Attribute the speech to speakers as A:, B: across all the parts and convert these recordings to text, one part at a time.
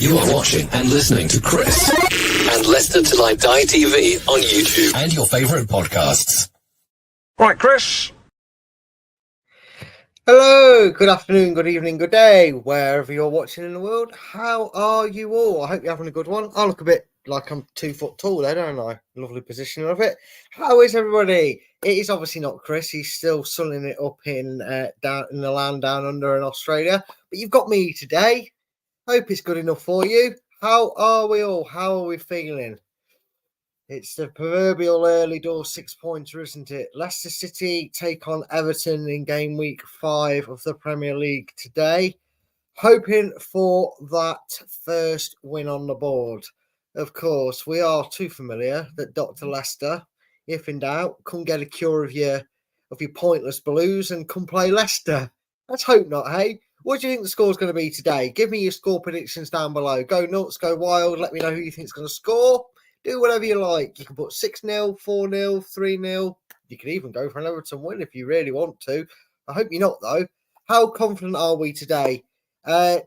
A: You are watching and listening to Chris and Leicester Till I Die TV on YouTube and your favourite podcasts.
B: Right, Chris.
C: Hello, good afternoon, good evening, good day, wherever you're watching in the world. How are you all? I hope you're having a good one. I look a bit like I'm 2 foot tall there, don't I? Lovely position of it. How is everybody? It is obviously not Chris. He's still sunning it up in down in the land down under in Australia. But you've got me today. Hope it's good enough for you. How are we all? How are we feeling? It's the proverbial early door 6-pointer, isn't it? Leicester City take on Everton in game week 5 of the Premier League today. Hoping for that first win on the board. Of course, we are too familiar that Dr. Leicester, if in doubt, come get a cure of your pointless blues and come play Leicester. Let's hope not, hey? What do you think the score's going to be today? Give me your score predictions down below. Go nuts, go wild. Let me know who you think's going to score. Do whatever you like. You can put 6-0, 4-0, 3-0. You can even go for an Everton win if you really want to. I hope you're not, though. How confident are we today?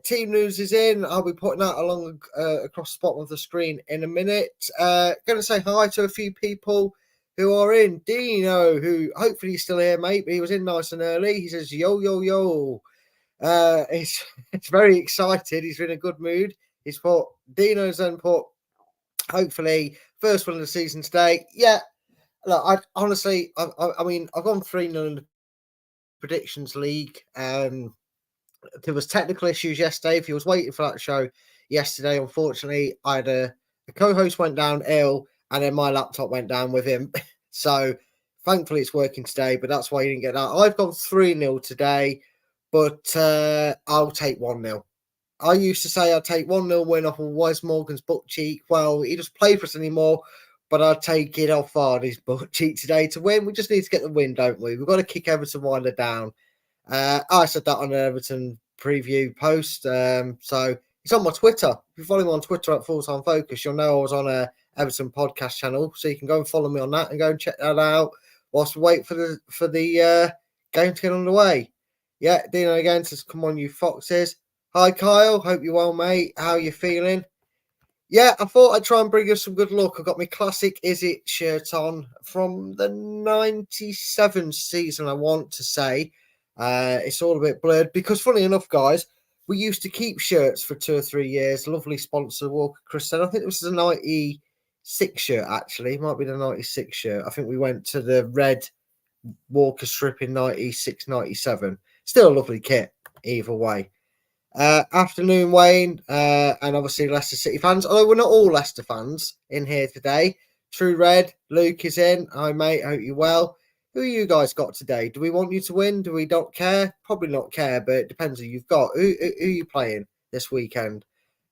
C: Team news is in. I'll be putting that along across the bottom of the screen in a minute. Going to say hi to a few people who are in. Dino, who hopefully he's still here, mate. But he was in nice and early. He says, yo, yo, yo. He's very excited. He's in a good mood. He's put Dino's then put hopefully first one of the season today. Yeah, look, I honestly, I mean, I've gone 3-0 in the predictions league. There was technical issues yesterday. If you was waiting for that show yesterday, unfortunately, I had a co-host went down ill, and then my laptop went down with him. So thankfully, it's working today. But that's why you didn't get that. I've gone 3-0 today. But I'll take 1-0. I used to say I'd take 1-0 win off of Wes Morgan's butt cheek. Well, he doesn't play for us anymore, but I'd take it off Vardy's butt cheek today to win. We just need to get the win, don't we? We've got to kick Everton wider down. I said that on an Everton preview post. So it's on my Twitter. If you follow me on Twitter at Full Time Focus, you'll know I was on a Everton podcast channel. So you can go and follow me on that and go and check that out whilst we wait for the game to get underway. Yeah, Dino again says, come on, you foxes. Hi, Kyle. Hope you're well, mate. How you feeling? Yeah, I thought I'd try and bring you some good luck. I've got my classic Is It shirt on from the 97 season, I want to say. It's all a bit blurred because, funny enough, guys, we used to keep shirts for 2 or 3 years. Lovely sponsor, Walker Chris said. I think this is a 96 shirt, actually. It might be the 96 shirt. I think we went to the red Walker strip in 96, 97. Still a lovely kit, either way. Afternoon, Wayne, and obviously Leicester City fans. Although we're not all Leicester fans in here today. True Red, Luke is in. Hi, mate. Hope you're well. Who you guys got today? Do we want you to win? Do we not care? Probably not care, but it depends who you've got. Who are you playing this weekend?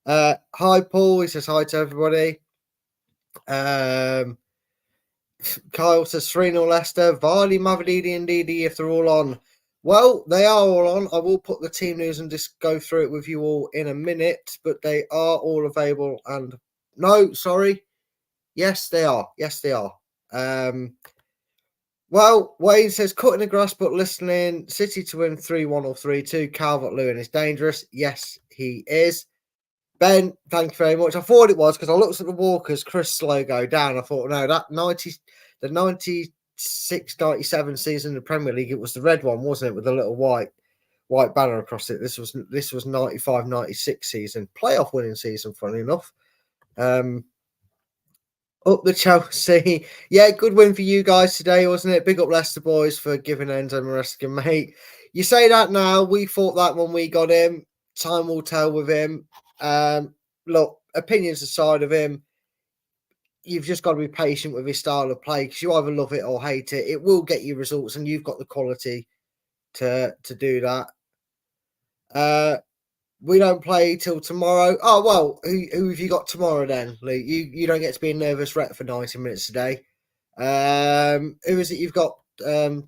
C: Hi, Paul. He says hi to everybody. Kyle says 3-0 Leicester. Vardy, Mavididi and Didi if they're all on. Well, they are all on. I will put the team news and just go through it with you all in a minute, but they are all available. And no, sorry. Yes, they are. Yes, they are. Well, Wayne says cutting the grass but listening. City to win 3-1 or 3-2. Calvert-Lewin is dangerous. Yes, he is. Ben, thank you very much. I thought it was because I looked at the Walkers Chris logo down. I thought, no, that 96-97 season in the Premier League, it was the red one, wasn't it, with the little white banner across it. This was 95-96 season, playoff winning season, funny enough. Up the Chelsea. Yeah, good win for you guys today, wasn't it? Big up Leicester boys for giving Enzo Maresca, mate. You say that now. We thought that when we got him. Time will tell with him. Look, opinions aside of him, you've just got to be patient with his style of play because you either love it or hate it. It will get you results, and you've got the quality to do that. We don't play till tomorrow. Oh, well, who have you got tomorrow then, Lee? You don't get to be a nervous wreck for 90 minutes today. Who is it you've got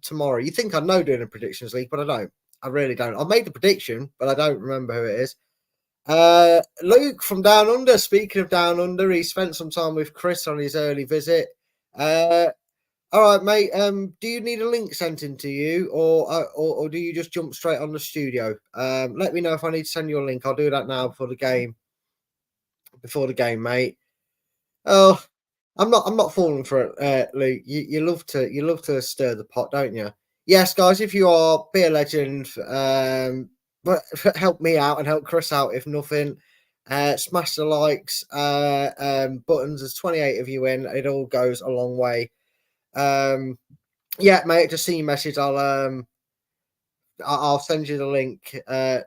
C: tomorrow? You think I know doing a predictions league, but I don't. I really don't. I made the prediction, but I don't remember who it is. Luke from Down Under. Speaking of Down Under, he spent some time with Chris on his early visit. All right, mate. Do you need a link sent in to you, or do you just jump straight on the studio? Let me know if I need to send you a link. I'll do that now before the game. Before the game, mate. Oh, I'm not falling for it, Luke. You love to stir the pot, don't you? Yes, guys. If you are, be a legend. But help me out and help Chris out. If nothing, smash the likes buttons. There's 28 of you in. It all goes a long way. Yeah, mate, just see your message. I'll send you the link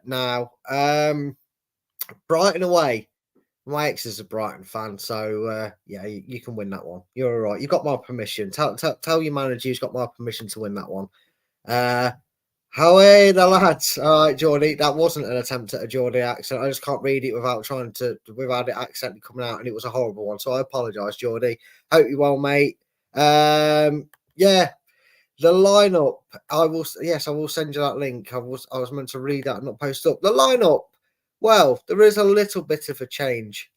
C: now. Brighton away. My ex is a Brighton fan, so yeah, you can win that one. You're all right. You've got my permission. Tell your manager he's got my permission to win that one. How are the lads? All right, Geordie. That wasn't an attempt at a Geordie accent. I just can't read it without it accidentally coming out, and it was a horrible one. So I apologise, Geordie. Hope you're well, mate. Yeah, the lineup. I will send you that link. I was meant to read that and not post up the lineup. Well, there is a little bit of a change.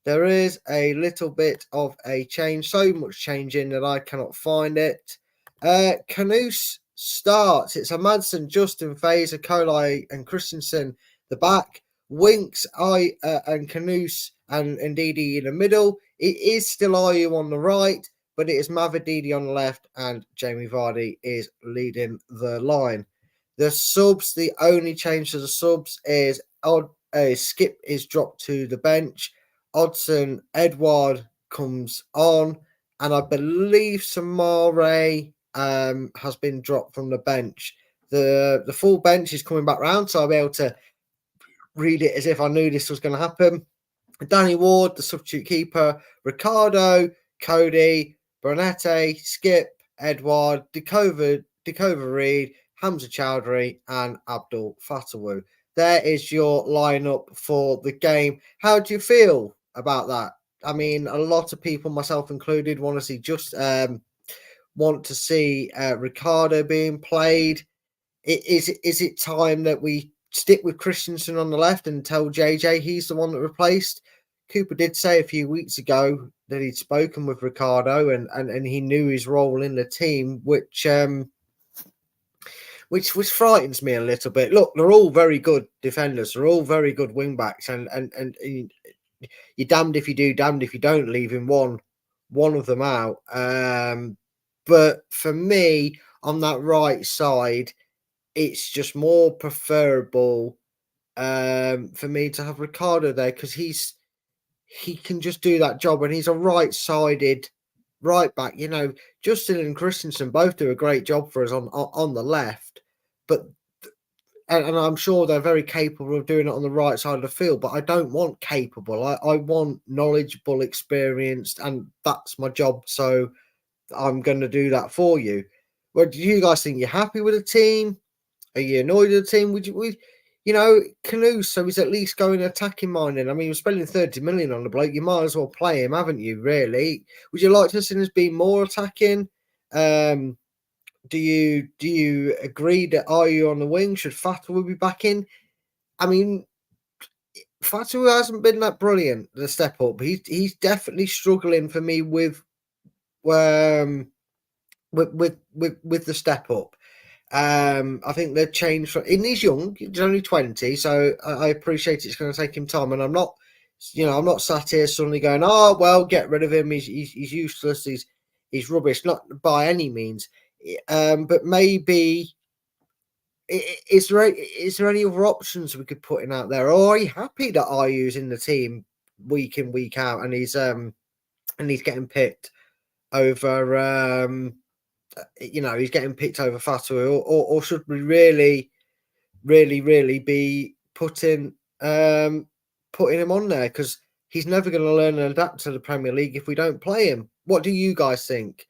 C: There is a little bit of a change. So much changing that I cannot find it. Canoose starts. It's a Madsen, Justin, Fazer, Colai, and Christensen the back. Winks, and Canoose and Ndidi in the middle. It is still Ayew on the right, but it is Mavididi on the left, and Jamie Vardy is leading the line. The subs, the only change to the subs is Skip is dropped to the bench. Odson, Edward comes on, and I believe Samare has been dropped from the bench. The full bench is coming back round, so I'll be able to read it as if I knew this was going to happen. Danny Ward, the substitute keeper, Ricardo, Cody, Bernete, Skip, Edward, Dekova Reed, Hamza Chowdhury, and Abdul Fatawu. There is your lineup for the game. How do you feel about that? I mean, a lot of people, myself included, want to see Ricardo being played. Is it time that we stick with Christensen on the left and tell JJ he's the one that replaced? Cooper did say a few weeks ago that he'd spoken with Ricardo and he knew his role in the team, which frightens me a little bit. Look, they're all very good defenders. They're all very good wing backs, and you're damned if you do, damned if you don't, leaving one of them out. But for me, on that right side, it's just more preferable for me to have Ricardo there because he can just do that job, and he's a right-sided right back. You know, Justin and Christensen both do a great job for us on the left, but and I'm sure they're very capable of doing it on the right side of the field. But I don't want capable. I want knowledgeable, experienced, and that's my job. So I'm going to do that for you. What do you guys think? You happy with the team? Are you annoyed with the team? Canoe, so he's at least going attacking minded. I mean, you're spending 30 million on the bloke. You might as well play him, haven't you, really? Would you like to see us be more attacking? Do you agree that are you on the wing? Should Fatu be back in? I mean, Fatu hasn't been that brilliant. The step up, he's definitely struggling for me with the step up. I think they've changed. And he's young; he's only 20, so I appreciate it's going to take him time. And I'm not sat here suddenly going, "Oh, well, get rid of him. He's useless. He's rubbish." Not by any means. But maybe is there any other options we could put in out there, or are you happy that Ayu's in the team week in week out and he's getting picked over he's getting picked over Fatu, or should we really be putting him on there, because he's never going to learn and adapt to the Premier League if we don't play him? What do you guys think?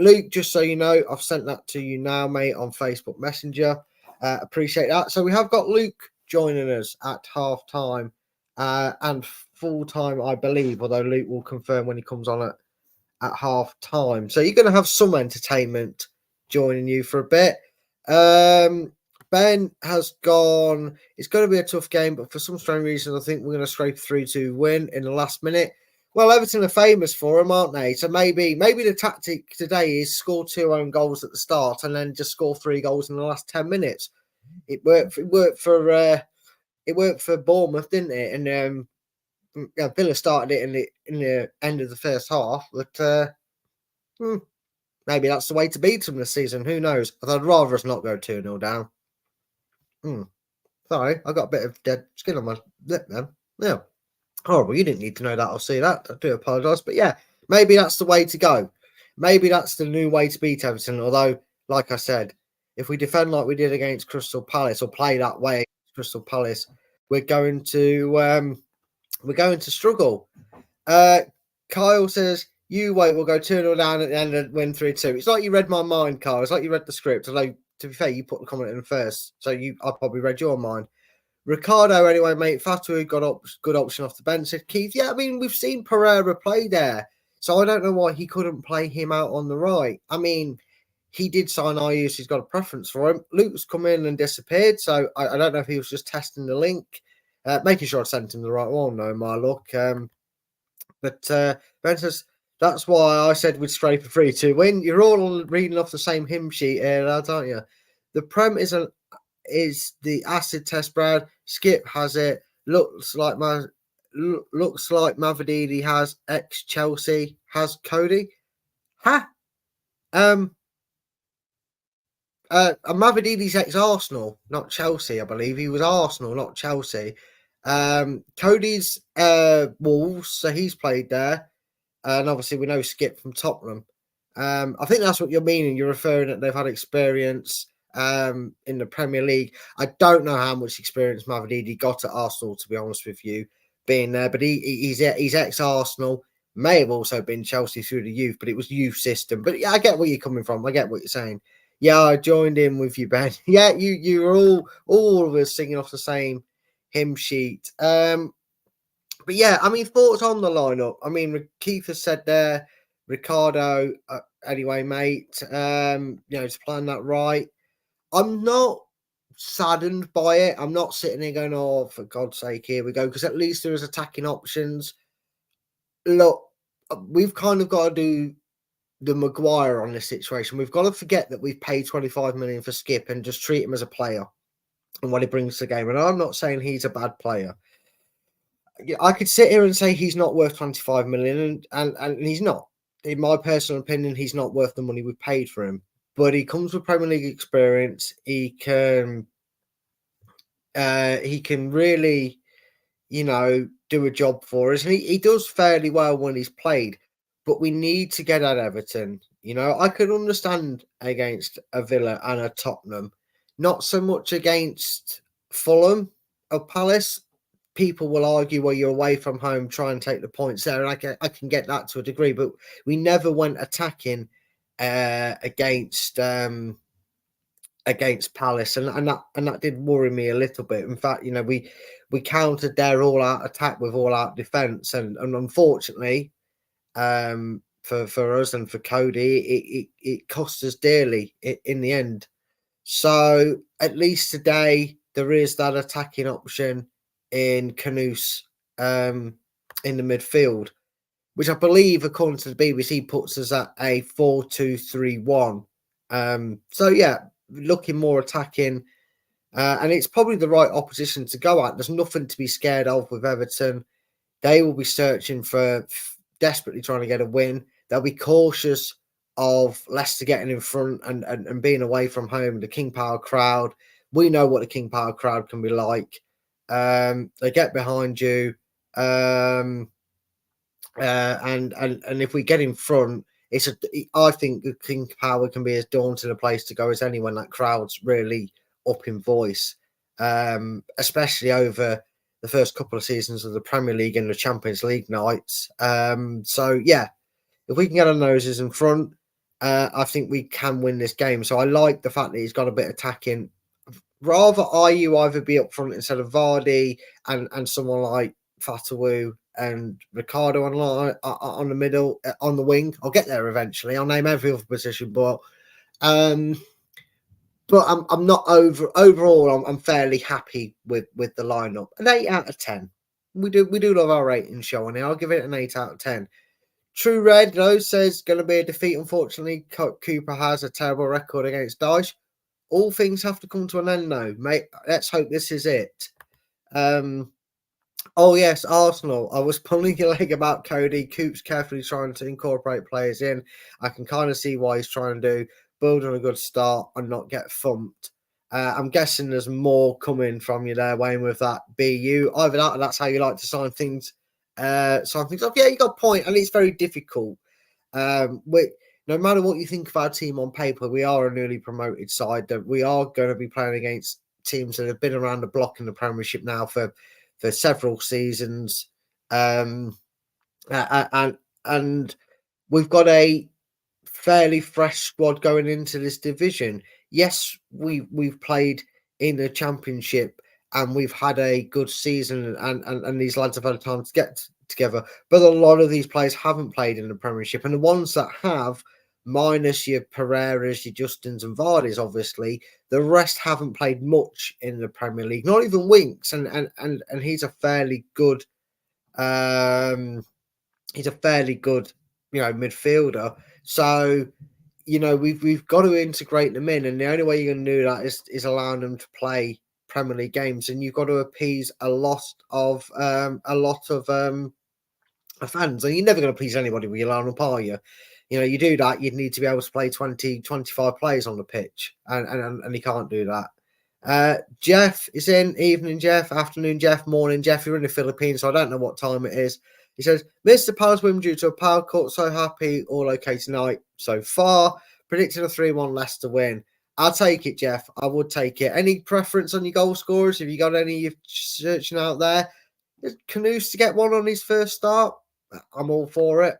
C: Luke, just so you know, I've sent that to you now, mate, on Facebook Messenger. Appreciate that. So we have got Luke joining us at half time and full time, I believe, although Luke will confirm when he comes on at half time. So you're going to have some entertainment joining you for a bit. Ben has gone. It's going to be a tough game, but for some strange reason, I think we're going to scrape through to win in the last minute. Well, Everton are famous for them, aren't they? So maybe the tactic today is score 2 own goals at the start and then just score 3 goals in the last 10 minutes. It worked for Bournemouth, didn't it? And Villa started it in the end of the first half, but maybe that's the way to beat them this season. Who knows? I'd rather us not go 2-0 down. Sorry, I got a bit of dead skin on my lip then. Yeah. Horrible. You didn't need to know that. I'll see that. I do apologise. But yeah, maybe that's the way to go. Maybe that's the new way to beat Everton. Although, like I said, if we defend like we did against Crystal Palace or play that way against Crystal Palace, we're going to struggle. Kyle says, "You wait, we'll go 2-0 down at the end and win 3-2." It's like you read my mind, Kyle. It's like you read the script. Although, to be fair, you put the comment in first, so I probably read your mind. Ricardo, anyway, mate. Fatu got good option off the bench. Said Keith, yeah, I mean, we've seen Pereira play there, so I don't know why he couldn't play him out on the right. I mean, he did sign Ayus. He's got a preference for him. Luke's come in and disappeared, so I don't know if he was just testing the link, making sure I sent him the right one. No, my luck. But Ben says, that's why I said we'd scrape a 3-2 win. You're all reading off the same hymn sheet here, lads, aren't you? The Prem is the acid test, Brad. Skip has it. Looks like Mavididi has ex-Chelsea. Has Cody? Mavididi's ex-Arsenal, not Chelsea, I believe. He was Arsenal, not Chelsea. Cody's Wolves, so he's played there. And obviously we know Skip from Tottenham. I think that's what you're meaning. You're referring that they've had experience in the Premier League. I don't know how much experience Mavididi got at Arsenal, to be honest with you, being there. But he's ex-Arsenal. May have also been Chelsea through the youth, but it was youth system. But yeah, I get where you're coming from. I get what you're saying. Yeah, I joined in with you, Ben. Yeah, you were all of us singing off the same hymn sheet. But yeah, I mean, thoughts on the lineup. I mean, Keith has said there, Ricardo. Anyway, mate, to plan that right. I'm not saddened by it. I'm not sitting there going, "Oh, for God's sake, here we go," because at least there is attacking options. Look, we've kind of got to do the Maguire on this situation. We've got to forget that we've paid 25 million for Skip and just treat him as a player and what he brings to the game. And I'm not saying he's a bad player. I could sit here and say he's not worth 25 million, and he's not. In my personal opinion, he's not worth the money we've paid for him. But he comes with Premier League experience. He can really, do a job for us. And he does fairly well when he's played. But we need to get at Everton. I could understand against a Villa and a Tottenham. Not so much against Fulham or Palace. People will argue, well, you're away from home, try and take the points there. And I can get that to a degree. But we never went attacking against Palace, and that did worry me a little bit. In fact, we countered their all-out attack with all-out defence, and unfortunately, for us and for Cody. It cost us dearly in the end. So at least today there is that attacking option in Canoes in the midfield, which I believe, according to the BBC, puts us at a 4-2-3-1. So yeah, looking more attacking, and it's probably the right opposition to go at. There's nothing to be scared of with Everton. They will be searching for, desperately trying to get a win. They'll be cautious of Leicester getting in front and being away from home. The King Power crowd, we know what the King Power crowd can be like. They get behind you, and if we get in front, I think the King Power can be as daunting a place to go as any when that crowd's really up in voice, especially over the first couple of seasons of the Premier League and the Champions League nights. So yeah, if we can get our noses in front, I think we can win this game. So I like the fact that he's got a bit of attacking. Rather Ayew either be up front instead of Vardy and someone like Fatawu and Ricardo on the middle, on the wing. I'll get there eventually. I'll name every other position, but I'm not overall. I'm fairly happy with the lineup. An 8 out of 10. We do love our rating showing it. I'll give it an 8 out of 10. True Red though says going to be a defeat. Unfortunately, Cooper has a terrible record against Dyche. All things have to come to an end though, mate. Let's hope this is it. Oh yes, Arsenal. I was pulling your leg about Cody. Coop's carefully trying to incorporate players in. I can kind of see why he's trying to build on a good start and not get thumped. I'm guessing there's more coming from you there, Wayne, with that BU. Either that or that's how you like to sign things. Sign things off. Yeah, you got a point, and it's very difficult. No matter what you think of our team on paper, we are a newly promoted side. That we are going to be playing against teams that have been around the block in the Premiership now for several seasons, and we've got a fairly fresh squad going into this division. Yes, we've played in the Championship and we've had a good season, and these lads have had time to get together. But a lot of these players haven't played in the Premiership, and the ones that have, minus your Pereiras, your Justins, and Vardys, obviously, the rest haven't played much in the Premier League. Not even Winks, and he's a fairly good, midfielder. So, we've got to integrate them in, and the only way you're going to do that is allowing them to play Premier League games, and you've got to appease a lot of fans. And you're never going to please anybody with your lineup, are you? You do that, you'd need to be able to play 20, 25 players on the pitch, and you can't do that. Jeff is in. Evening, Jeff. Afternoon, Jeff. Morning, Jeff. You're in the Philippines, so I don't know what time it is. He says, Mr. Powers win due to a power cut. So happy. All okay tonight so far. Predicting a 3-1 Leicester win. I'll take it, Jeff. I would take it. Any preference on your goal scorers? Have you got any you're searching out there? Is Canoes to get one on his first start? I'm all for it.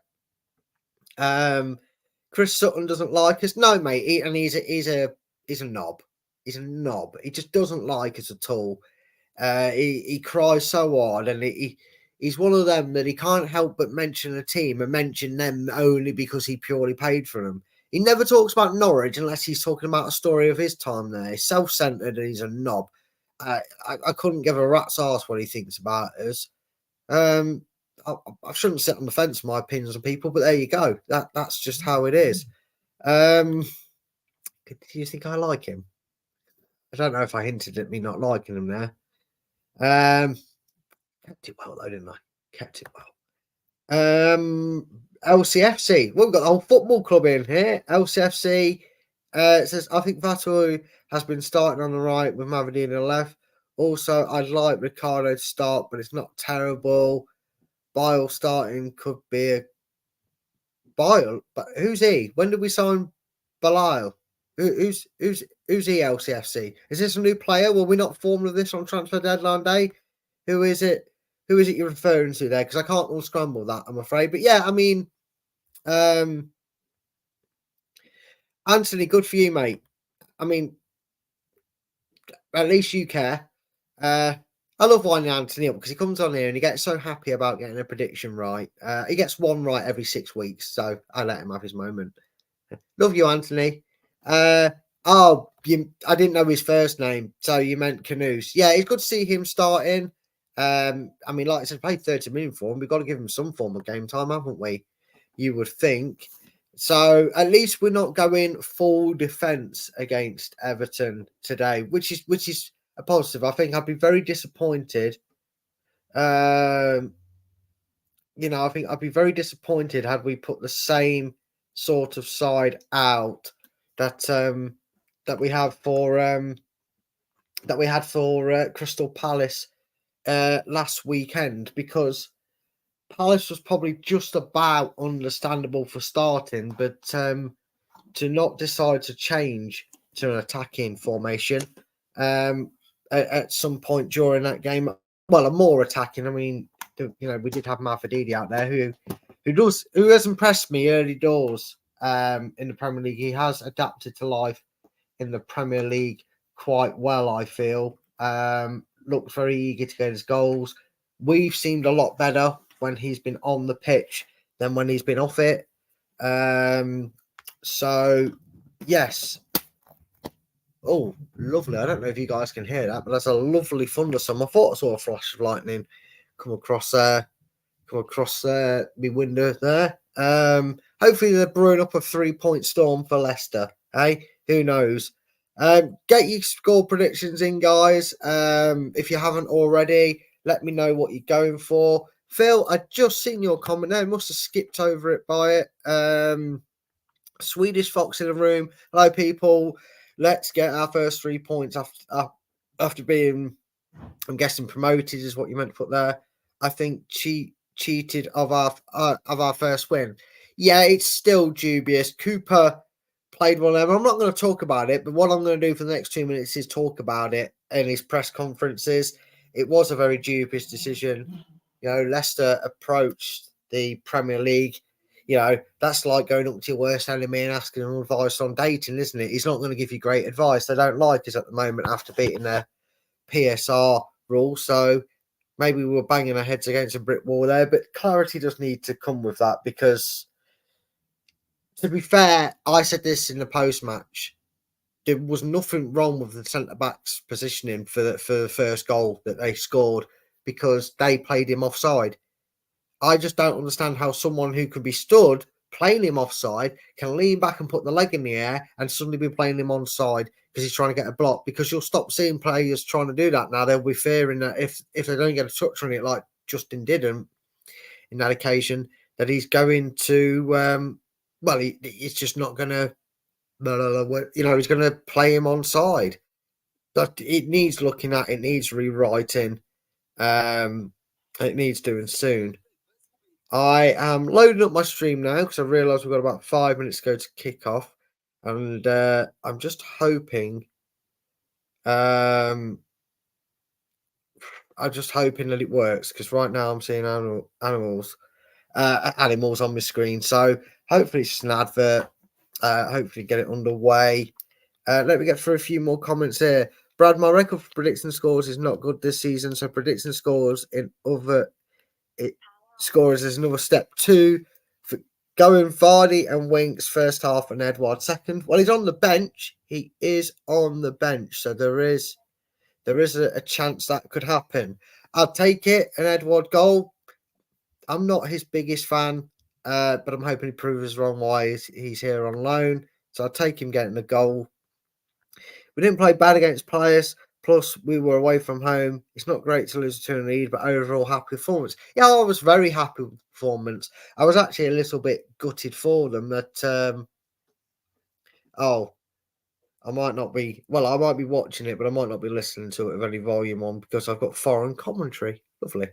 C: Chris Sutton doesn't like us. No, mate. He's a knob. He's a knob. He just doesn't like us at all. He cries so hard, and he's one of them that he can't help but mention a team and mention them only because he purely paid for them. He never talks about Norwich unless he's talking about a story of his time there. He's self-centered and he's a knob. I couldn't give a rat's ass what he thinks about us. I shouldn't sit on the fence with my opinions on people, but there you go. That's just how it is. Do you think I like him? I don't know if I hinted at me not liking him there. Kept it well though, didn't I? Kept it well. LCFC. We've got the whole football club in here. LCFC says, I think Vatawu has been starting on the right with Mavadine on the left. Also, I'd like Ricardo to start, but it's not terrible. Bile starting could be a Bile, but who's he? When did we sign Bile? Who's he? LCFC? Is this a new player? Were we not informed of this on transfer deadline day? Who is it? Who is it you're referring to there? Because I can't unscramble that, I'm afraid. But yeah, I mean, Anthony, good for you, mate. I mean, at least you care. I love winding Anthony up because he comes on here and he gets so happy about getting a prediction right. He gets one right every 6 weeks, so I let him have his moment. Love you, Anthony. I didn't know his first name, so you meant Canoes. Yeah, it's good to see him starting. I mean, like I said, played 30 minutes for him. We've got to give him some form of game time, haven't we? You would think. So at least we're not going full defence against Everton today, which is a positive. I think I'd be very disappointed. I think I'd be very disappointed had we put the same sort of side out that that we have for that we had for Crystal Palace last weekend, because Palace was probably just about understandable for starting, but to not decide to change to an attacking formation at some point during that game, well, a more attacking. I mean, we did have Mafadidi out there who has impressed me early doors in the Premier League. He has adapted to life in the Premier League quite well, I feel. Looked very eager to get his goals. We've seemed a lot better when he's been on the pitch than when he's been off it. So, yes. Oh, lovely. I don't know if you guys can hear that, but that's a lovely thunderstorm. I thought I saw a flash of lightning come across my window there. Hopefully they're brewing up a 3-point storm for Leicester. Hey, who knows? Get your score predictions in, guys. If you haven't already, let me know what you're going for. Phil, I just seen your comment there. Must have skipped over it by it. Swedish Fox in the room. Hello, people. Let's get our first 3 points after being, I'm guessing, promoted is what you meant to put there. I think cheated of our first win. Yeah, it's still dubious. Cooper played one of them. I'm not going to talk about it, but what I'm going to do for the next 2 minutes is talk about it in his press conferences. It was a very dubious decision. Leicester approached the Premier League. That's like going up to your worst enemy and asking him advice on dating, isn't it? He's not going to give you great advice. They don't like us at the moment after beating their PSR rule. So maybe we were banging our heads against a brick wall there, but clarity does need to come with that, because, to be fair, I said this in the post-match. There was nothing wrong with the centre-back's positioning for the first goal that they scored, because they played him offside. I just don't understand how someone who can be stood playing him offside can lean back and put the leg in the air and suddenly be playing him onside because he's trying to get a block. Because you'll stop seeing players trying to do that now. They'll be fearing that if they don't get a touch on it, like Justin didn't in that occasion, that he's going to he's just not going to, he's going to play him onside. But it needs looking at. It needs rewriting. It needs doing soon. I am loading up my stream now because I realise we've got about 5 minutes to go to kick off, and I'm just hoping. I'm just hoping that it works, because right now I'm seeing animals on my screen. So hopefully it's just an advert. Hopefully get it underway. Let me get through a few more comments here. Brad, my record for prediction scores is not good this season, so prediction scores in other scorers is another step 2 for going Vardy and Winks first half and Edward second. Well, he's on the bench. He is on the bench, so there is a chance that could happen. I'll take it, an Edward goal. I'm not his biggest fan, but I'm hoping he proves wrong why he's here on loan. So I'll take him getting a goal. We didn't play bad against Palace. Plus, we were away from home. It's not great to lose to a lead, but overall happy performance. Yeah, I was very happy with the performance. I was actually a little bit gutted for them that, I might not be, I might be watching it, but I might not be listening to it with any volume on because I've got foreign commentary. Lovely.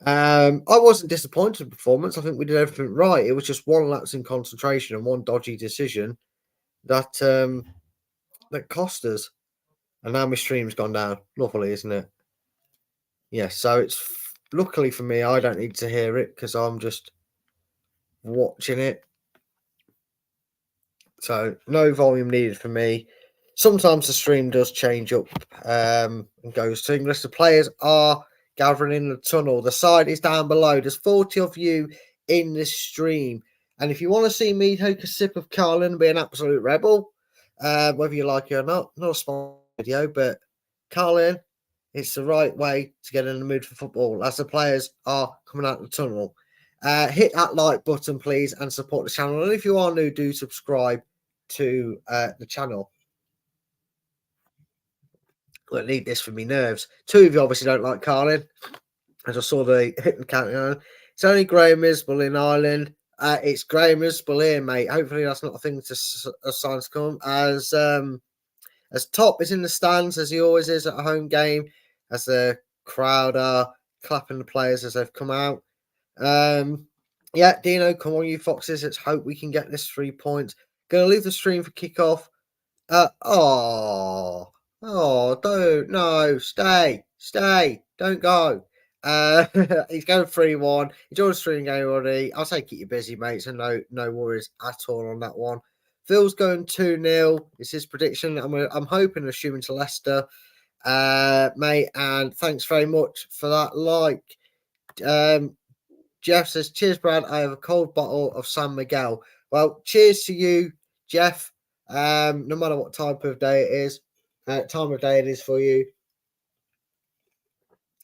C: I wasn't disappointed with the performance. I think we did everything right. It was just one lapse in concentration and one dodgy decision that cost us. And now my stream's gone down. Lovely, isn't it? Yeah, so it's luckily for me, I don't need to hear it because I'm just watching it. So no volume needed for me. sometimes the stream does change up and goes to English. The players are gathering in the tunnel. The side is down below. There's 40 of you in this stream. And if you want to see me take a sip of Carlin and be an absolute rebel, whether you like it or not a small video, but Carlin, it's the right way to get in the mood for football as the players are coming out of the tunnel. Hit that like button, please, and support the channel. And if you are new, do subscribe to the channel. I need this for me nerves. Two of you obviously don't like Carlin. As I saw the hitting count, it's only Graham Isbell in Ireland. It's Graham Isbell here, mate. Hopefully that's not a thing to a sign to come. As Top is in the stands as he always is at a home game, as the crowd are clapping the players as they've come out. Yeah, Dino, come on, you foxes. Let's hope we can get this 3 points. Gonna leave the stream for kickoff. Don't, no, stay, don't go. He's going 3-1. He's on a stream game already. I'll say keep you busy, mate. So no worries at all on that one. Phil's going 2-0. It's his prediction. I'm hoping, assuming to Leicester, mate. And thanks very much for that like. Jeff says, cheers, Brad. I have a cold bottle of San Miguel. Well, cheers to you, Jeff. No matter what type of day it is, time of day it is for you.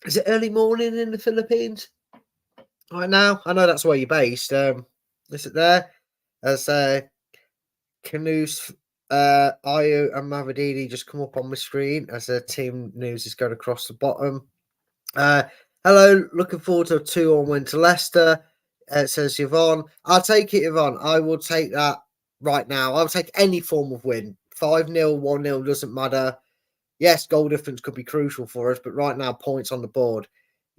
C: Is it early morning in the Philippines right now? I know that's where you're based. Is it there? As Canoes, Ayu and Mavadini just come up on my screen as the team news is going across the bottom. Hello, looking forward to a 2-1 win to Leicester. Says Yvonne. I'll take it, Yvonne. I will take that right now. I'll take any form of win. 5-0, 1-0, doesn't matter. Yes, goal difference could be crucial for us, but right now, points on the board.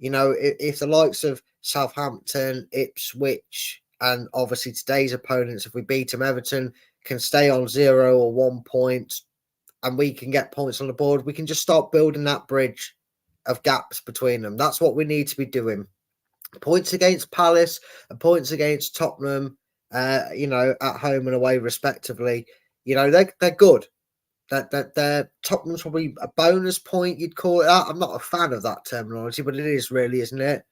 C: You know, if the likes of Southampton, Ipswich, and obviously today's opponents, if we beat them, Everton can stay on 0 or 1 point, and we can get points on the board, we can just start building that bridge of gaps between them. That's what we need to be doing. Points against Palace and points against Tottenham, you know, at home and away respectively. You know, they're good. That Tottenham's probably a bonus point, you'd call it that. I'm not a fan of that terminology, but it is really, isn't it?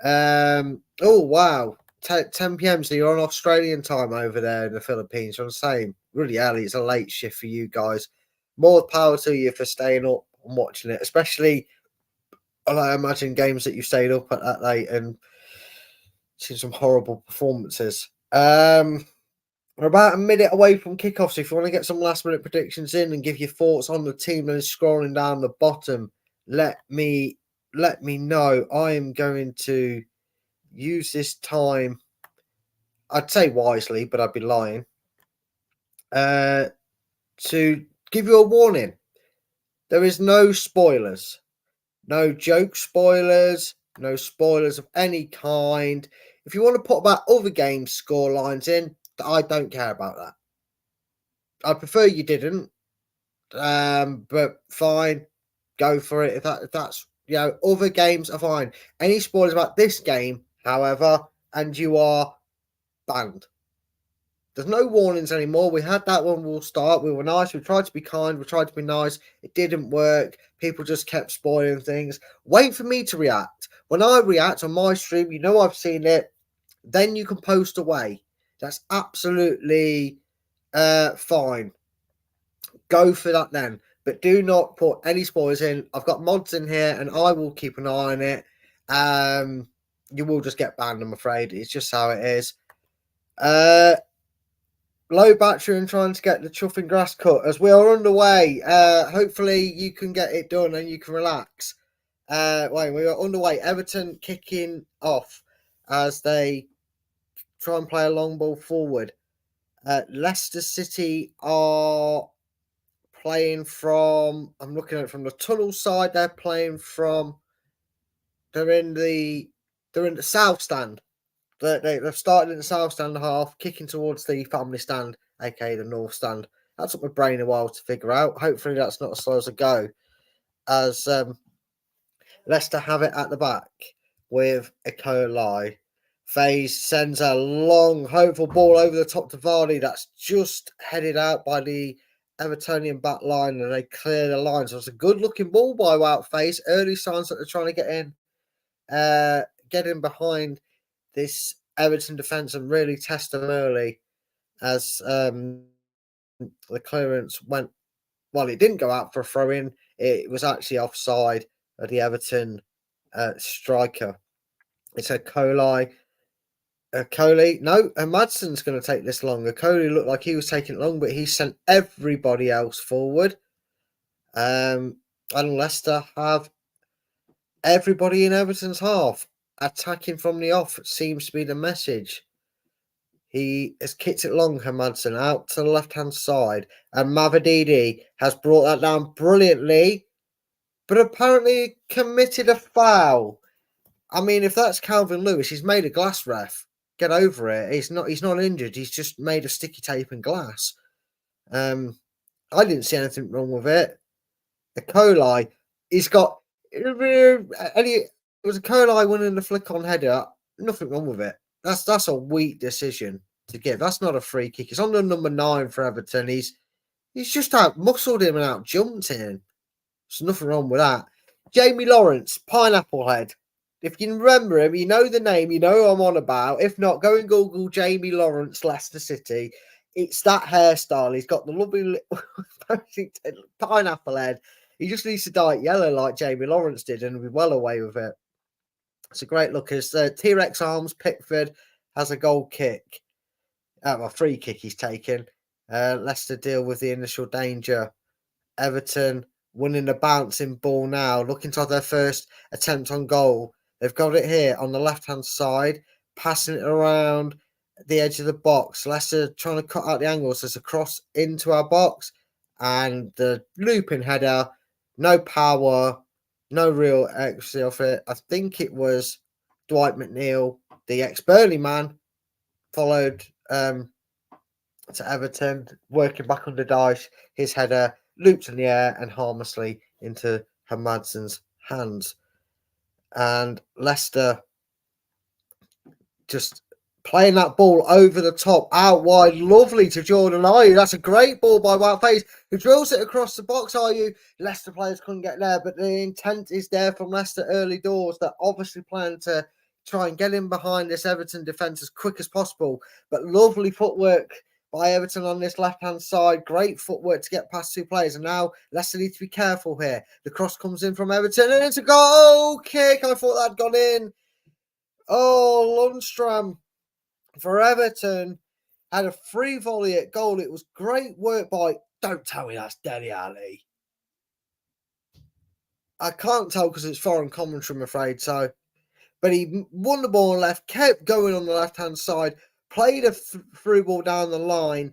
C: Oh wow, 10 p.m. So you're on Australian time over there in the Philippines. I'm saying really early. It's a late shift for you guys. More power to you for staying up and watching it, especially. I imagine games that you stayed up at that late and seen some horrible performances. We're about a minute away from kickoff, so if you want to get some last minute predictions in and give your thoughts on the team that is scrolling down the bottom, let me know. I am going to use this time, I'd say wisely, but I'd be lying, to give you a warning. There is no spoilers, no joke spoilers, no spoilers of any kind. If you want to put about other games score lines in, I don't care about that. I prefer you didn't, but fine, go for it. If that's, you know, other games are fine. Any spoilers about this game, however, and you are banned. There's no warnings anymore. We had that when we'll start. We were nice. We tried to be kind. We tried to be nice. It didn't work. People just kept spoiling things. Wait for me to react. When I react on my stream, you know I've seen it. Then you can post away. That's absolutely fine. Go for that then. But do not put any spoilers in. I've got mods in here and I will keep an eye on it. You will just get banned, I'm afraid. It's just how it is. Low battery and trying to get the chuffing grass cut as we are underway. Hopefully you can get it done and you can relax. We are underway. Everton kicking off as they try and play a long ball forward. Leicester City are playing from, I'm looking at it from the tunnel side. They're playing from, they're in the south stand. They've started in the south stand half, kicking towards the family stand, aka the north stand. That took my brain a while to figure out. Hopefully that's not as slow as a go, as Leicester have it at the back with E. coli. FaZe sends a long, hopeful ball over the top to Vardy. That's just headed out by the Evertonian back line and they clear the line. So it's a good looking ball by Wout Face. Early signs that they're trying to get in behind this Everton defence and really test them early as the clearance went. Well, it didn't go out for a throw in. It was actually offside of the Everton striker. It's a Coley. No, and Madson's going to take this long. Coley looked like he was taking it long, but he sent everybody else forward. And Leicester have everybody in Everton's half attacking from the off. Seems to be the message. He has kicked it long, Hermadson, out to the left-hand side. And Mavididi has brought that down brilliantly, but apparently committed a foul. I mean, if that's Calvin Lewis, he's made a glass ref. Get over it. He's not injured. He's just made of sticky tape and glass. I didn't see anything wrong with it. The Coley, he's got... It was a Coley winning the flick-on header. Nothing wrong with it. That's a weak decision to give. That's not a free kick. It's on the number 9 for Everton. He's just out-muscled him and out-jumped him. There's nothing wrong with that. Jamie Lawrence, Pineapple Head. If you remember him, you know the name, you know who I'm on about. If not, go and Google Jamie Lawrence, Leicester City. It's that hairstyle. He's got the lovely pineapple head. He just needs to dye it yellow like Jamie Lawrence did and be well away with it. It's a great look as T-Rex Arms, Pickford has a goal kick. A free kick he's taken. Leicester deal with the initial danger. Everton winning the bouncing ball now, looking to have their first attempt on goal. They've got it here on the left-hand side, passing it around the edge of the box. Leicester trying to cut out the angles. There's a cross into our box and the looping header. No power, no real accuracy of it. I think it was Dwight McNeil, the ex-Burnley man, followed to Everton, working back under Dyche. His header looped in the air and harmlessly into Hermadson's hands. And Leicester just playing that ball over the top, out wide, lovely to Jordan Ayew. That's a great ball by Wout Face, who drills it across the box. Ayew, Leicester players couldn't get there, but the intent is there from Leicester early doors. They're obviously planning to try and get in behind this Everton defence as quick as possible. But lovely footwork by Everton on this left-hand side. Great footwork to get past two players. And now Leicester need to be careful here. The cross comes in from Everton and it's a goal kick. I thought that'd gone in. Oh, Lundstram for Everton had a free volley at goal. It was great work by... Don't tell me that's Dele Alli. I can't tell because it's foreign commentary, I'm afraid. So, but he won the ball on left, kept going on the left-hand side, played a through ball down the line.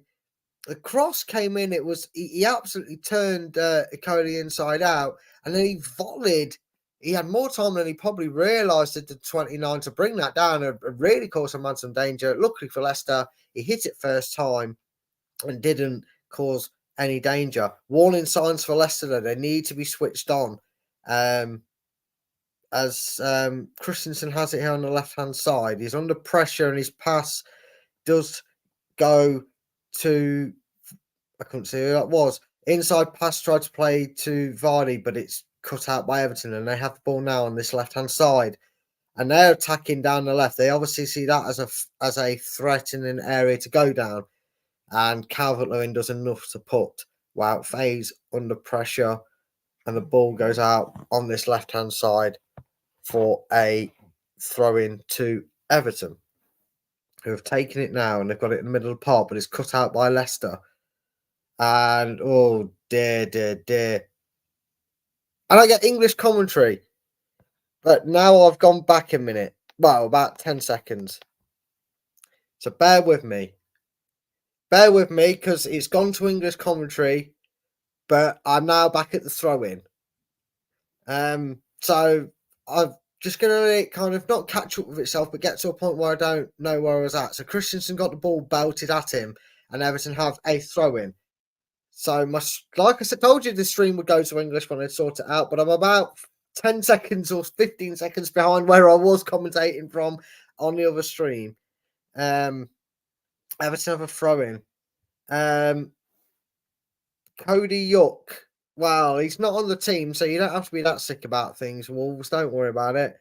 C: The cross came in. It was he absolutely turned Cody inside out, and then he volleyed. He had more time than he probably realised at the 29 to bring that down and really cause some man some danger. Luckily for Leicester, he hit it first time and didn't cause any danger. Warning signs for Leicester that they need to be switched on. As Christensen has it here on the left-hand side. He's under pressure and his pass does go to... I couldn't see who that was. Inside pass tried to play to Vardy, but it's cut out by Everton and they have the ball now on this left-hand side. And they're attacking down the left. They obviously see that as a threatening area to go down. And Calvert-Lewin does enough to put Wout Faes under pressure. And the ball goes out on this left-hand side for a throw-in to Everton, who have taken it now and they've got it in the middle of the park, but it's cut out by Leicester. And, oh, dear. And I get English commentary. But now I've gone back a minute. Well, about 10 seconds. So bear with me. Bear with me because it's gone to English commentary. But I'm now back at the throw-in. So I'm just going to kind of not catch up with itself, but get to a point where I don't know where I was at. So Christensen got the ball belted at him and Everton have a throw-in. So, like I said, told you the stream would go to English when I sort it out, but I'm about 10 seconds or 15 seconds behind where I was commentating from on the other stream. Everton have a throw-in. Cody Yuck. Well, he's not on the team, so you don't have to be that sick about things. Wolves, don't worry about it.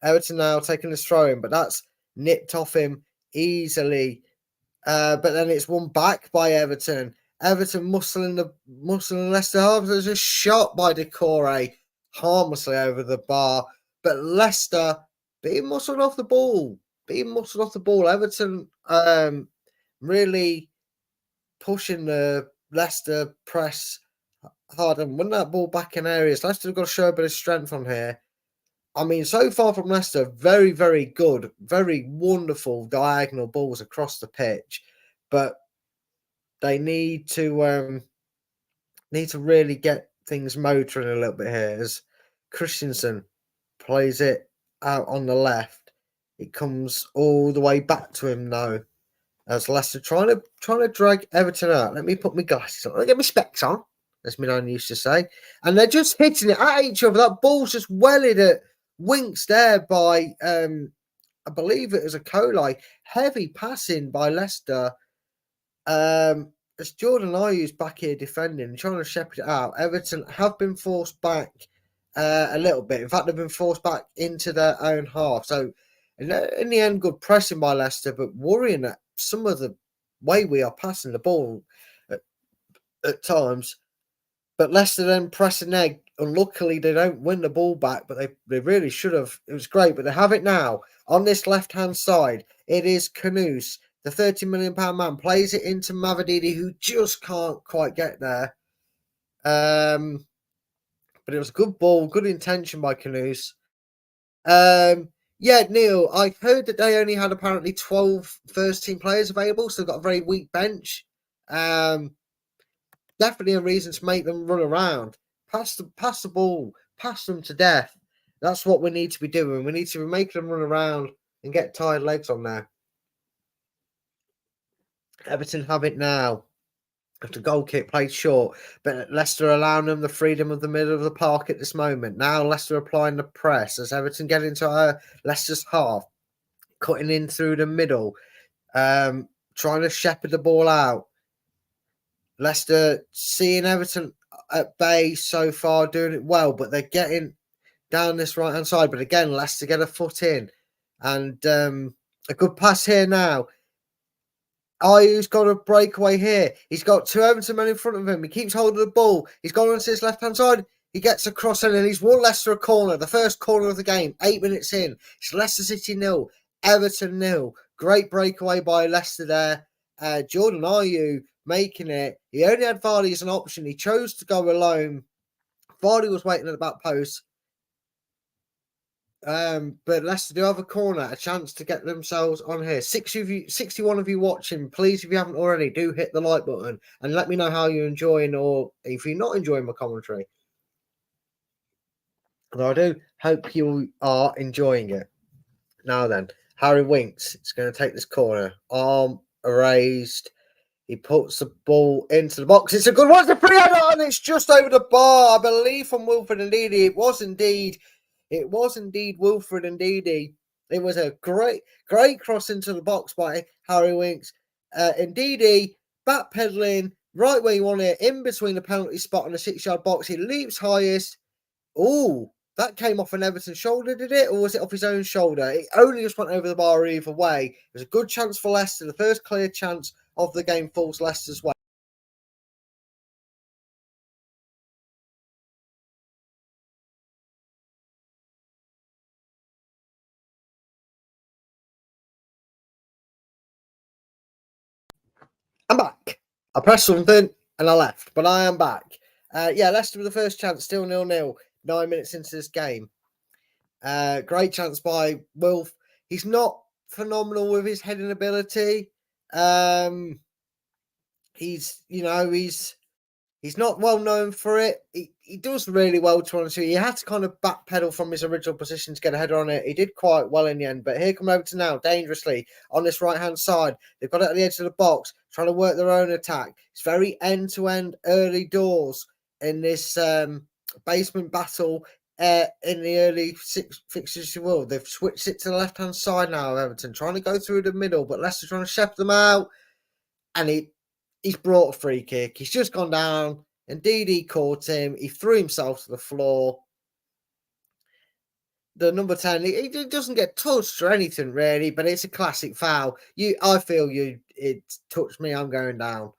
C: Everton now taking this throw in, but that's nipped off him easily. But then it's won back by Everton. Everton muscling Leicester halves. There's a shot by Decore harmlessly over the bar. But Leicester being muscled off the ball. Everton really pushing the Leicester press hard and win that ball back in areas. Leicester have got to show a bit of strength on here. I mean, so far from Leicester, very, very good, very wonderful diagonal balls across the pitch, but they need to really get things motoring a little bit here. As Christensen plays it out on the left, it comes all the way back to him now. As Leicester trying to drag Everton out. Let me put my glasses on. Let me get my specs on, as my nan used to say. And they're just hitting it at each other. That ball's just wellied at Winks there by, I believe it was a Colai. Heavy passing by Leicester. As Jordan Ayew's back here defending, trying to shepherd it out. Everton have been forced back a little bit. In fact, they've been forced back into their own half. So, in the end, good pressing by Leicester, but worrying at some of the way we are passing the ball at times. But Leicester then press an egg. Unluckily, they don't win the ball back, but they really should have. It was great, but they have it now on this left-hand side. It is Kanoos, the £30 million man, plays it into Mavididi, who just can't quite get there. But it was a good ball, good intention by Kanoos. Yeah, Neil, I heard that they only had apparently 12 first-team players available, so they've got a very weak bench. Definitely a reason to make them run around. Pass the ball, pass them to death. That's what we need to be doing. We need to be making them run around and get tired legs on there. Everton have it now. After goal kick played short, but Leicester allowing them the freedom of the middle of the park at this moment. Now Leicester applying the press as Everton get into Leicester's half, cutting in through the middle, trying to shepherd the ball out. Leicester seeing Everton at bay so far, doing it well, but they're getting down this right-hand side. But again, Leicester get a foot in. And a good pass here now. Ayew's got a breakaway here. He's got two Everton men in front of him. He keeps holding the ball. He's gone onto his left-hand side. He gets a cross in and he's won Leicester a corner. The first corner of the game, 8 minutes in. It's Leicester City 0, Everton 0. Great breakaway by Leicester there. Jordan Ayew making it. He only had Vardy as an option. He chose to go alone. Vardy was waiting at the back post. But Leicester do have a corner, a chance to get themselves on here. 61 of you watching, please, if you haven't already, do hit the like button and let me know how you're enjoying, or if you're not enjoying my commentary. And I do hope you are enjoying it. Now then, Harry Winks is going to take this corner. Arm raised. He puts the ball into the box. It's a good one. It's a free header, and it's just over the bar. I believe from Wilfred Ndidi. It was indeed Wilfred Ndidi. It was a great cross into the box by Harry Winks. Ndidi backpedaling right where you want it, in between the penalty spot and the 6-yard box. He leaps highest. Oh, that came off an Everton shoulder, did it? Or was it off his own shoulder? It only just went over the bar either way. It was a good chance for Leicester. The first clear chance of the game falls Leicester's way. I'm back. I pressed something and I left, but I am back. Leicester with the first chance, still 0-0, 9 minutes into this game. Great chance by Wilf. He's not phenomenal with his heading ability. He's not well known for it. He does really well, to be honest with you. He had to kind of backpedal from his original position to get a header on it. He did quite well in the end, but here come Everton now, dangerously, on this right-hand side. They've got it at the edge of the box, trying to work their own attack. It's very end-to-end early doors in this basement battle in the early fixtures of the world. They've switched it to the left-hand side now, Everton, trying to go through the middle, but Leicester trying to shepherd them out, and he's brought a free kick. He's just gone down and Didi caught him. He threw himself to the floor. The number 10, he doesn't get touched or anything really, but it's a classic foul. I feel it touched me, I'm going down.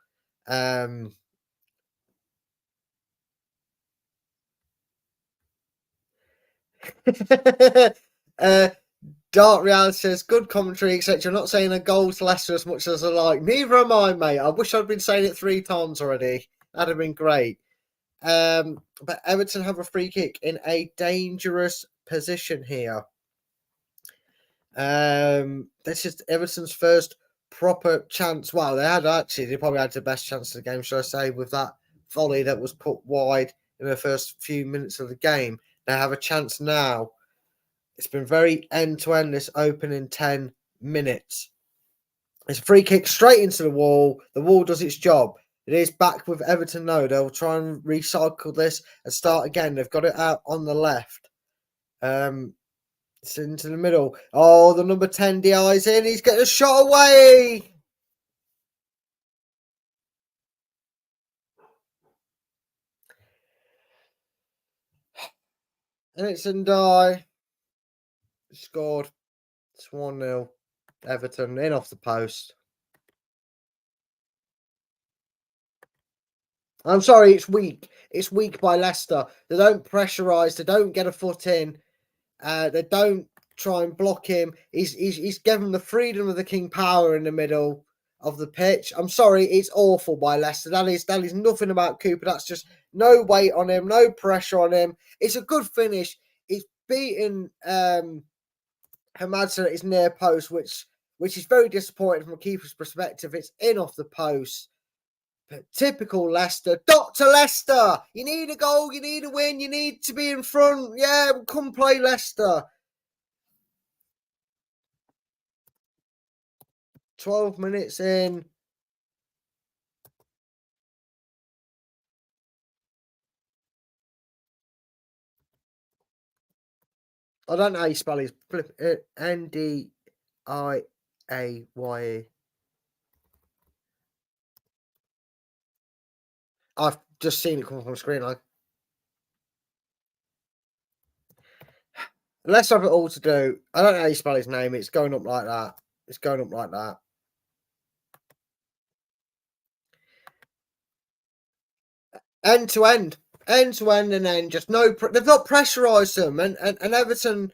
C: Dark Reality says, good commentary, etc. I'm not saying a goal to Leicester as much as I like. Neither am I, mate. I wish I'd been saying it 3 times already. That'd have been great. But Everton have a free kick in a dangerous position here. This is Everton's first proper chance. Well, they probably had the best chance of the game, should I say, with that volley that was put wide in the first few minutes of the game. They have a chance now. It's been very end-to-end this opening 10 minutes. It's a free kick straight into the wall. The wall does its job. It is back with Everton now. They'll try and recycle this and start again. They've got it out on the left. It's into the middle. Oh, the number 10 DI's in. He's getting a shot away. And it's Ndai. Scored. It's 1-0. Everton in off the post. I'm sorry, it's weak. It's weak by Leicester. They don't pressurise. They don't get a foot in. They don't try and block him. He's given the freedom of the King Power in the middle of the pitch. I'm sorry, it's awful by Leicester. That is nothing about Cooper. That's just no weight on him, no pressure on him. It's a good finish. He's beaten Hamadsa at his near post, which is very disappointing from a keeper's perspective. It's in off the post. But typical Leicester. Dr. Leicester! You need a goal, you need a win, you need to be in front. Yeah, come play Leicester. 12 minutes in. I don't know how you spell his Ndiaye. I've just seen it come up on the screen. Let's have it all to do. I don't know how you spell his name. It's going up like that. It's going up like that. End to end, and then just no. They've not pressurised them, and Everton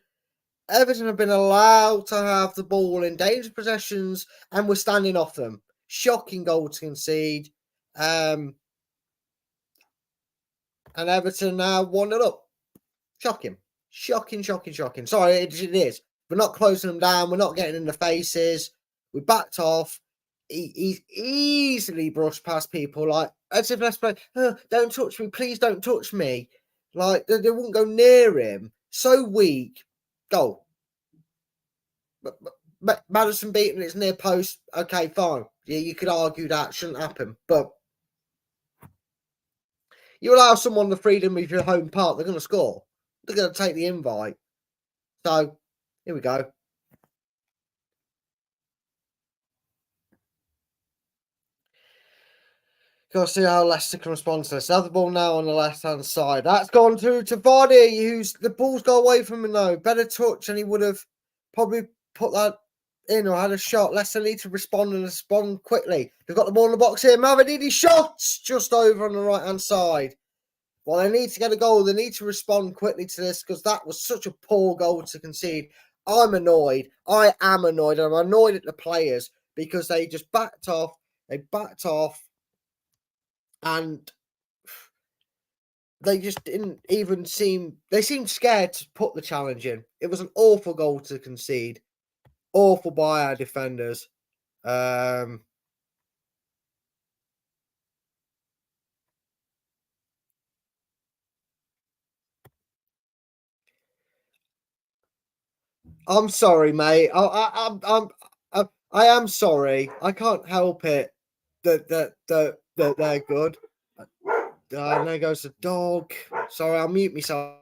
C: have been allowed to have the ball in dangerous possessions, and we're standing off them. Shocking goal to concede, and Everton now 1-0 up. Shocking. Sorry, it is. We're not closing them down. We're not getting in the faces. We backed off. He's easily brushed past people like as if let's play. Don't touch me, please don't touch me. Like they wouldn't go near him. So weak. Goal. But Madison beating its near post. Okay, fine. Yeah, you could argue that shouldn't happen, but you allow someone the freedom of your home park, they're going to score. They're going to take the invite. So here we go. Got to see how Leicester can respond to this. Another ball now on the left-hand side. That's gone to Vardy, who's the ball's got away from him though. Better touch, and he would have probably put that in or had a shot. Leicester need to respond and respond quickly. They've got the ball in the box here. Mavididi shots just over on the right-hand side. Well, they need to get a goal. They need to respond quickly to this because that was such a poor goal to concede. I'm annoyed. I am annoyed. I'm annoyed at the players because they just backed off. They backed off. And they just didn't even they seemed scared to put the challenge in. It was an awful goal to concede. Awful by our defenders. I'm sorry, mate. I am sorry. I can't help it that they're good. And there goes the dog. Sorry, I'll mute myself.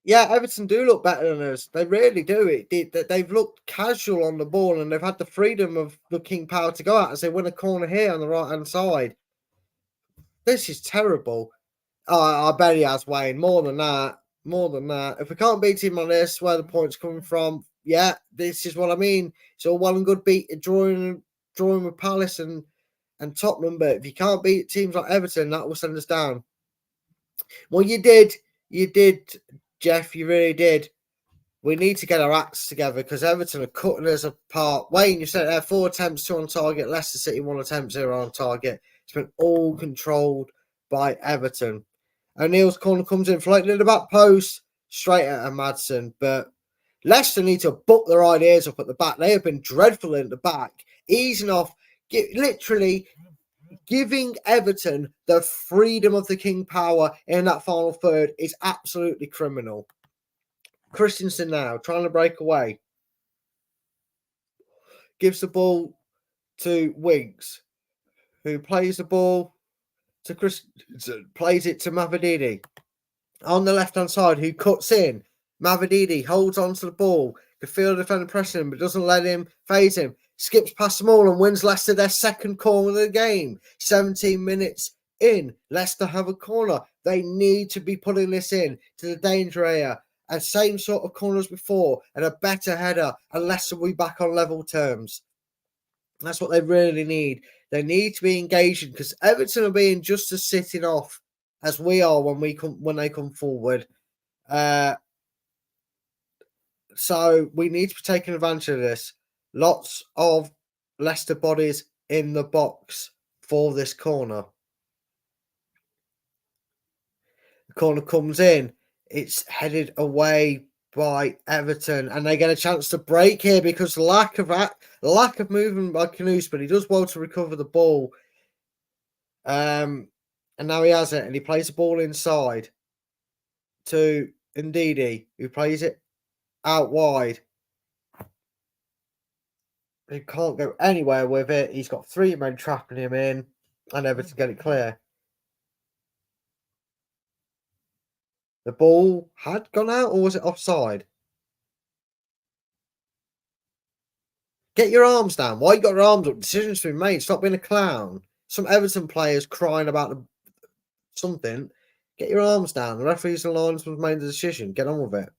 C: Yeah, Everton do look better than us. They really do. They've looked casual on the ball and they've had the freedom of the king power to go out as they win a corner here on the right hand side. This is terrible. I bet he has, Wayne. More than that. More than that. If we can't beat him on this, where the points coming from, yeah, this is what I mean. It's all well and good drawing with Palace and Tottenham, but if you can't beat teams like Everton, that will send us down. Well, you did, Jeff. You really did. We need to get our acts together because Everton are cutting us apart. Wayne, you said there 4 attempts, 2 on target. Leicester City 1 attempt, 0 on target. It's been all controlled by Everton. O'Neill's corner comes in, floating in the back post, straight at a Madsen. But Leicester need to book their ideas up at the back. They have been dreadful in the back, easing off, literally giving Everton the freedom of the king power in that final third is absolutely criminal. Christensen now trying to break away. Gives the ball to Winks, who plays the ball to Christensen, plays it to Mavididi. On the left-hand side, who cuts in. Mavididi holds onto the ball. Can feel the defender pressing him, but doesn't let him phase him. Skips past them all and wins Leicester their second corner of the game. 17 minutes in. Leicester have a corner. They need to be putting this in to the danger area. And same sort of corners before, and a better header, and Leicester will be back on level terms. That's what they really need. They need to be engaging because Everton are being just as sitting off as we are when they come forward. So we need to be taking advantage of this. Lots of Leicester bodies in the box for this corner. The corner comes in. It's headed away by Everton, and they get a chance to break here because lack of movement by Knuth, but he does well to recover the ball. And now he has it, and he plays the ball inside to Ndidi, who plays it out wide. He can't go anywhere with it. He's got 3 men trapping him in, and Everton get it clear. The ball had gone out, or was it offside? Get your arms down. Why you got your arms up? Decisions been made. Stop being a clown. Some Everton players crying about something. Get your arms down. The referees and linesmen made the decision. Get on with it.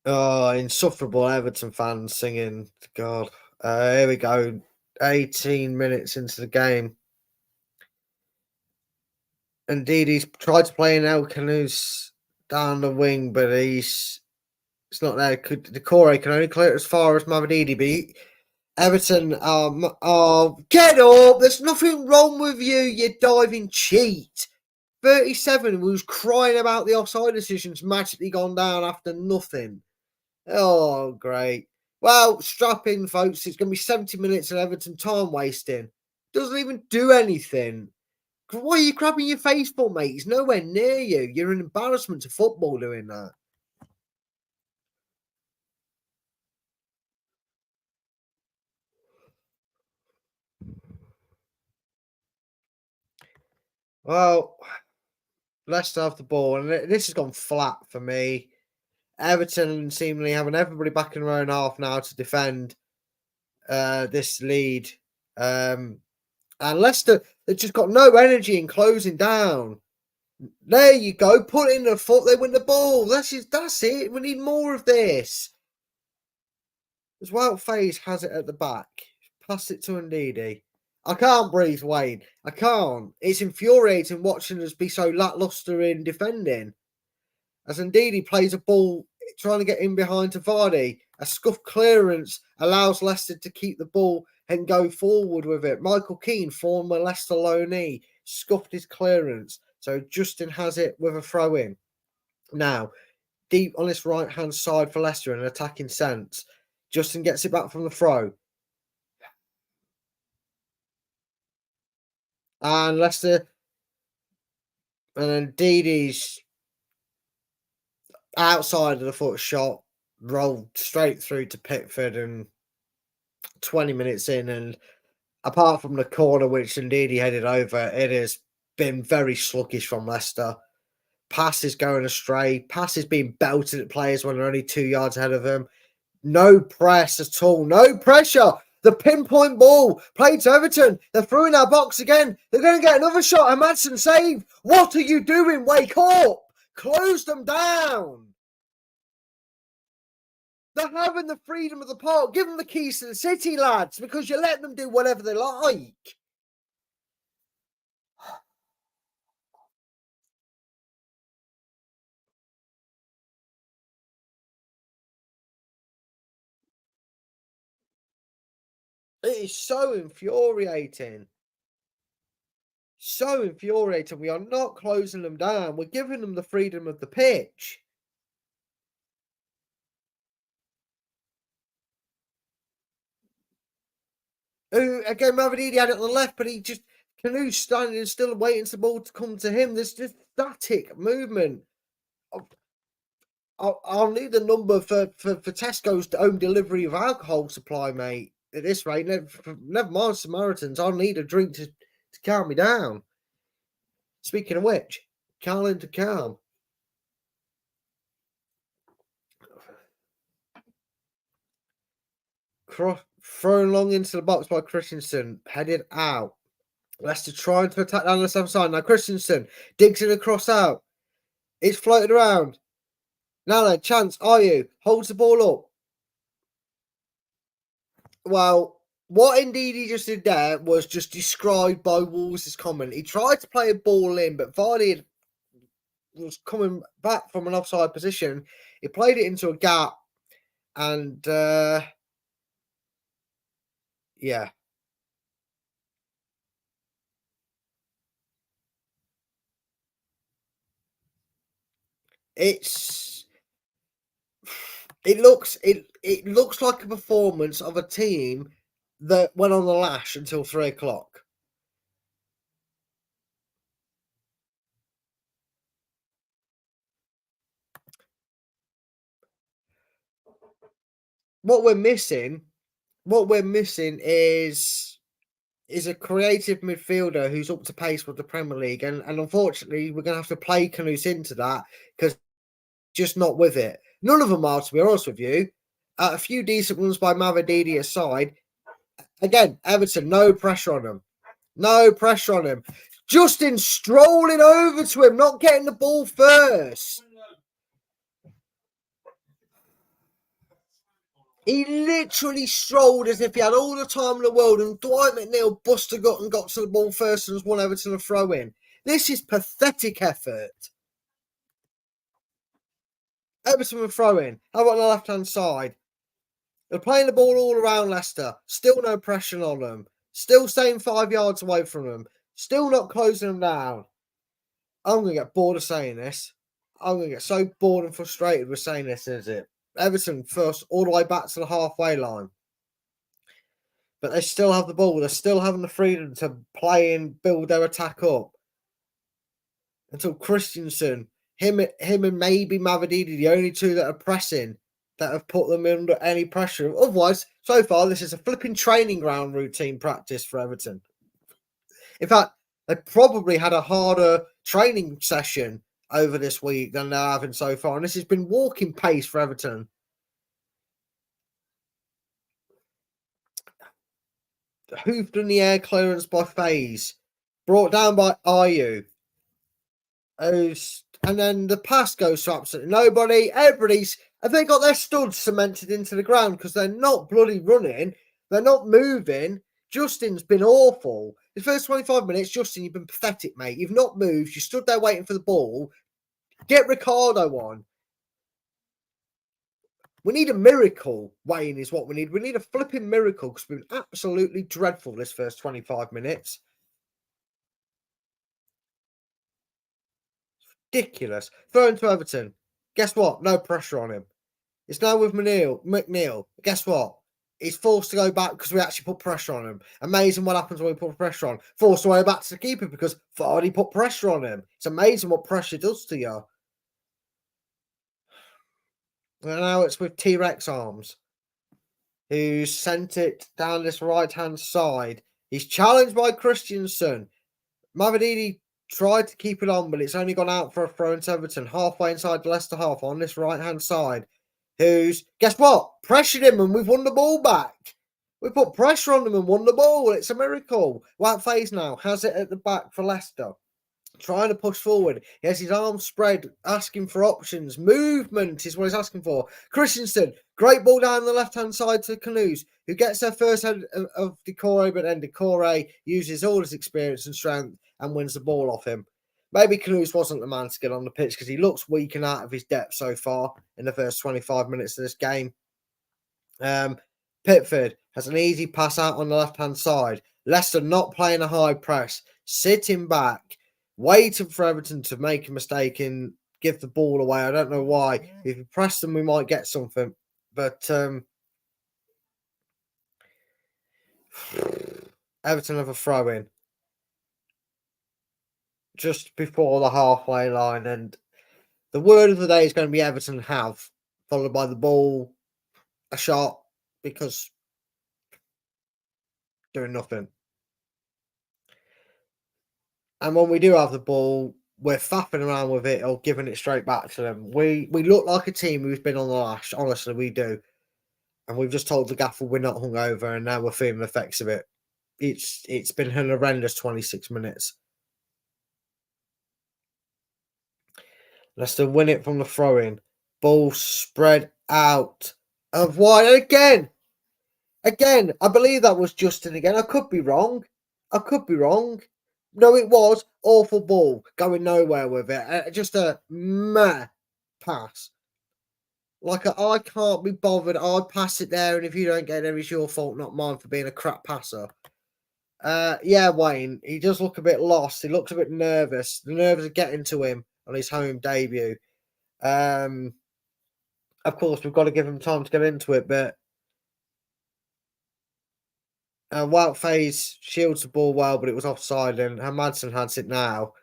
C: Oh, insufferable Everton fans singing. God. Here we go. 18 minutes into the game. Indeed, he's tried to play in El Knuth down the wing, but it's not there. Decore can only clear it as far as Mavididi, but Everton, get up! There's nothing wrong with you, you diving cheat. 37 was crying about the offside decisions magically gone down after nothing. Oh, great. Well, strap in, folks. It's going to be 70 minutes of Everton time wasting. Doesn't even do anything. Why are you grabbing your face for, mate? He's nowhere near you. You're an embarrassment to football doing that. Well, Leicester have the ball, and this has gone flat for me. Everton seemingly having everybody back in their own half now to defend this lead. And Leicester, they've just got no energy in closing down. There you go. Put in the foot, they win the ball. That's it. We need more of this. As Wild Phase has it at the back. Pass it to Ndidi. I can't breathe, Wayne. I can't. It's infuriating watching us be so lackluster in defending. As Ndidi plays a ball, trying to get in behind to Vardy. A scuff clearance allows Leicester to keep the ball and go forward with it. Michael Keane, former Leicester loanee, scuffed his clearance. So Justin has it with a throw in. Now, deep on his right-hand side for Leicester in an attacking sense. Justin gets it back from the throw. And Leicester, and then Didi's outside of the foot shot, rolled straight through to Pickford, and 20 minutes in, and apart from the corner which Ndidi headed over, it has been very sluggish from Leicester. passes going astray, passes being belted at players when they're only 2 yards ahead of them. No press at all, no pressure. The pinpoint ball played to Everton. They're through in our box again. They're going to get another shot. And Madsen save. What are you doing? Wake up. Close them down. They're having the freedom of the park. Give them the keys to the city, lads, because you let them do whatever they like. It is so infuriating. So infuriating. We are not closing them down. We're giving them the freedom of the pitch. Again, Mavididi had it on the left, but he just Canoe standing and still waiting for the ball to come to him. There's just static movement. I'll need the number for Tesco's home delivery of alcohol supply, mate. At this rate, never mind Samaritans. I'll need a drink to calm me down. Speaking of which, Carlin to calm. Thrown long into the box by Christensen, headed out. Leicester trying to attack down the left side. Now Christensen digs it across out. It's floated around. Now then, chance, are you? Holds the ball up. Well, what indeed he just did there was just described by Wolves' comment. He tried to play a ball in, but Vardy was coming back from an offside position. He played it into a gap, and yeah. It looks like a performance of a team that went on the lash until 3 o'clock. What we're missing is a creative midfielder who's up to pace with the Premier League, and unfortunately we're going to have to play Canute into that because just not with it. None of them are, to be honest with you. A few decent ones by Mavididi aside. Again, Everton, no pressure on them. No pressure on him. Justin strolling over to him, not getting the ball first. He literally strolled as if he had all the time in the world, and Dwight McNeil busted gut and got to the ball first and has won Everton a throw in. This is pathetic effort. Everton were throwing. How about on the left hand side? They're playing the ball all around Leicester. Still no pressure on them. Still staying 5 yards away from them. Still not closing them down. I'm going to get bored of saying this. I'm going to get so bored and frustrated with saying this, is it? Everton first all the way back to the halfway line. But they still have the ball. They're still having the freedom to play and build their attack up. Until Christensen, him and maybe Mavididi, the only two that are pressing, that have put them under any pressure. Otherwise, so far, this is a flipping training ground routine practice for Everton. In fact, they probably had a harder training session over this week than they're having so far. And this has been walking pace for Everton. Hoofed in the air clearance by FaZe. Brought down by Ayew. And then the pass goes to absolutely nobody. Have they got their studs cemented into the ground because they're not bloody running? They're not moving. Justin's been awful. The first 25 minutes, Justin, you've been pathetic, mate. You've not moved. You stood there waiting for the ball. Get Ricardo on. We need a miracle, Wayne, is what we need. We need a flipping miracle because we've been absolutely dreadful this first 25 minutes. Ridiculous. Thrown to Everton. Guess what? No pressure on him. It's now with McNeil. Guess what? He's forced to go back because we actually put pressure on him. Amazing what happens when we put pressure on. Forced away back to the keeper because Vardy put pressure on him. It's amazing what pressure does to you. And now it's with T-Rex Arms, who sent it down this right-hand side. He's challenged by Christensen. Mavididi tried to keep it on, but it's only gone out for a throw into Everton, halfway inside the Leicester half on this right-hand side. Who's, guess what? Pressured him and we've won the ball back. We put pressure on them and won the ball. It's a miracle. White Face now has it at the back for Leicester. Trying to push forward. He has his arms spread, asking for options. Movement is what he's asking for. Christensen, great ball down the left-hand side to Canoes, who gets their first head of Decore, but then Decore uses all his experience and strength and wins the ball off him. Maybe Canoes wasn't the man to get on the pitch because he looks weak and out of his depth so far in the first 25 minutes of this game. Pickford has an easy pass out on the left-hand side. Leicester not playing a high press, sitting back, waiting for Everton to make a mistake and give the ball away. I don't know why. If we press them, we might get something. But Everton have a throw-in just before the halfway line. And the word of the day is going to be Everton have, followed by the ball, a shot, because doing nothing. And when we do have the ball, we're faffing around with it or giving it straight back to them. We look like a team who's been on the lash. Honestly, we do. And we've just told the gaffer we're not hungover, and now we're feeling the effects of it. It's been an horrendous 26 minutes. Leicester win it from the throw-in. Ball spread out of wide again. Again, I believe that was Justin again. I could be wrong. No, it was awful ball, going nowhere with it. Just a meh pass. Like I can't be bothered. I'd pass it there, and if you don't get there, it's your fault, not mine, for being a crap passer. Yeah, Wayne, he does look a bit lost. He looks a bit nervous. The nerves are getting to him on his home debut. Of course, we've got to give him time to get into it, but Wild Phase shields the ball well, but it was offside, and Madsen has it now.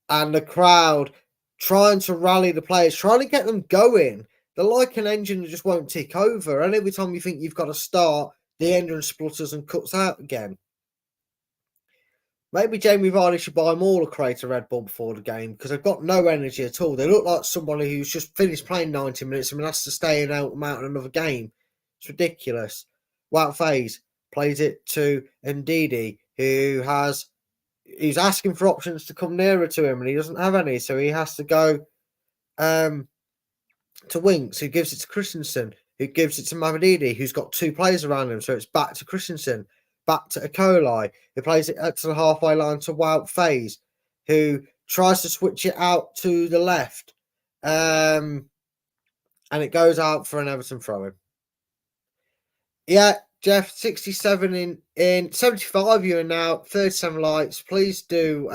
C: And the crowd trying to rally the players, trying to get them going. They're like an engine that just won't tick over. And every time you think you've got to start, the engine splutters and cuts out again. Maybe Jamie Vardy should buy them all a crate of Red Bull before the game, because they've got no energy at all. They look like somebody who's just finished playing 90 minutes and has to stay and out in another game. It's ridiculous. Wild Phase plays it to Ndidi, who's asking for options to come nearer to him, and he doesn't have any, so he has to go to Winks, who gives it to Christensen, who gives it to Mavididi, who's got two players around him, so it's back to Christensen, back to Ecoli, who plays it up to the halfway line to Wild Phase, who tries to switch it out to the left, and it goes out for an Everton throw-in. Yeah, Jeff, 67 in 75 you are now, 37 likes. Please do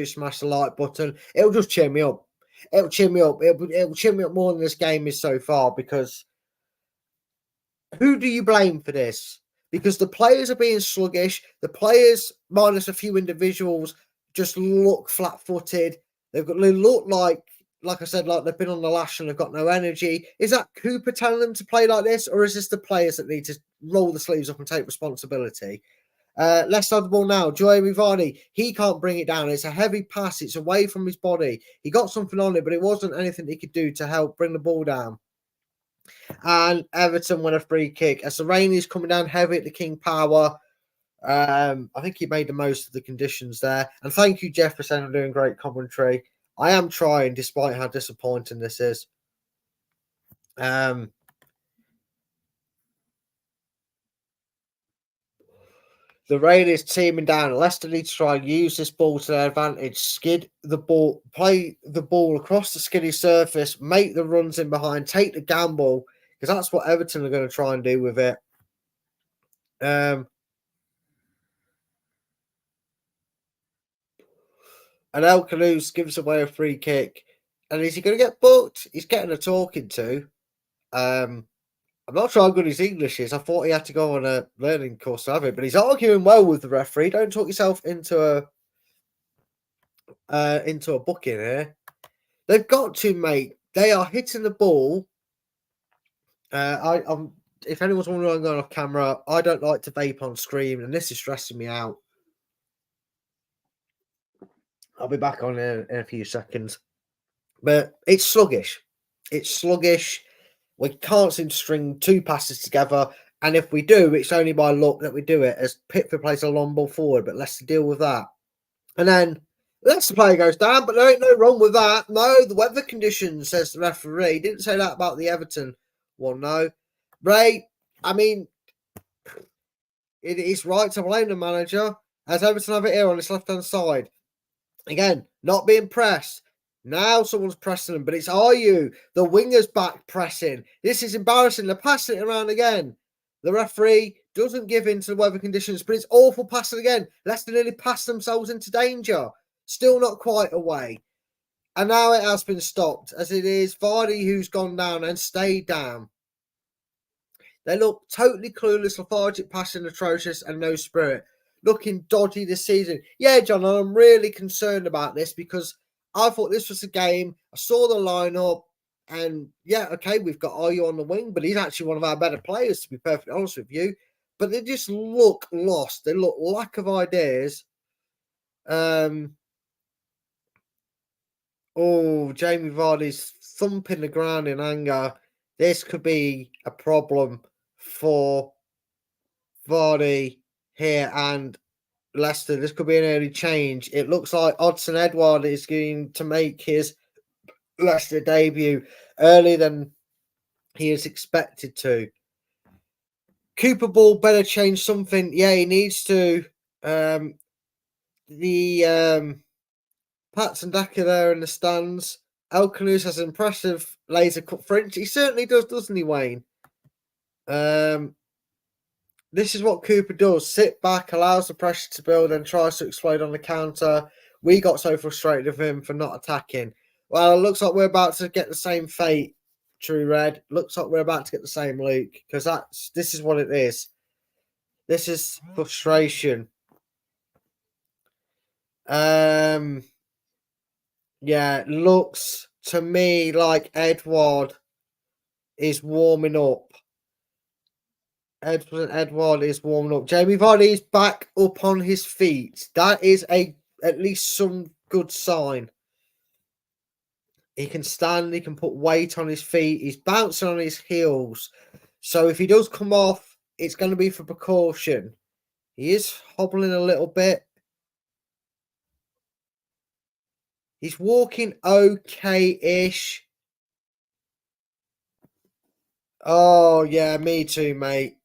C: smash the like button. It'll just cheer me up. It'll cheer me up. It'll cheer me up more than this game is so far, because who do you blame for this? Because the players are being sluggish. The players, minus a few individuals, just look flat-footed. They look like I said, like they've been on the lash and they've got no energy. Is that Cooper telling them to play like this, or is this the players that need to roll the sleeves up and take responsibility? Let's have the ball now. Jamie Vardy, he can't bring it down. It's a heavy pass. It's away from his body. He got something on it, but it wasn't anything he could do to help bring the ball down. And Everton win a free kick as the rain is coming down heavy at the King Power. I think he made the most of the conditions there. And thank you, Jefferson, for doing great commentary. I am trying, despite how disappointing this is. The rain is teaming down. Leicester need to try and use this ball to their advantage. Skid the ball, play the ball across the skiddy surface, make the runs in behind, take the gamble, because that's what Everton are going to try and do with it. And El Kalouz gives away a free kick. And is he going to get booked? He's getting a talking to. I'm not sure how good his English is. I thought he had to go on a learning course to have it, but he's arguing well with the referee. Don't talk yourself into a booking here. They've got to, mate. They are hitting the ball. If anyone's wondering going off camera, I don't like to vape on screen, and this is stressing me out. I'll be back on in a few seconds. But it's sluggish. It's sluggish. We can't seem to string two passes together. And if we do, it's only by luck that we do it, as Pickford plays a long ball forward, but let's deal with that. And then Leicester player goes down, but there ain't no wrong with that. No, the weather conditions, says the referee. Didn't say that about the Everton one, no. Ray, I mean, it is right to blame the manager, as Everton have it here on his left-hand side. Again, not being pressed. Now someone's pressing them, but it's Ayew, the winger's back pressing. This is embarrassing. They're passing it around again. The referee doesn't give in to the weather conditions, but it's awful passing again. Leicester nearly passed themselves into danger. Still not quite away. And now it has been stopped, as it is Vardy who's gone down and stayed down. They look totally clueless, lethargic, passing atrocious, and no spirit. Looking dodgy this season. Yeah, John, I'm really concerned about this because I thought this was a game. I saw the lineup, and yeah, okay, we've got Ayew on the wing, but he's actually one of our better players, to be perfectly honest with you. But they just look lost. They look lack of ideas. Jamie Vardy's thumping the ground in anger. This could be a problem for Vardy here and Leicester. This could be an early change. It looks like Odsonne Edouard is going to make his Leicester debut earlier than he is expected to. Cooper Ball better change something. Yeah, he needs to. Patson Daka there in the stands. El Canus has an impressive laser cut French. He certainly does, doesn't he, Wayne? This is what Cooper does. Sit back, allows the pressure to build, and tries to explode on the counter. We got so frustrated with him for not attacking. Well, it looks like we're about to get the same fate, True Red. Looks like we're about to get the same Luke, because this is what it is. This is frustration. Yeah, it looks to me like Edouard is warming up. Edouard is warming up. Jamie Vardy is back up on his feet. That is at least some good sign. He can stand. He can put weight on his feet. He's bouncing on his heels. So if he does come off, it's going to be for precaution. He is hobbling a little bit. He's walking okay-ish. Oh, yeah, me too, mate.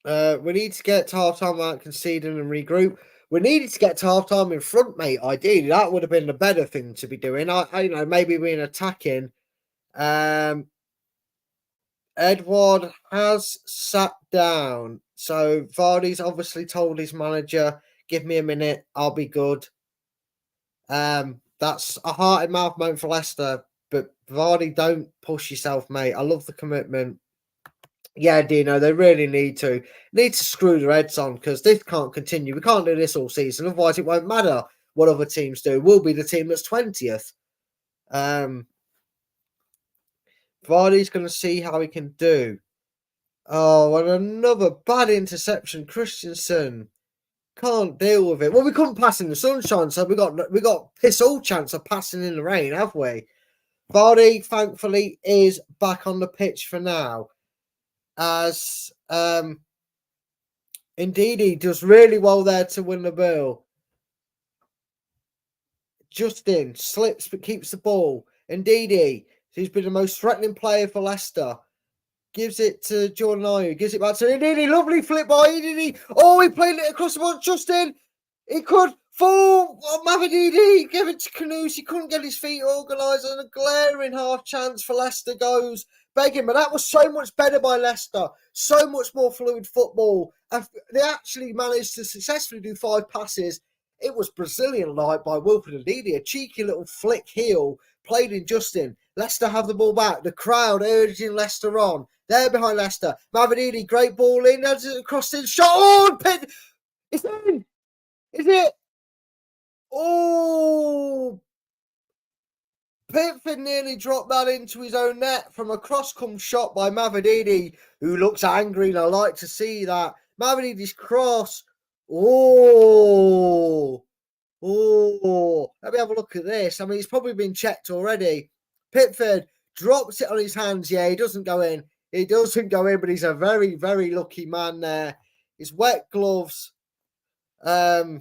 C: We need to get to half-time without conceding and regroup. We needed to get to half-time in front, mate, ideally. That would have been the better thing to be doing. Maybe being attacking. Edouard has sat down. So Vardy's obviously told his manager, give me a minute, I'll be good. That's a heart-in-mouth moment for Leicester. But Vardy, don't push yourself, mate. I love the commitment. Yeah, Dino, they really need to screw their heads on, because this can't continue. We can't do this all season. Otherwise, it won't matter what other teams do. We'll be the team that's 20th. Vardy's going to see how he can do. Oh, and another bad interception. Christensen can't deal with it. Well, we couldn't pass in the sunshine, so we got piss all chance of passing in the rain, have we? Vardy, thankfully, is back on the pitch for now. As indeed he does really well there to win the ball. Justin slips but keeps the ball. Indeed, who's been the most threatening player for Leicester, gives it to Jordan Ayew. Gives it back to Indeed. Lovely flip by Indeed. Oh, he played it across the board. Justin, he could fall. Oh, Mavididi gave it to Canus. He couldn't get his feet organised, and a glaring half chance for Leicester goes begging. But that was so much better by Leicester. So much more fluid football. They actually managed to successfully do 5 passes. It was Brazilian-like by Wilfred Ndidi. A cheeky little flick heel played in Justin. Leicester have the ball back. The crowd urging Leicester on. They're behind Leicester. Mavididi, great ball in. That's it across the shot. Oh, Pitt. It's in. Is it? Oh. Pickford nearly dropped that into his own net from a cross-come shot by Mavididi, who looks angry, and I like to see that. Mavididi's cross Oh, let me have a look at this. I mean, he's probably been checked already. Pickford drops it on his hands. Yeah, he doesn't go in. He doesn't go in, but he's a very, very lucky man there. His wet gloves. There,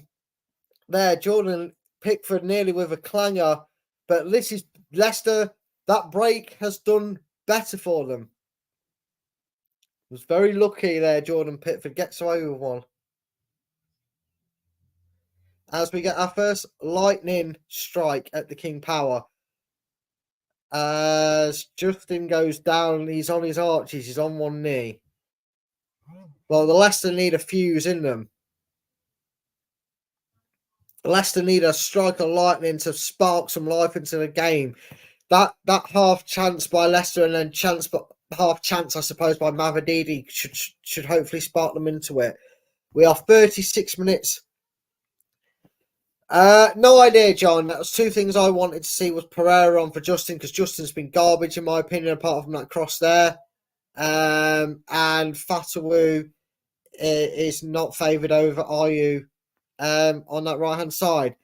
C: Jordan Pickford nearly with a clanger. But this is Leicester. That break has done better for them. Was very lucky there, Jordan Pickford gets away with one. As we get our first lightning strike at the King Power. As Justin goes down, he's on his arches, he's on one knee. Well, the Leicester need a fuse in them. Leicester need a strike of lightning to spark some life into the game. That half chance by Leicester and then half chance, I suppose, by Mavididi should hopefully spark them into it. We are 36 minutes. No idea, John. That was two things I wanted to see was Pereira on for Justin, because Justin's been garbage in my opinion, apart from that cross there. And Fatawu is not favoured over Ayew on that right hand side.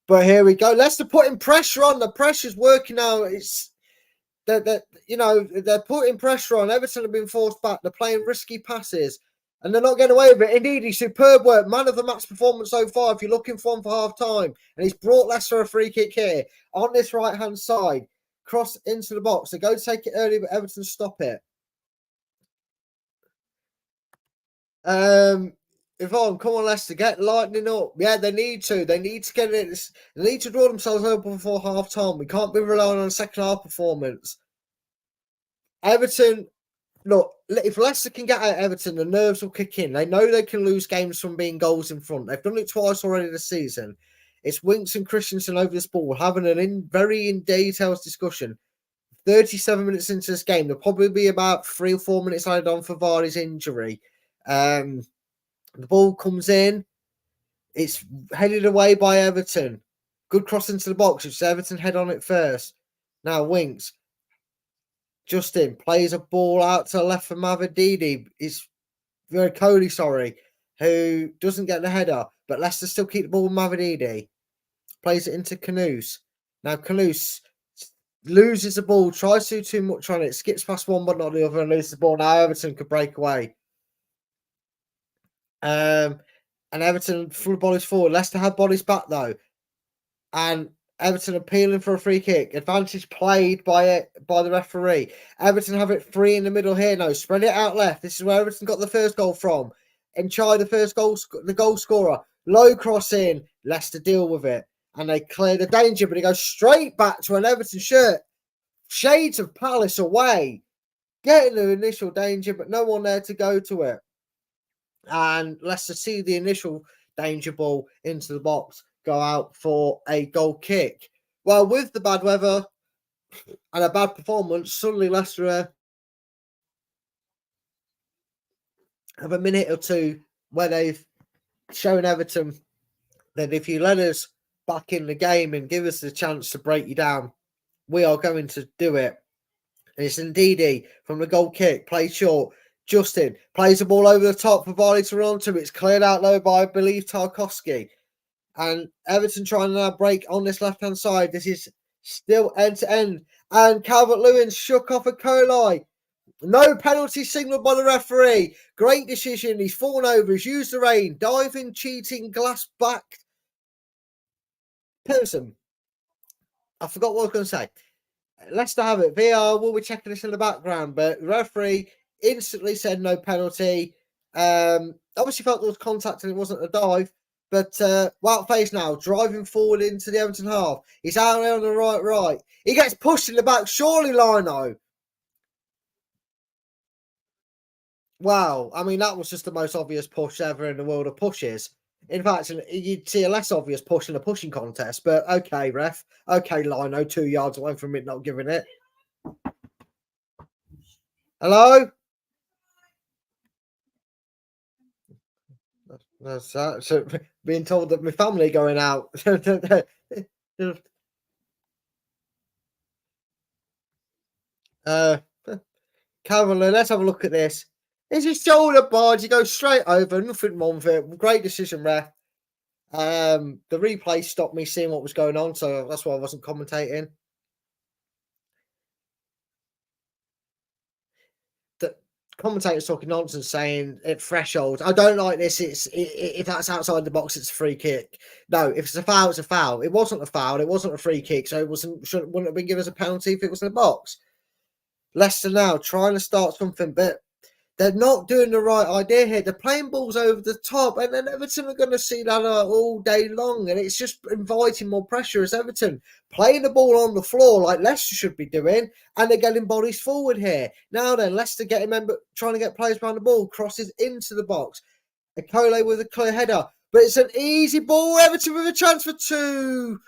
C: But here we go. Leicester putting pressure on. The pressure's working now. It's that they're putting pressure on. Everton have been forced back. They're playing risky passes, and they're not getting away with it. Indeed, he's superb work. Man of the match performance so far. If you're looking for one for half time, and he's brought Leicester a free kick here on this right hand side. Cross into the box. They go to take it early, but Everton stop it. Yvonne, come on, Leicester, get lightening up. Yeah, they need to. They need to get it. They need to draw themselves open before half time. We can't be relying on a second half performance. Everton, look, if Leicester can get out Everton, the nerves will kick in. They know they can lose games from being goals in front. They've done it twice already this season. It's Winks and Christensen over this ball, having an very in details discussion. 37 minutes into this game, there'll probably be about 3 or 4 minutes added on for Vardy's injury. The ball comes in. It's headed away by Everton. Good cross into the box. It's Everton head on it first. Now Winks. Justin plays a ball out to the left for Mavididi. It's Cody, who doesn't get the header, but Leicester still keep the ball with Mavididi. Plays it into Kanouse. Now Kanouse loses the ball, tries to do too much on it, skips past one but not the other, and loses the ball. Now Everton could break away. And Everton full bodies forward. Leicester had bodies back though, and Everton appealing for a free kick. Advantage played by the referee. Everton have it free in the middle here now. Spread it out left. This is where Everton got the first goal from. Enchai, the goal scorer. Low cross in. Leicester deal with it, and they clear the danger, but it goes straight back to an Everton shirt. Shades of Palace away, getting the initial danger, but no one there to go to it. And Leicester see the initial danger ball into the box, go out for a goal kick. Well, with the bad weather and a bad performance, suddenly Leicester have a minute or two where they've shown Everton that if you let us back in the game and give us the chance to break you down, we are going to do it. And it's Ndidi from the goal kick, played short. Justin plays the ball over the top for Vardy to run to. It's cleared out low by, I believe, Tarkowski. And Everton trying to now break on this left-hand side. This is still end-to-end. And Calvert-Lewin shook off a Colai. No penalty signalled by the referee. Great decision. He's fallen over. He's used the rain. Diving, cheating, glass-backed person. I forgot what I was going to say. Leicester have it. VR will be checking this in the background, but the referee instantly said no penalty. Obviously felt there was contact and it wasn't a dive, but Wild Face now driving forward into the Everton half. He's out there on the right. He gets pushed in the back. Surely, Lino. Wow. I mean, that was just the most obvious push ever in the world of pushes. In fact, you'd see a less obvious push in a pushing contest, but okay, ref. Okay, Lino, 2 yards away from it, not giving it. Hello? That's that. So being told that my family going out. Calvin, let's have a look at this. It's his shoulder barge. He goes straight over. Nothing wrong with it. Great decision, ref. The replay stopped me seeing what was going on, so that's why I wasn't commentating. The commentators talking nonsense, saying it thresholds. I don't like this. If that's outside the box, it's a free kick. No, if it's a foul, it's a foul. It wasn't a foul. It wasn't a free kick, so it wouldn't have been given as a penalty if it was in the box. Leicester now trying to start something, but they're not doing the right idea here. They're playing balls over the top, and then Everton are going to see that all day long, and it's just inviting more pressure as Everton playing the ball on the floor like Leicester should be doing, and they're getting bodies forward here. Now then, Leicester trying to get players behind the ball, crosses into the box. Ecole with a clear header, but it's an easy ball. Everton with a chance for two.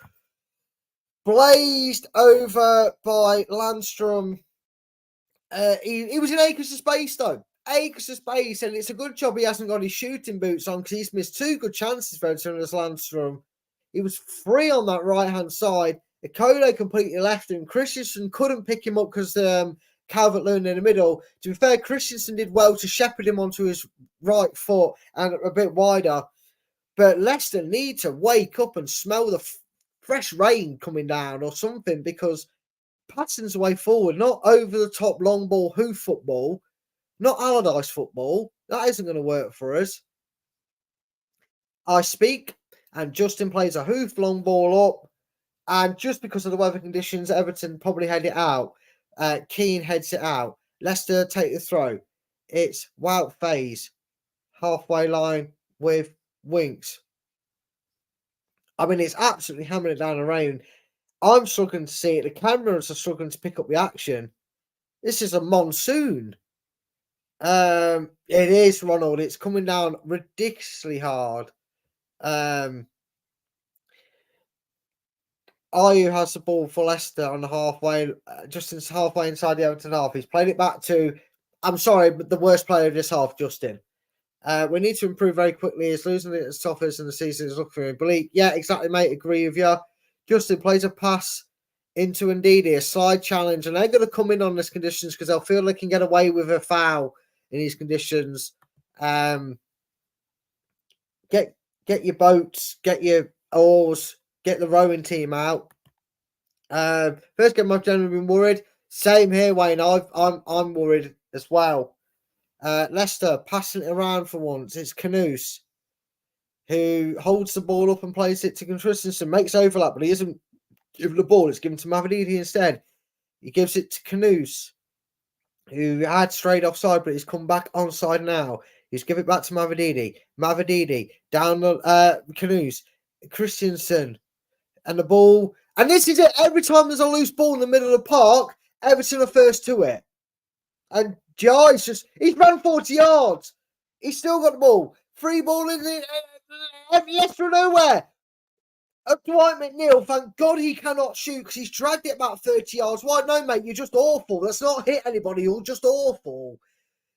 C: Blazed over by Landstrom. He was in acres of space though. Acres of space, and it's a good job he hasn't got his shooting boots on, because he's missed two good chances for Everton as Landstrom. He was free on that right hand side. Ecole completely left him. Christensen couldn't pick him up because Calvert-Lewin in the middle. To be fair, Christensen did well to shepherd him onto his right foot and a bit wider. But Leicester need to wake up and smell the fresh rain coming down or something, because passing's the way forward, not over the top long ball hoof football, not Allardyce football. That isn't going to work for us. I speak, and Justin plays a hoof long ball up, and just because of the weather conditions, Everton probably head it out. Keane heads it out. Leicester take the throw. It's Wout Faes, halfway line with Winks. I mean, it's absolutely hammering it down the rain. I'm struggling to see it. The cameras are struggling to pick up the action. This is a monsoon. It is, Ronald. It's coming down ridiculously hard. Ayew has the ball for Leicester on the halfway, Justin's halfway inside the Everton half. He's played it back to, I'm sorry, but the worst player of this half, Justin. We need to improve very quickly. He's losing it as tough as in the season is looking bleak. Yeah, exactly, mate. Agree with you. Justin plays a pass into Ndidi, a slide challenge, and they're going to come in on these conditions because they'll feel they can get away with a foul in these conditions. Get your boats, get your oars, get the rowing team out. First game I've generally been worried. Same here, Wayne. I'm worried as well. Leicester passing it around for once. It's Canoes who holds the ball up and plays it to Christensen, makes overlap, but he isn't given the ball. It's given to Mavididi instead. He gives it to Canoes, who had straight offside, but he's come back onside now. He's given it back to Mavididi. Mavididi down the Canoes. Christensen and the ball. And this is it. Every time there's a loose ball in the middle of the park, Everton are first to it. And Jai's he's run 40 yards. He's still got the ball. Free ball in the Leicester nowhere. Dwight McNeil, thank God he cannot shoot because he's dragged it about 30 yards wide. No, mate, you're just awful. Let's not hit anybody. You're just awful.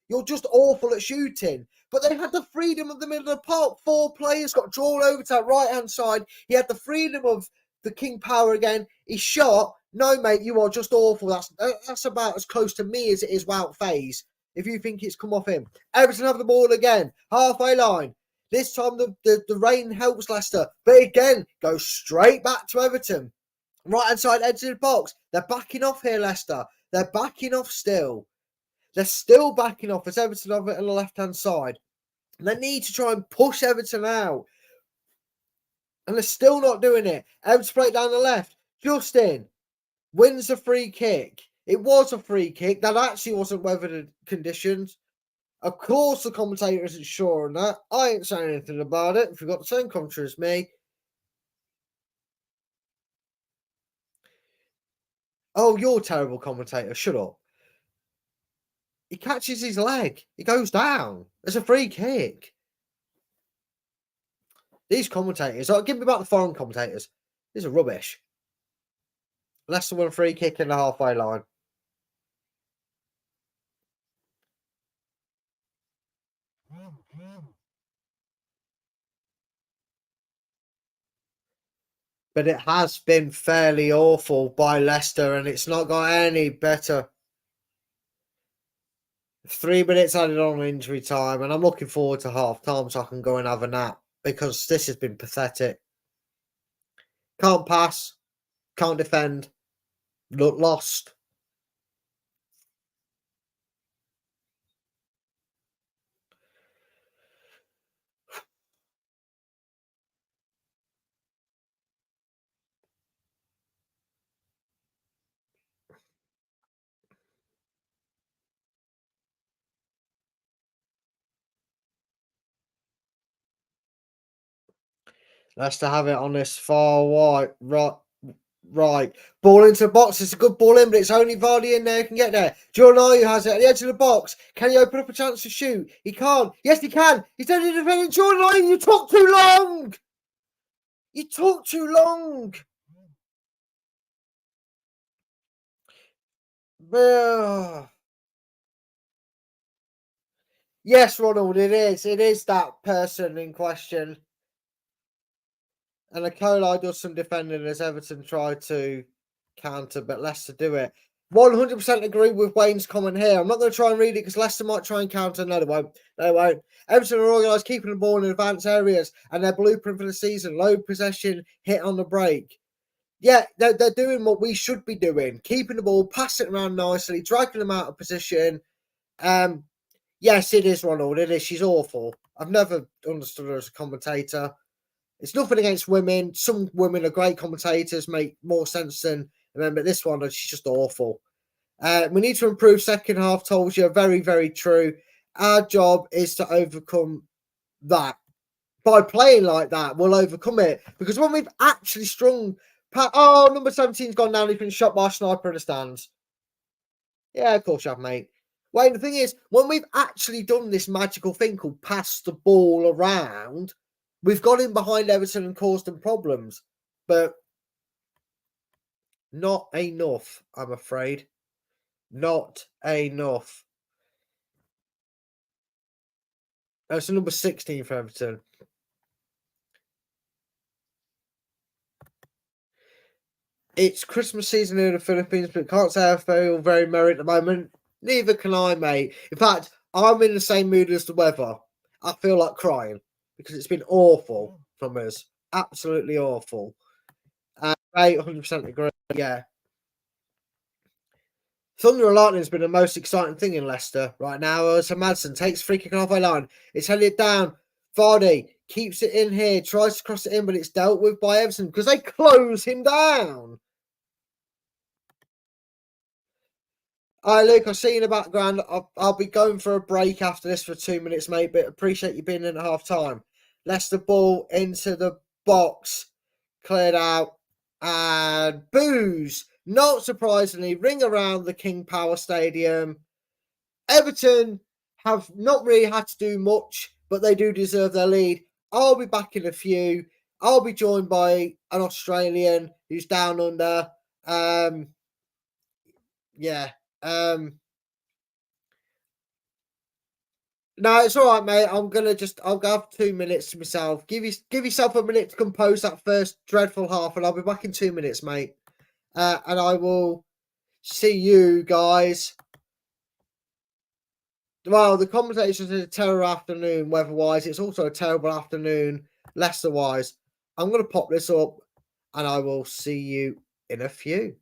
C: You're just awful at shooting. But they had the freedom of the middle of the park. 4 players got drawn over to that right-hand side. He had the freedom of the King Power again. He shot. No, mate, you are just awful. That's about as close to me as it is Wout Faes, if you think it's come off him. Everton have the ball again. Halfway line. This time the rain helps Leicester. But again, goes straight back to Everton. Right-hand side, edge of the box. They're backing off here, Leicester. They're backing off still. They're still backing off as Everton have it on the left-hand side. And they need to try and push Everton out. And they're still not doing it. Everton play it down the left. Justin wins the free kick. It was a free kick. That actually wasn't weathered conditions. Of course, the commentator isn't sure on that. I ain't saying anything about it. If you've got the same commentary as me. Oh, you're a terrible commentator. Shut up. He catches his leg. He goes down. It's a free kick. These commentators, give me back the foreign commentators. These are rubbish. Leicester won a free kick in the halfway line. But it has been fairly awful by Leicester, and it's not got any better. 3 minutes added on injury time, and I'm looking forward to half time so I can go and have a nap because this has been pathetic. Can't pass, can't defend, look lost. Leicester have it on this far wide, right. Ball into the box. It's a good ball in, but it's only Vardy in there who can get there. Jordan has it at the edge of the box. Can he open up a chance to shoot? He can't. Yes, he can. He's only defending Jordan. You took too long. You took too long. Yes, Ronald, it is. It is that person in question. And Nicolai does some defending as Everton try to counter, but Leicester do it. 100% agree with Wayne's comment here. I'm not going to try and read it because Leicester might try and counter. No, they won't. They won't. Everton are organised, keeping the ball in advanced areas, and their blueprint for the season: low possession, hit on the break. Yeah, they're doing what we should be doing: keeping the ball, passing it around nicely, dragging them out of position. Yes, it is, Ronald. It is. She's awful. I've never understood her as a commentator. It's nothing against women. Some women are great commentators, make more sense than men, but this one, she's just awful. We need to improve second half, told you. Very, very true. Our job is to overcome that. By playing like that, we'll overcome it. Because when we've actually strung... number 17's gone down. He's been shot by a sniper in the stands. Yeah, of course you have, mate. Wayne, the thing is, when we've actually done this magical thing called pass the ball around... We've got in behind Everton and caused them problems, but not enough, I'm afraid. Not enough. That's number 16 for Everton. It's Christmas season in the Philippines, but can't say I feel very merry at the moment. Neither can I, mate. In fact, I'm in the same mood as the weather. I feel like crying because it's been awful from us. Absolutely awful. 100% agree. Yeah. Thunder and Lightning has been the most exciting thing in Leicester right now. So Madsen takes free kick halfway line. It's headed down. Vardy keeps it in here, tries to cross it in, but it's dealt with by Everton because they close him down. All right, Luke, I'll see you in the background. I'll be going for a break after this for 2 minutes, mate, but appreciate you being in at half time. Leicester ball into the box, cleared out, and boos. Not surprisingly, ring around the King Power Stadium. Everton have not really had to do much, but they do deserve their lead. I'll be back in a few. I'll be joined by an Australian who's down under. Yeah. No, it's all right, mate. I'll have 2 minutes to myself. Give yourself a minute to compose that first dreadful half, and I'll be back in 2 minutes, mate. And I will see you guys. Well, the commentations is a terrible afternoon weather-wise. It's also a terrible afternoon Leicester-wise. I'm going to pop this up, and I will see you in a few.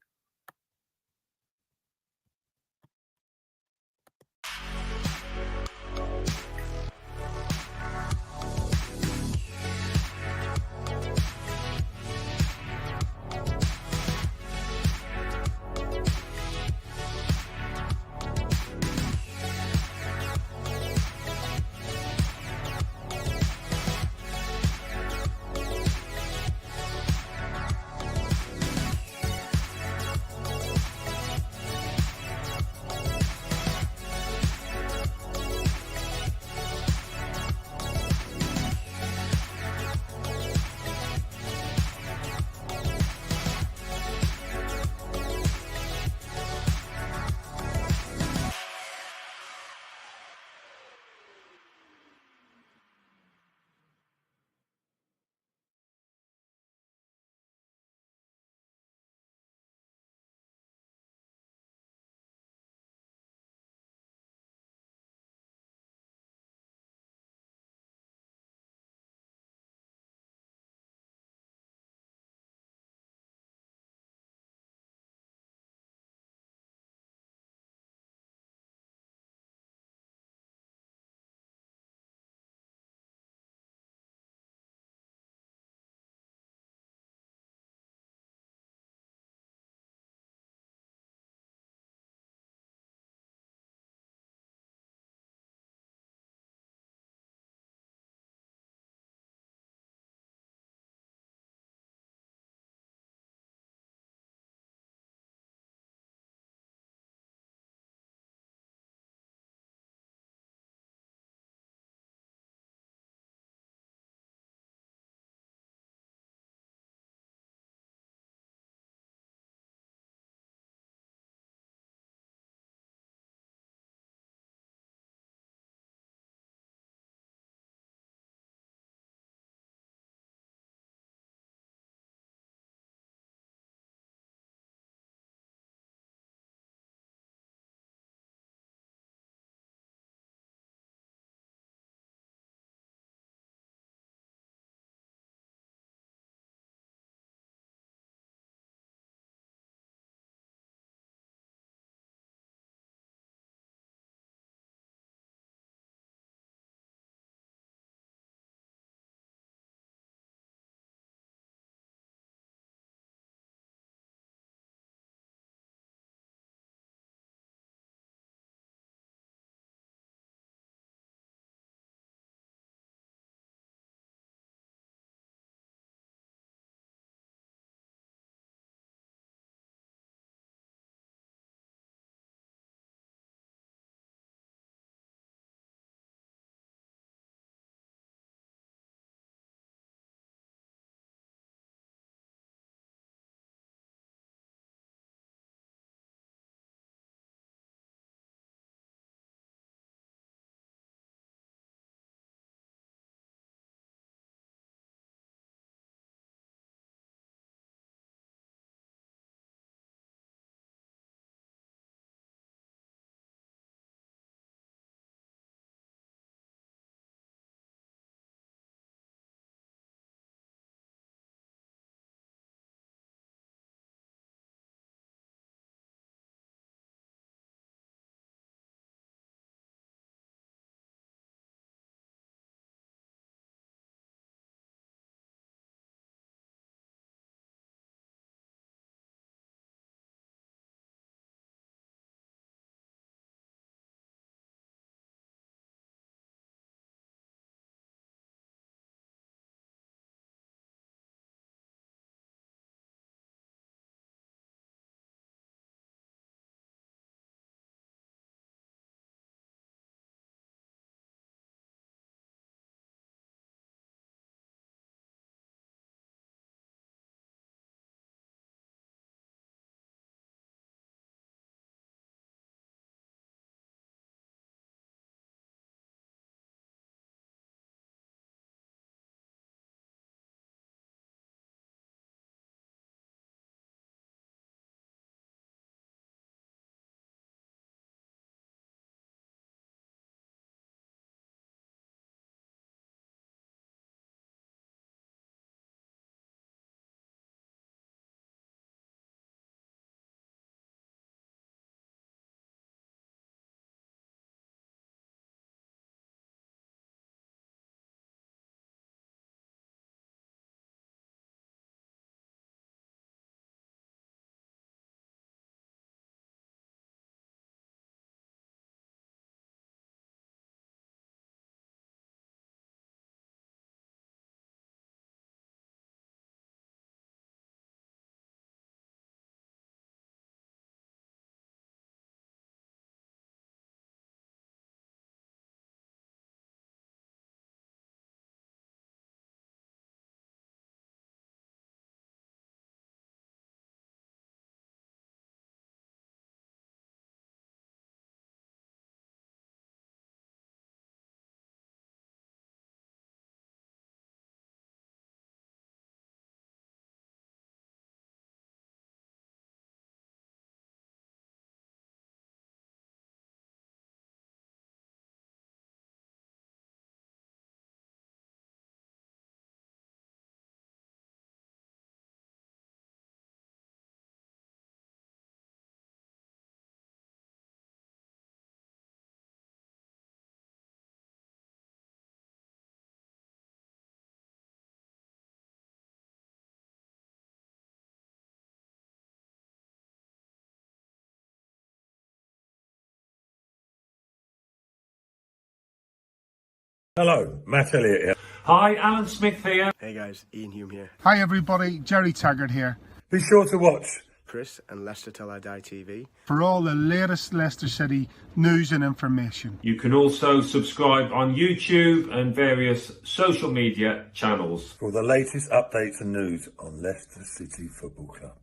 D: Hello, Matt Elliott here.
E: Hi, Alan Smith here.
F: Hey guys, Ian Hume here.
G: Hi everybody, Jerry Taggart here.
D: Be sure to watch
F: Chris and Leicester Till I Die TV
G: For all the latest Leicester City news and information.
E: You can also subscribe on YouTube and various social media channels.
D: for the latest updates and news on Leicester City Football Club.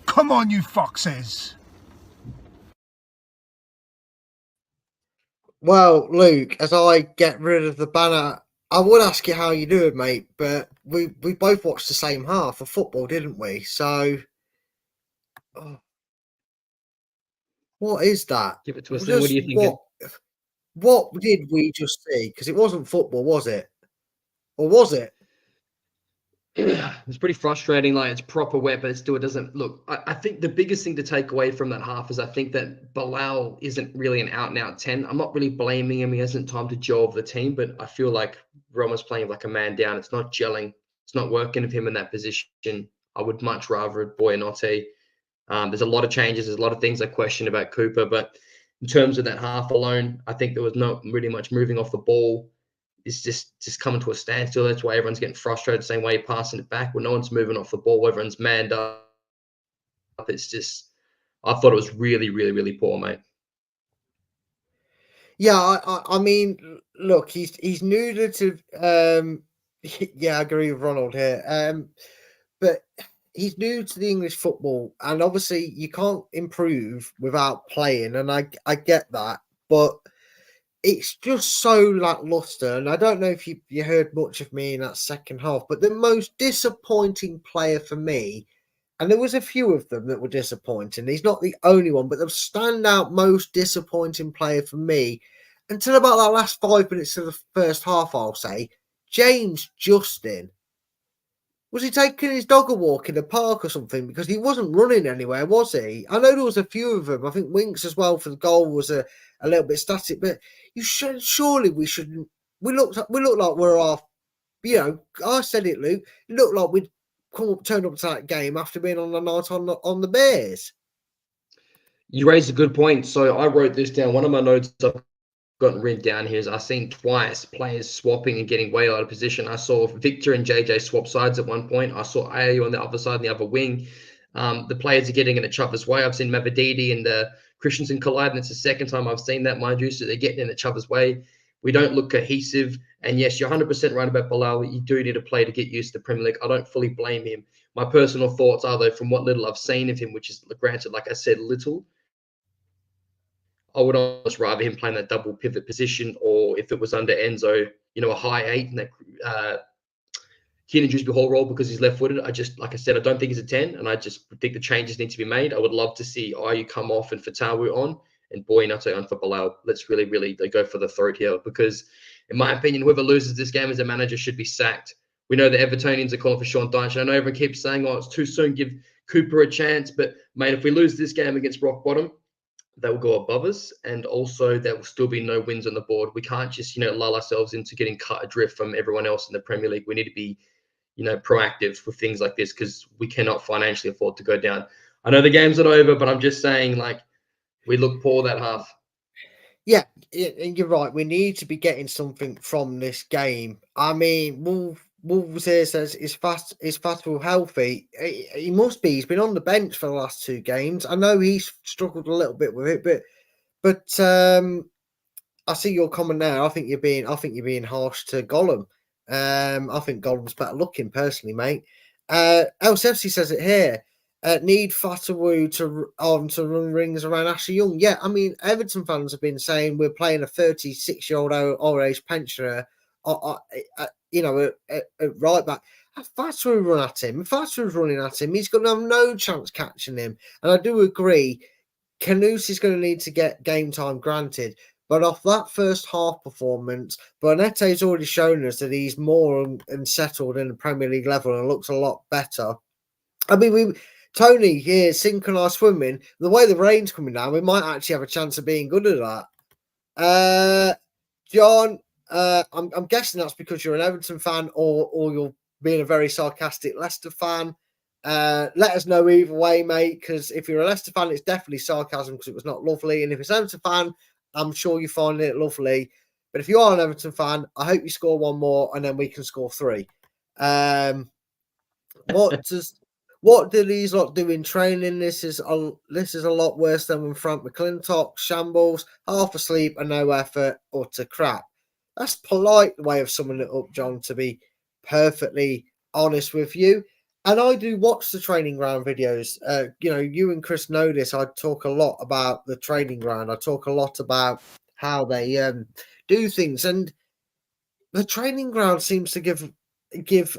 G: Come on, you foxes!
C: Well, Luke, as I get rid of the banner, I would ask you how you doing, mate, but we both watched the same half of football, didn't we? So, what is that?
H: Give it to us. What do you think?
C: What did we just see? Because it wasn't football, was it? Or was it?
H: It's pretty frustrating. Like, it's proper wet, but it still doesn't look. I think the biggest thing to take away from that half is I think that Bilal isn't really an out and out 10. I'm not really blaming him. He hasn't time to gel with the team, but I feel like Roma's playing like a man down. It's not gelling. It's not working of him in that position. I would much rather Boyanote. There's a lot of changes. There's a lot of things I question about Cooper, but in terms of that half alone, I think there was not really much moving off the ball. It's just coming to a standstill. That's why everyone's getting frustrated the same way, passing it back when no one's moving off the ball. Everyone's manned up. It's just, I thought it was really, really, really poor, mate.
C: Yeah, I mean, look, he's new to yeah, I agree with Ronald here. But he's new to the English football, and obviously you can't improve without playing, and I get that, but it's just so lackluster. And I don't know if you heard much of me in that second half, but the most disappointing player for me, and there was a few of them that were disappointing. He's not the only one, but the standout most disappointing player for me until about that last 5 minutes of the first half, I'll say, James Justin. Was he taking his dog a walk in the park or something? Because he wasn't running anywhere, was he? I know there was a few of them. I think Winks as well for the goal was a little bit static, but surely we shouldn't. We look like we're off. You know, I said it, Luke. It looked like we'd turned up to that game after being on the night on the Bears.
H: You raised a good point. So I wrote this down. One of my notes I've gotten written down here is I've seen twice players swapping and getting way out of position. I saw Victor and JJ swap sides at one point. I saw AU on the other side and the other wing. The players are getting in each other's way. I've seen Mavadidi and Christensen collide, and it's the second time I've seen that, mind you. So they're getting in each other's way. We don't look cohesive. And yes, you're 100% right about Bilal. You do need to play to get used to the Premier League. I don't fully blame him. My personal thoughts are, though, from what little I've seen of him, which is granted, like I said, little, I would almost rather him playing that double pivot position, or if it was under Enzo, a high 8 and that Keenan Dewsbury Hall role because he's left-footed. Like I said, I don't think he's a 10, and I just think the changes need to be made. I would love to see Ayu come off and Fatawu on and Boyanote on for Bilal. Let's really, really go for the throat here because, in my opinion, whoever loses this game as a manager should be sacked. We know the Evertonians are calling for Sean Dyche. I know everyone keeps saying, it's too soon, give Cooper a chance. But, mate, if we lose this game against rock bottom, they will go above us, and also there will still be no wins on the board. We can't just, lull ourselves into getting cut adrift from everyone else in the Premier League. We need to be, proactive with things like this because we cannot financially afford to go down. I know the game's not over, but I'm just saying, we look poor that half. Yeah,
C: and you're right. We need to be getting something from this game. I mean, Wolves here says is Fatul healthy? He must be. He's been on the bench for the last 2 games. I know he's struggled a little bit with it, but I see your comment now. I think you're being harsh to Gollum. I think Gollum's better looking personally, mate. LCFC says it here. Need Fatawu to run rings around Ashley Young. Yeah, I mean, Everton fans have been saying we're playing a 36-year-old old age pensioner. At right back. Fatawu run at him. If Fatawu's running at him, he's going to have no chance catching him. And I do agree, Canusi's is going to need to get game time granted. But off that first half performance, Bonette's already shown us that he's more unsettled in the Premier League level and looks a lot better. I mean, Tony here, synchronised swimming. The way the rain's coming down, we might actually have a chance of being good at that. John, I'm guessing that's because you're an Everton fan or you're being a very sarcastic Leicester fan. Let us know either way, mate, because if you're a Leicester fan, it's definitely sarcasm because it was not lovely. And if it's an Everton fan, I'm sure you're finding it lovely. But if you are an Everton fan, I hope you score one more and then we can score 3. What do these lot do in training? This is a lot worse than when Frank McClintock shambles, half asleep and no effort, utter crap. That's polite way of summing it up, John, to be perfectly honest with you. And I do watch the training ground videos. You and Chris know this. I talk a lot about the training ground. I talk a lot about how they do things. And the training ground seems to give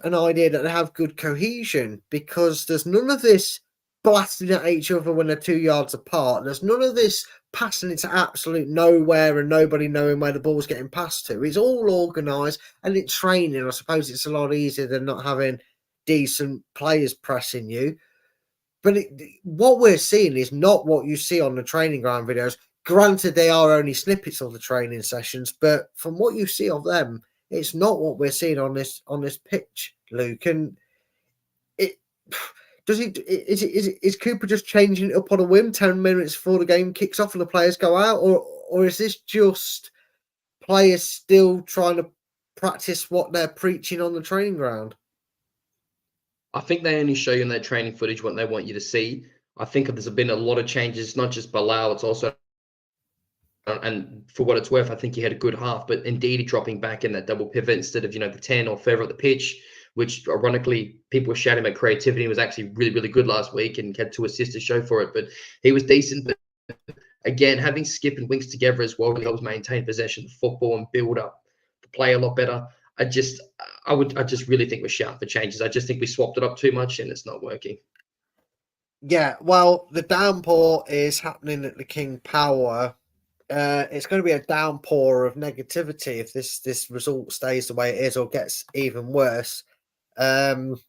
C: an idea that they have good cohesion, because there's none of this blasting at each other when they're 2 yards apart. There's none of this passing into absolute nowhere and nobody knowing where the ball's getting passed to. It's all organised, and it's training. I suppose it's a lot easier than not having decent players pressing you. But what we're seeing is not what you see on the training ground videos. Granted, they are only snippets of the training sessions, but from what you see of them, it's not what we're seeing on this pitch, Luke. And is Cooper just changing it up on a whim 10 minutes before the game kicks off and the players go out, or is this just players still trying to practice what they're preaching on the training ground?
H: I think they only show you in their training footage what they want you to see. I think there's been a lot of changes, not just Bilal, it's also, and for what it's worth, I think he had a good half, but indeed dropping back in that double pivot instead of, the 10 or further at the pitch, which ironically people were shouting about creativity, was actually really, really good last week and had 2 assists to show for it, but he was decent. But again, having Skip and Winks together as well helps maintain possession of the football and build up the play a lot better. I just really think we're shouting for changes. I just think we swapped it up too much and it's not working.
C: Yeah, well, the downpour is happening at the King Power. It's going to be a downpour of negativity if this result stays the way it is or gets even worse. The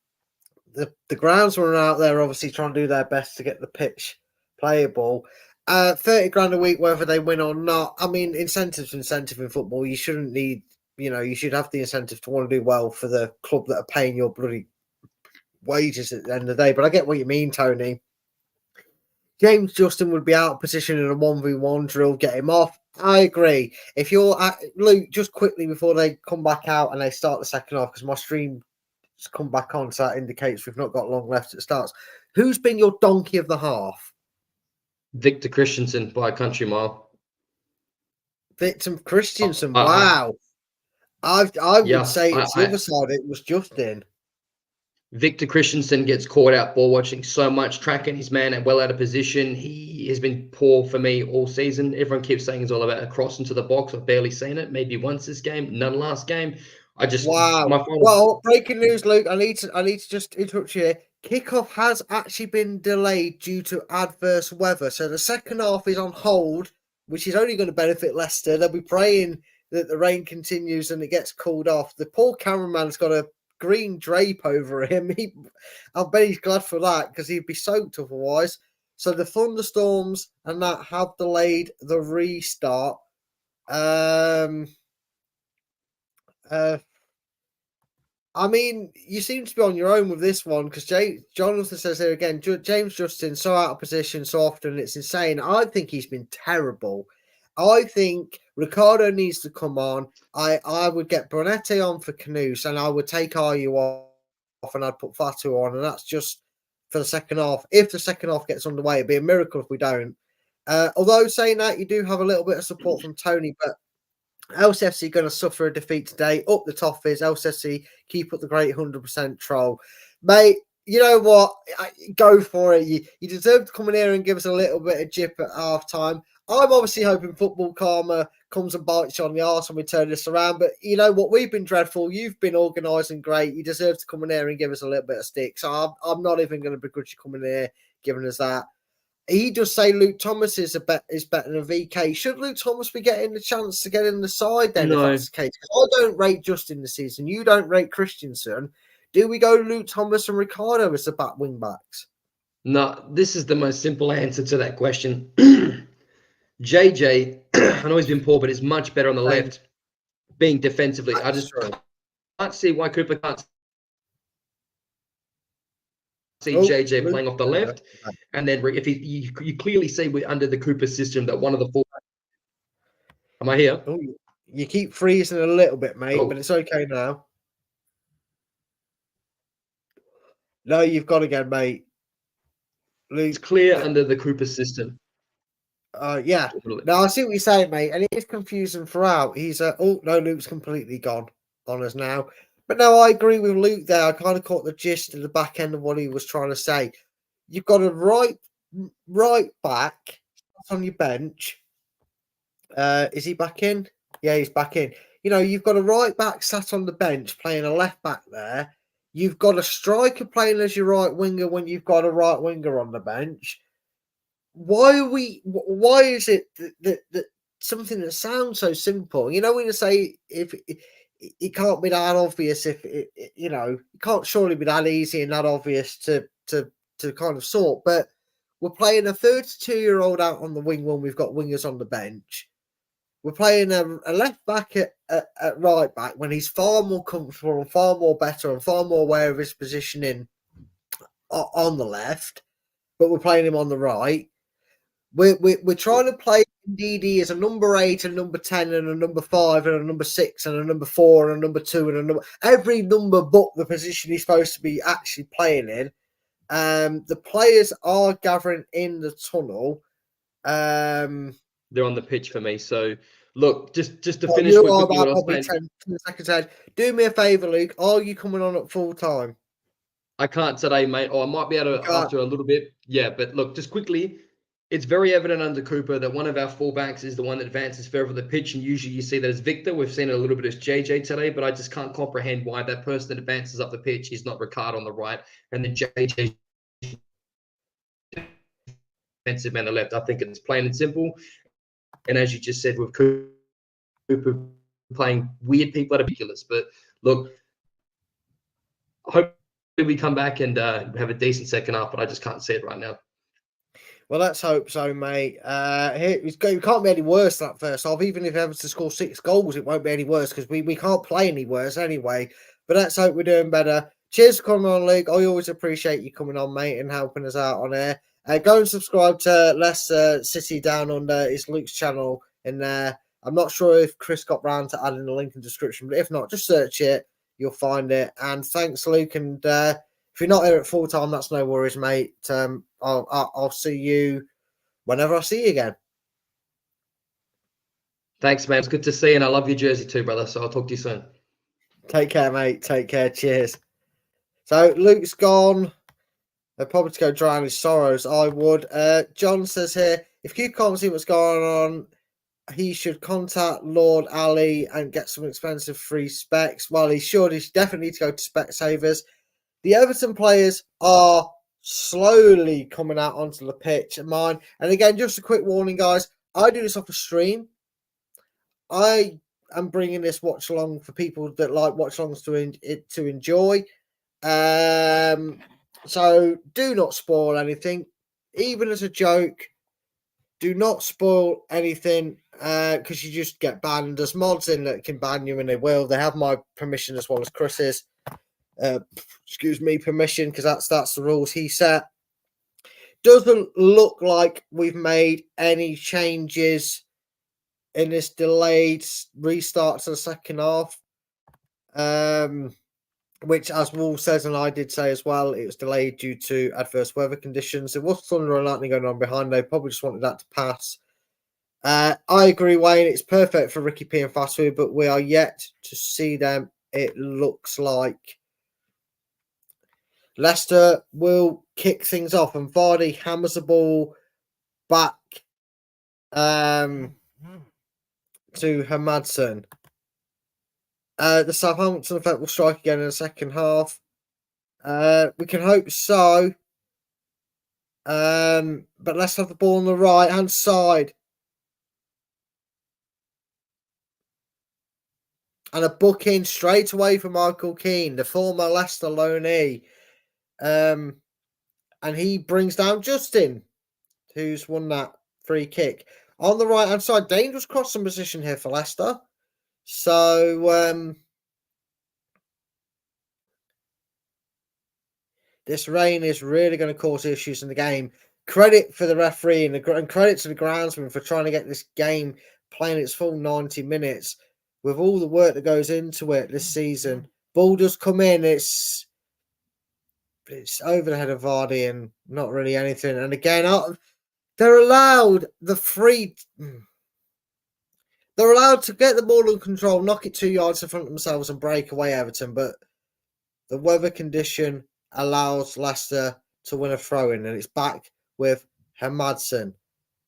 C: groundsmen are out there obviously trying to do their best to get the pitch playable. 30 grand a week, whether they win or not. I mean, incentive in football. You shouldn't need, you should have the incentive to want to do well for the club that are paying your bloody wages at the end of the day. But I get what you mean, Tony. James Justin would be out of position in a 1v1 drill, get him off. I agree. If you're Luke, just quickly before they come back out and they start the second half, because my stream has come back on, so that indicates we've not got long left at starts. Who's been your donkey of the half?
H: Victor Christensen by a country mile.
C: Victor Christensen, wow. I would say it's the other side. It was Justin.
H: Victor Christensen gets caught out ball watching so much, tracking his man and well out of position. He has been poor for me all season. Everyone keeps saying it's all about a cross into the box. I've barely seen it. Maybe once this game, none last game.
C: Wow. Well, breaking news, Luke. I need to just interrupt you here. Kickoff has actually been delayed due to adverse weather. So the second half is on hold, which is only going to benefit Leicester. They'll be praying that the rain continues and it gets cooled off. The poor cameraman's got a green drape over him. I'll bet he's glad for that, because he'd be soaked otherwise. So the thunderstorms and that have delayed the restart. I mean, you seem to be on your own with this one, because Jonathan says here again, James Justin so out of position so often, it's insane. I think he's been terrible. I think Ricardo needs to come on. I would get Brunetti on for Canoes, and I would take Ayew off and I'd put Fatu on, and that's just for the second half. If the second half gets underway, it'd be a miracle if we don't. Although saying that, you do have a little bit of support from Tony, but LCFC going to suffer a defeat today. Up the Toffees, LCFC keep up the great 100% troll. Mate, you know what? Go for it. You deserve to come in here and give us a little bit of jip at half time. I'm obviously hoping Football Karma comes and bites you on the arse when we turn this around. But you know what? We've been dreadful. You've been organised and great. You deserve to come in here and give us a little bit of stick. So I'm not even going to begrudge you coming here, giving us that. He does say Luke Thomas is better than VK. Should Luke Thomas be getting the chance to get in the side then, if that's the case? Because I don't rate Justin this season. You don't rate Christensen. Do we go Luke Thomas and Ricardo as the back wing backs?
H: No, this is the most simple answer to that question. JJ, I know he's been poor, but is much better on the left, being defensively. I just can't see why Cooper can't see JJ playing off the left. And then if you clearly see under the Cooper system that one of the four. Am I here?
C: You keep freezing a little bit, mate,
H: Oh.
C: but it's okay now. No, you've got again, mate.
H: It's clear under the Cooper system.
C: Yeah. No, I see what you're saying, mate, and it is confusing throughout. He's oh no, Luke's completely gone on us now. But no, I agree with Luke there. I kind of caught the gist of the back end of what he was trying to say. You've got a right back on your bench. Is he back in? Yeah, he's back in. You know, you've got a right back sat on the bench playing a left back there. You've got a striker playing as your right winger when you've got a right winger on the bench. Why is it that something that sounds so simple? You know, when you say if it can't be that obvious, if you know, it can't surely be that easy and that obvious to kind of sort. But we're playing a 32-year-old out on the wing when we've got wingers on the bench. We're playing a left back at right back when he's far more comfortable and far more better and far more aware of his positioning on the left. But we're playing him on the right. We're trying to play Ndidi as a number 8, a number 10, and a number 5, and a number 6, and a number 4, and a number 2, and a number every number but the position he's supposed to be actually playing in. The players are gathering in the tunnel.
H: They're on the pitch for me. So look, just to
C: Well,
H: finish
C: you
H: what
C: are
H: quickly what I
C: about
H: was
C: probably
H: saying.
C: 10 seconds ahead. Do me a favour, Luke. Are you coming on at full time?
H: I can't today, mate. Or I might be able to after a little bit. Yeah, but look, just quickly, it's very evident under Cooper that one of our fullbacks is the one that advances further the pitch, and usually you see that as Victor. We've seen it a little bit as JJ today, but I just can't comprehend why that person that advances up the pitch is not Ricard on the right, and then JJ defensive man on the left. I think it's plain and simple. And as you just said, with Cooper playing weird people, are ridiculous. But look, hopefully we come back and have a decent second half, but I just can't see it right now.
C: Well, let's hope so, mate. It can't be any worse than that first half. Even if Everton score 6 goals, it won't be any worse because we can't play any worse anyway. But let's hope we're doing better. Cheers for coming on, Luke. I always appreciate you coming on, mate, and helping us out on air. Go and subscribe to Leicester City Down Under. It's Luke's channel in there. I'm not sure if Chris got round to adding the link in the description, but if not, just search it. You'll find it. And thanks, Luke. And if you're not here at full time, that's no worries, mate. I'll see you whenever I see you again.
H: Thanks, man. It's good to see you, and I love your jersey too, brother. So I'll talk to you soon.
C: Take care, mate. Take care. Cheers. So Luke's gone. They're probably to go drown his sorrows. I would. John says here, if you can't see what's going on, he should contact Lord Ali and get some expensive free specs. Well, he should. He should definitely need to go to Specsavers. The Everton players are slowly coming out onto the pitch at mine. And again, just a quick warning, guys. I do this off a stream. I am bringing this watch along for people that like watch alongs to enjoy. So do not spoil anything, even as a joke. Do not spoil anything because you just get banned. There's mods in that can ban you, and they will. They have my permission as well as Chris's. Permission, because that's the rules he set. Doesn't look like we've made any changes in this delayed restart to the second half. Which, as Wool says, and I did say as well, it was delayed due to adverse weather conditions. There was thunder and lightning going on behind. They probably just wanted that to pass. I agree, Wayne. It's perfect for Ricky P and fast food, but we are yet to see them. It looks like Leicester will kick things off, and Vardy hammers the ball back to Hermadson. The Southampton effect will strike again in the second half. We can hope so. But let's have the ball on the right hand side. And a booking straight away for Michael Keane, the former Leicester loanee. And he brings down Justin, who's won that free kick. On the right hand side, dangerous crossing position here for Leicester. So this rain is really going to cause issues in the game. Credit for the referee and credit to the groundsman for trying to get this game playing its full 90 minutes. with all the work that goes into it this season, ball does come in. It's over the head of Vardy and not really anything. And again, they're allowed they're allowed to get the ball in control, knock it 2 yards in front of themselves and break away Everton. But the weather condition allows Leicester to win a throw-in, and it's back with Hermadsen.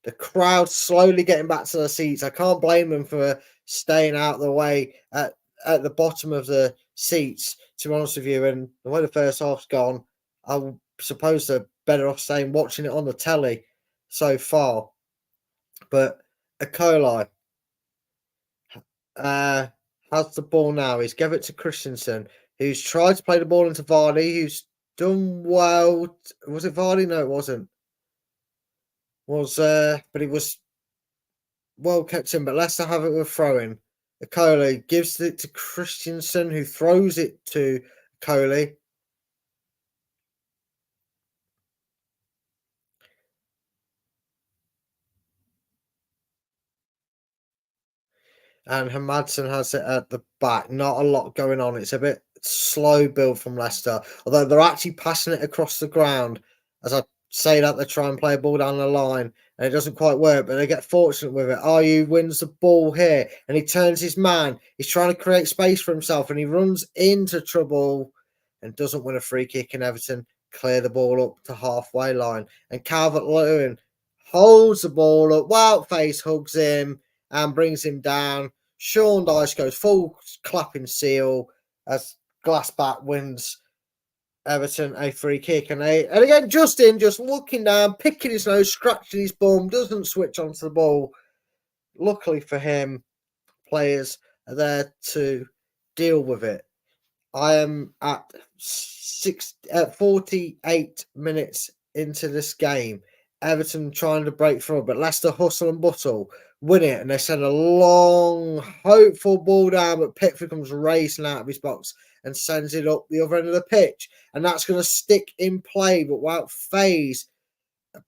C: The crowd slowly getting back to their seats. I can't blame them for staying out of the way at the bottom of the seats, to be honest with you. And the way the first half's gone, I suppose they're better off staying watching it on the telly so far. But Ecoli has the ball now. He's given it to Christensen, who's tried to play the ball into Vardy, who's done well. Was it Vardy? No, it wasn't. But he was well kept in. But Leicester have it with throwing. Ecoli gives it to Christensen, who throws it to Ecoli. And Hermadsen has it at the back. Not a lot going on. It's a bit slow build from Leicester. Although they're actually passing it across the ground. As I say that, they try and play a ball down the line. And it doesn't quite work, but they get fortunate with it. Ayew wins the ball here. And he turns his man. He's trying to create space for himself. And he runs into trouble. And doesn't win a free kick. And Everton clear the ball up to halfway line. And Calvert-Lewin holds the ball up. Wildface hugs him and brings him down. Sean Dyche goes full clapping seal as Glassback wins Everton a free kick. And again, Justin just looking down, picking his nose, scratching his bum, doesn't switch onto the ball. Luckily for him, players are there to deal with it. I am at 48 minutes into this game. Everton trying to break through, but Leicester hustle and bustle, win it, and they send a long, hopeful ball down, but Pickford comes racing out of his box and sends it up the other end of the pitch, and that's going to stick in play, but without phase.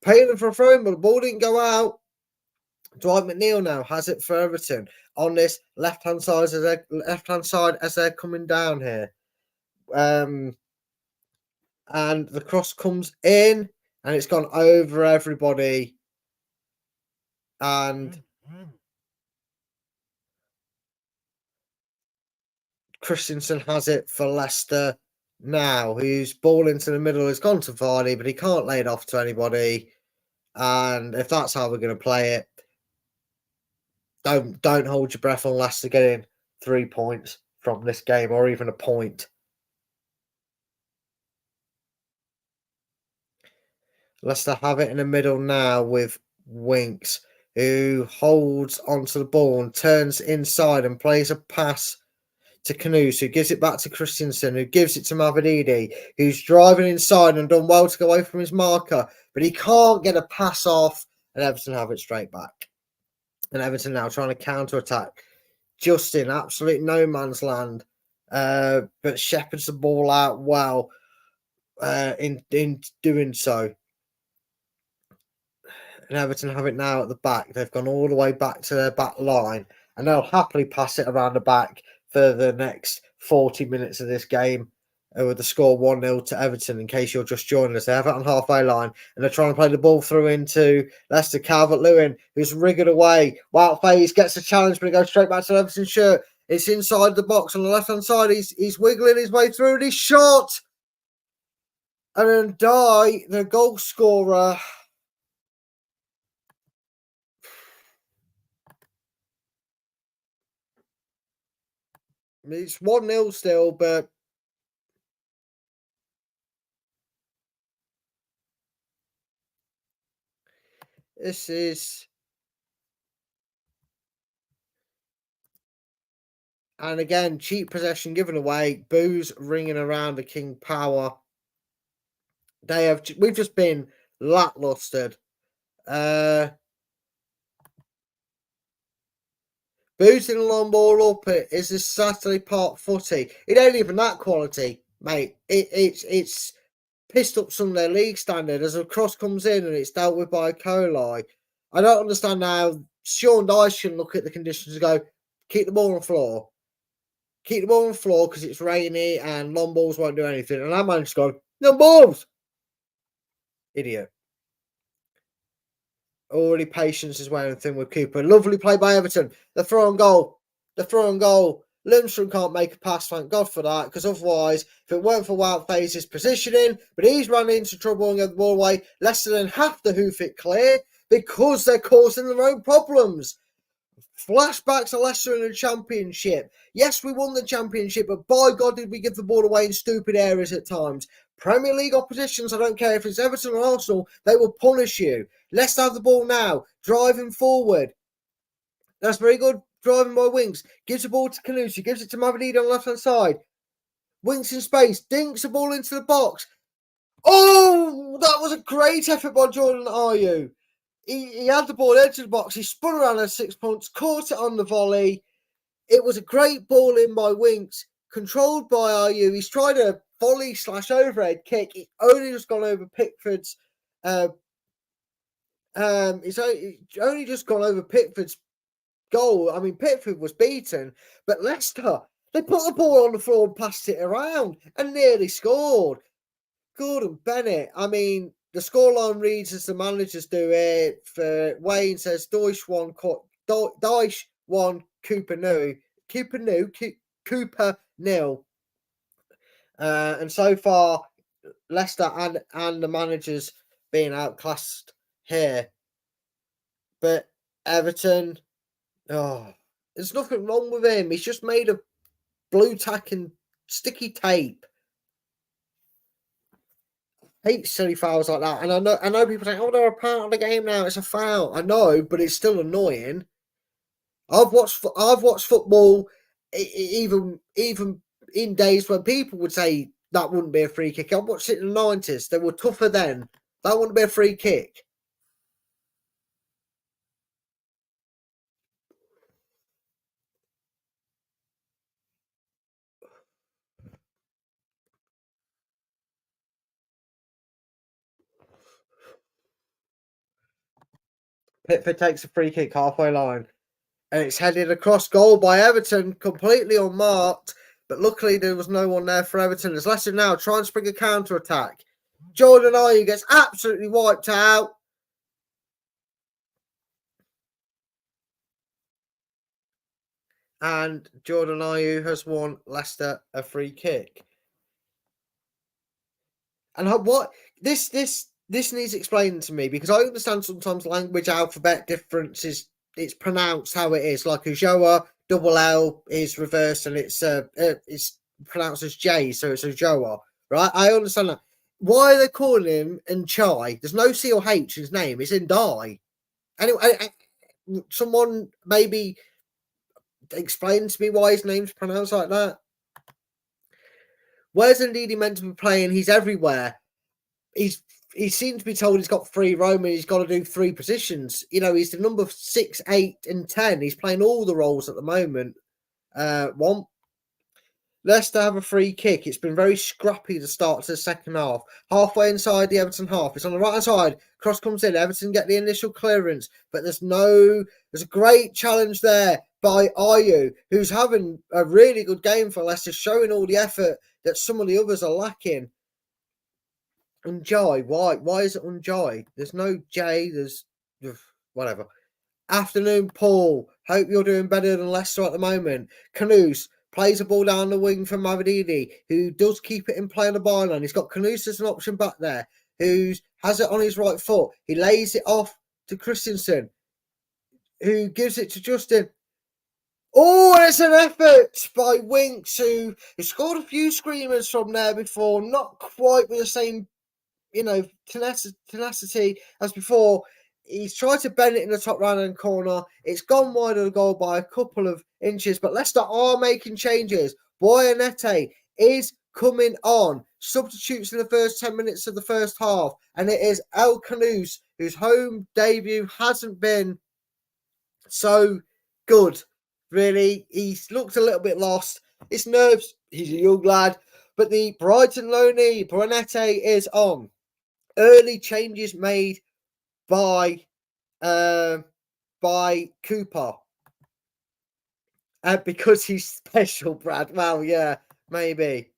C: Paying them for a throw-in, but the ball didn't go out. Dwight McNeil now has it for Everton on this left-hand side as they're coming down here. And the cross comes in, and it's gone over everybody. And Christensen has it for Leicester now, whose ball into the middle has gone to Vardy, but he can't lay it off to anybody. And if that's how we're going to play it, don't hold your breath on Leicester getting 3 points from this game, or even a point. Leicester have it in the middle now with Winks, who holds onto the ball and turns inside and plays a pass to Kanoos, who gives it back to Christensen, who gives it to Mavididi, who's driving inside and done well to go away from his marker, but he can't get a pass off, and Everton have it straight back. And Everton now trying to counter-attack. Justin, absolute no man's land, but shepherds the ball out well in doing so. And Everton have it now at the back. They've gone all the way back to their back line, and they'll happily pass it around the back for the next 40 minutes of this game with the score 1-0 to Everton, in case you're just joining us. They have it on halfway line, and they're trying to play the ball through into Leicester. Calvert-Lewin, who's rigged away. Wildface gets a challenge, but it goes straight back to Everton's shirt. It's inside the box on the left-hand side. He's wiggling his way through, and he's shot! And then Dye, the goal scorer... It's 1-0 still, but this is... And again, cheap possession given away. Boos ringing around the King Power. We've just been lacklustered. Boosting a long ball up it is this Saturday Park footy. It ain't even that quality, mate. It's pissed up Sunday league standard as a cross comes in and it's dealt with by Ecoli. I don't understand how Sean Dyche can look at the conditions and go, keep the ball on the floor. Keep the ball on the floor because it's rainy and long balls won't do anything. And our manager's gone, no balls. Idiot. Already patience is wearing thin with Cooper. Lovely play by Everton. The throw on goal. Lundstrom can't make a pass, thank God for that, because otherwise, if it weren't for Wout Faze's positioning, but he's run into trouble and got the ball away, Leicester then have to hoof it clear because they're causing their own problems. Flashbacks to Leicester in the Championship. Yes, we won the Championship, but by God did we give the ball away in stupid areas at times. Premier League oppositions, I don't care if it's Everton or Arsenal, they will punish you. Leicester have the ball now, driving forward. That's very good driving by Winks. Gives the ball to Canucci, gives it to Mavididi on the left-hand side. Winks in space, dinks the ball into the box. Oh, that was a great effort by Jordan Ayew. He had the ball into the box, he spun around at 6 points, caught it on the volley. It was a great ball in by Winks, controlled by Ayew. He's tried a volley / overhead kick. It only just gone over Pickford's. It's only just gone over Pickford's goal. I mean, Pickford was beaten, but Leicester, they put the ball on the floor and passed it around and nearly scored. Gordon Bennett, I mean, the scoreline reads as the managers do it. For Wayne says Deutsch 1, Cooper nil. And so far, Leicester and the managers being outclassed here. But Everton, there's nothing wrong with him. He's just made of blue tack and sticky tape. Hate silly fouls like that. And I know people say, they're a part of the game now. It's a foul. I know, but it's still annoying. I've watched football even in days when people would say that wouldn't be a free kick. I watched it in the 90s. They were tougher then. That wouldn't be a free kick. Pickford takes a free kick halfway line. And it's headed across goal by Everton, completely unmarked. But luckily there was no one there for Everton. As Leicester now try and spring a counter-attack. Jordan Ayew gets absolutely wiped out. And Jordan Ayew has won Leicester a free kick. And what this needs explaining to me, because I understand sometimes language alphabet differences. It's pronounced how it is. Like Ujoa, double L is reversed and it's pronounced as J, so it's Ujoa, right? I understand that. Why are they calling him N'Chai? There's no C or H in his name. It's Ndai. Anyway, someone maybe explain to me why his name's pronounced like that. Where's Ndidi meant to be playing? He's everywhere. He seems to be told he's got free roam and he's got to do 3 positions. You know, he's the number 6, 8, and 10. He's playing all the roles at the moment. Leicester have a free kick. It's been very scrappy to start to the second half. Halfway inside the Everton half. It's on the right hand side. Cross comes in. Everton get the initial clearance, but there's a great challenge there by Ayew, who's having a really good game for Leicester, showing all the effort that some of the others are lacking. N'Jai, why is it N'Jai? There's no J, there's whatever. Afternoon, Paul. Hope you're doing better than Leicester at the moment. Canuce plays a ball down the wing from Mavididi, who does keep it in play on the byline. He's got Canuce as an option back there, who has it on his right foot. He lays it off to Christensen, who gives it to Justin. Oh, it's an effort by Winks, who scored a few screamers from there before, not quite with the same tenacity as before. He's tried to bend it in the top right-hand corner. It's gone wide of the goal by a couple of inches, but Leicester are making changes. Boyanete is coming on. Substitutes in the first 10 minutes of the first half, and it is El Canuce, whose home debut hasn't been so good. Really, he's looked a little bit lost. It's nerves. He's a young lad, but the Brighton loanee Boyanete is on. Early changes made by Cooper. Because he's special, Brad. Well, yeah, maybe.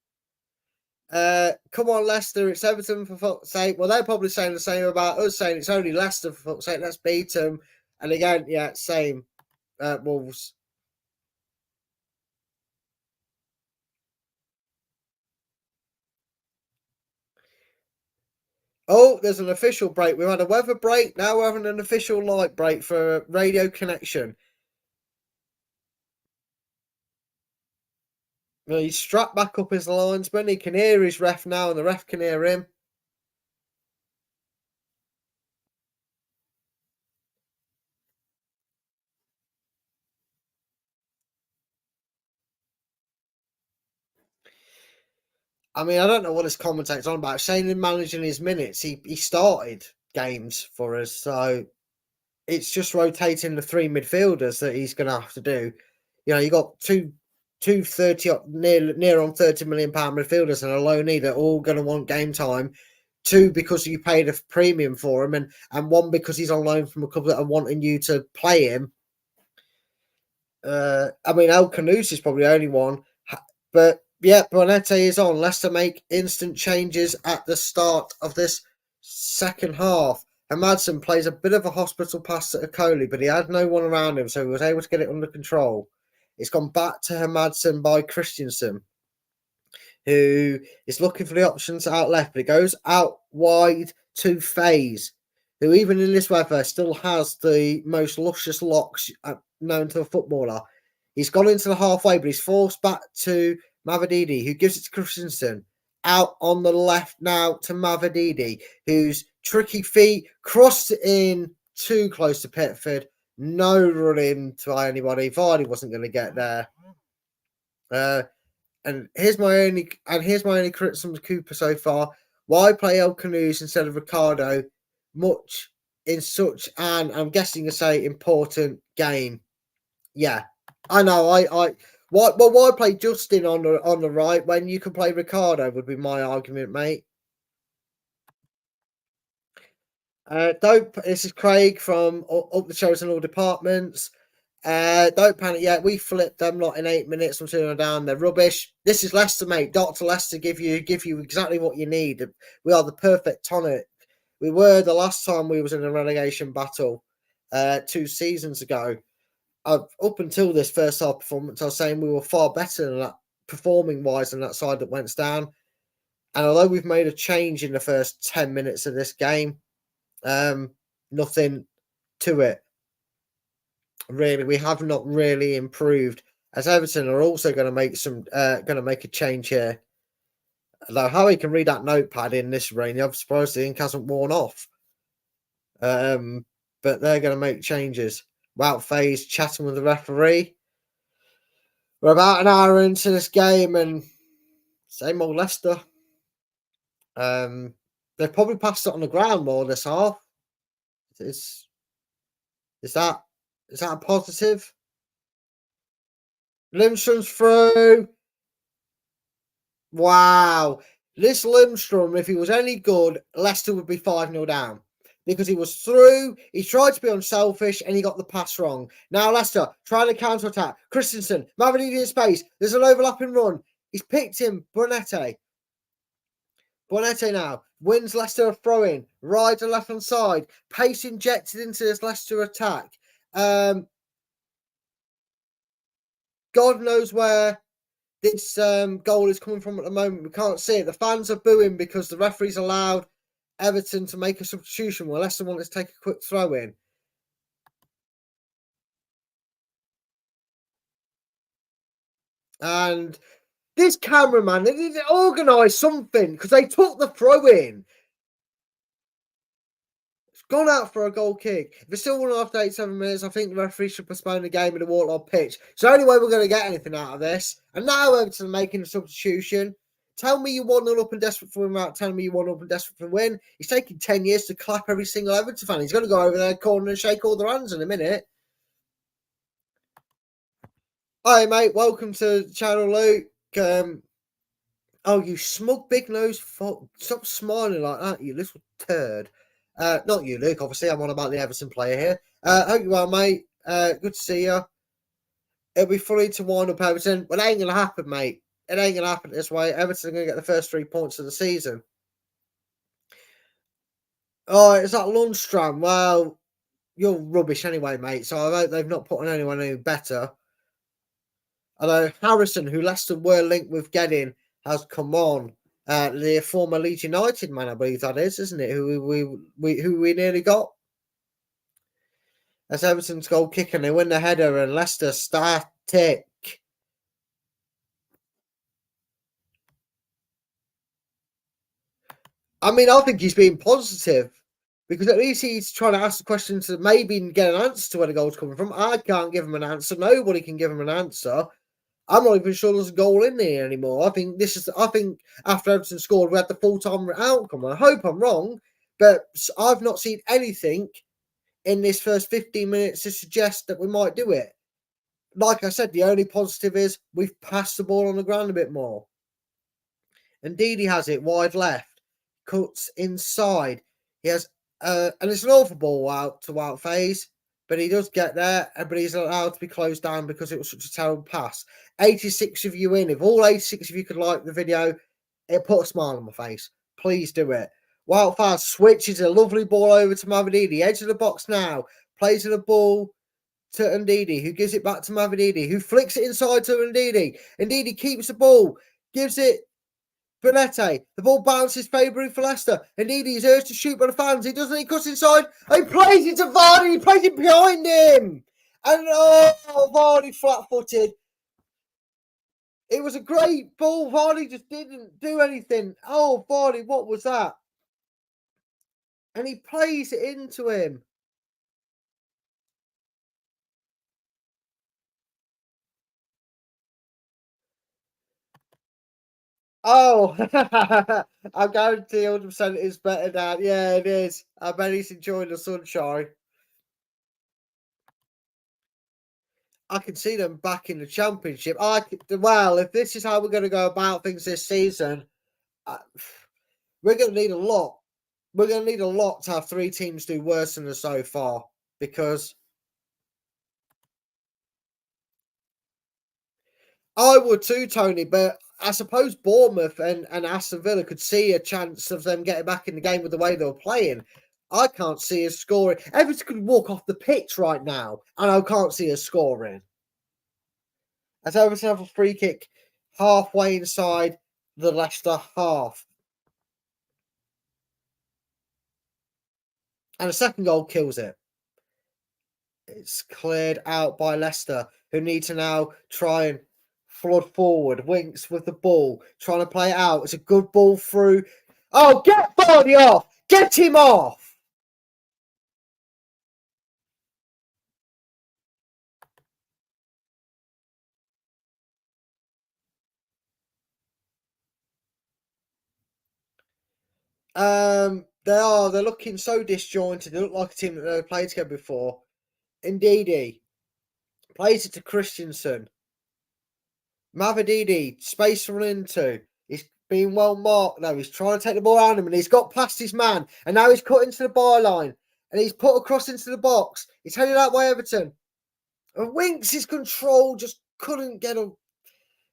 C: Come on, Leicester. It's Everton for fuck's sake. Well, they're probably saying the same about us, saying it's only Leicester for fuck's sake. Let's beat them. And again, yeah, same. Wolves. Oh, there's an official break. We've had a weather break. Now we're having an official light break for a radio connection. Well, he's strapped back up his linesman. He can hear his ref now, and the ref can hear him. I mean, I don't know what his commentator's on about. Saying him managing his minutes, he started games for us, so it's just rotating the three midfielders that he's going to have to do. You know, you got two 30 near on £30 million midfielders and a loanee that are all going to want game time. Two because you paid a premium for him, and one because he's on loan from a club that are wanting you to play him. I mean, El Canus is probably the only one, but yeah, Bonete is on. Leicester make instant changes at the start of this second half. And Madsen plays a bit of a hospital pass to Okoli, but he had no one around him, so he was able to get it under control. It's gone back to Madsen by Christensen, who is looking for the options out left, but it goes out wide to FaZe, who even in this weather still has the most luscious locks known to a footballer. He's gone into the halfway, but he's forced back to Mavididi, who gives it to Christensen. Out on the left now to Mavididi, whose tricky feet crossed in too close to Pickford. No running to anybody. Vardy wasn't going to get there. And here's my only criticism of Cooper so far. Why play El Canus instead of Ricardo? Much in such an, I'm guessing you say, important game. Yeah, I know. Why play Justin on the right when you can play Ricardo? Would be my argument, mate. This is Craig from Up the Shows in All Departments. Don't panic yet. We flipped them lot in 8 minutes from 2 down. They're rubbish. This is Leicester, mate. Dr. Leicester give you exactly what you need. We are the perfect tonic. We were the last time we was in a relegation battle 2 seasons ago. Up until this first half performance, I was saying we were far better than that, performing wise, than that side that went down. And although we've made a change in the first 10 minutes of this game, nothing to it. Really, we have not really improved. As Everton are also going to make a change here. Though how he can read that notepad in this rain, I'm surprised the ink hasn't worn off. But they're going to make changes. Wout FaZe chatting with the referee. We're about an hour into this game, and same old Leicester. They've probably passed it on the ground more this half. Is that a positive? Lindstrom's through. Wow. This Lindstrom, if he was any good, Leicester would be 5-0 down. Because he was through, he tried to be unselfish, and he got the pass wrong. Now Leicester trying to counter-attack. Christensen, Mavididi in space. There's an overlapping run. He's picked him, Bonete. Bonete now wins Leicester a throw-in. Right to left-hand side. Pace injected into this Leicester attack. God knows where this goal is coming from at the moment. We can't see it. The fans are booing because the referee's allowed Everton to make a substitution where Leicester wanted to take a quick throw in. And this cameraman, they need to organise something because they took the throw in. It's gone out for a goal kick. If it's still 1 after 87 minutes, I think the referee should postpone the game in the Watchalong pitch. It's the only way we're going to get anything out of this. And now Everton are making a substitution. Tell me you 1-0 up and desperate for him without telling me you 1-0 up and desperate for a win. He's taking 10 years to clap every single Everton fan. He's going to go over there corner and shake all their hands in a minute. Hi, mate. Welcome to the channel, Luke. Oh, you smug big nose fuck. Stop smiling like that, you little turd. Not you, Luke. Obviously, I'm on about the Everton player here. Hope you are, mate. Good to see you. it'll be funny to wind up Everton. But it ain't going to happen, mate. It ain't going to happen this way. Everton are going to get the first 3 points of the season. Oh, it's that Lundstram. Well, you're rubbish anyway, mate. So I hope they've not put on anyone any better. Although Harrison, who Leicester were linked with getting, has come on. The former Leeds United man, I believe that is, isn't it? Who we nearly got. That's Everton's goal kick, and they win the header, and Leicester static. I mean, I think he's being positive because at least he's trying to ask the question to maybe get an answer to where the goal's coming from. I can't give him an answer. Nobody can give him an answer. I'm not even sure there's a goal in there anymore. I think after Everton scored, we had the full-time outcome. I hope I'm wrong, but I've not seen anything in this first 15 minutes to suggest that we might do it. Like I said, the only positive is we've passed the ball on the ground a bit more. And Didi has it wide left. Cuts inside. He has, and it's an awful ball out phase, but he does get there, but he's allowed to be closed down because it was such a terrible pass. 86 of you in. If all 86 of you could like the video, it put a smile on my face. Please do it. Wildfire switches a lovely ball over to Mavididi. Edge of the box now. Plays the ball to Ndidi, who gives it back to Mavididi, who flicks it inside to Ndidi. Ndidi keeps the ball, gives it Benete. The ball bounces favourably for Leicester. Ndidi is urged to shoot by the fans. He doesn't. He cuts inside. He plays it to Vardy. He plays it behind him. And Vardy flat-footed. It was a great ball. Vardy just didn't do anything. Oh, Vardy, what was that? And he plays it into him. Oh, I guarantee 100% it's better now. Yeah, it is. I bet he's enjoying the sunshine. I can see them back in the Championship. Well, if this is how we're going to go about things this season, we're going to need a lot. We're going to need a lot to have 3 teams do worse than us so far, because I would too, Tony, but I suppose Bournemouth and Aston Villa could see a chance of them getting back in the game with the way they were playing. I can't see us scoring. Everton could walk off the pitch right now, and I can't see us scoring. As Everton have a free kick halfway inside the Leicester half. And the second goal kills it. It's cleared out by Leicester, who need to now try and flood forward. Winks with the ball, trying to play it out. It's a good ball through. Oh, get Vardy off! Get him off! They're looking so disjointed. They look like a team that they've played together before. Ndidi plays it to Christensen. Mavididi, space to run into. He's being well marked now. He's trying to take the ball around him, and he's got past his man. And now he's cut into the byline. And he's put across into the box. He's headed that way, Everton. And Winks' his control just couldn't get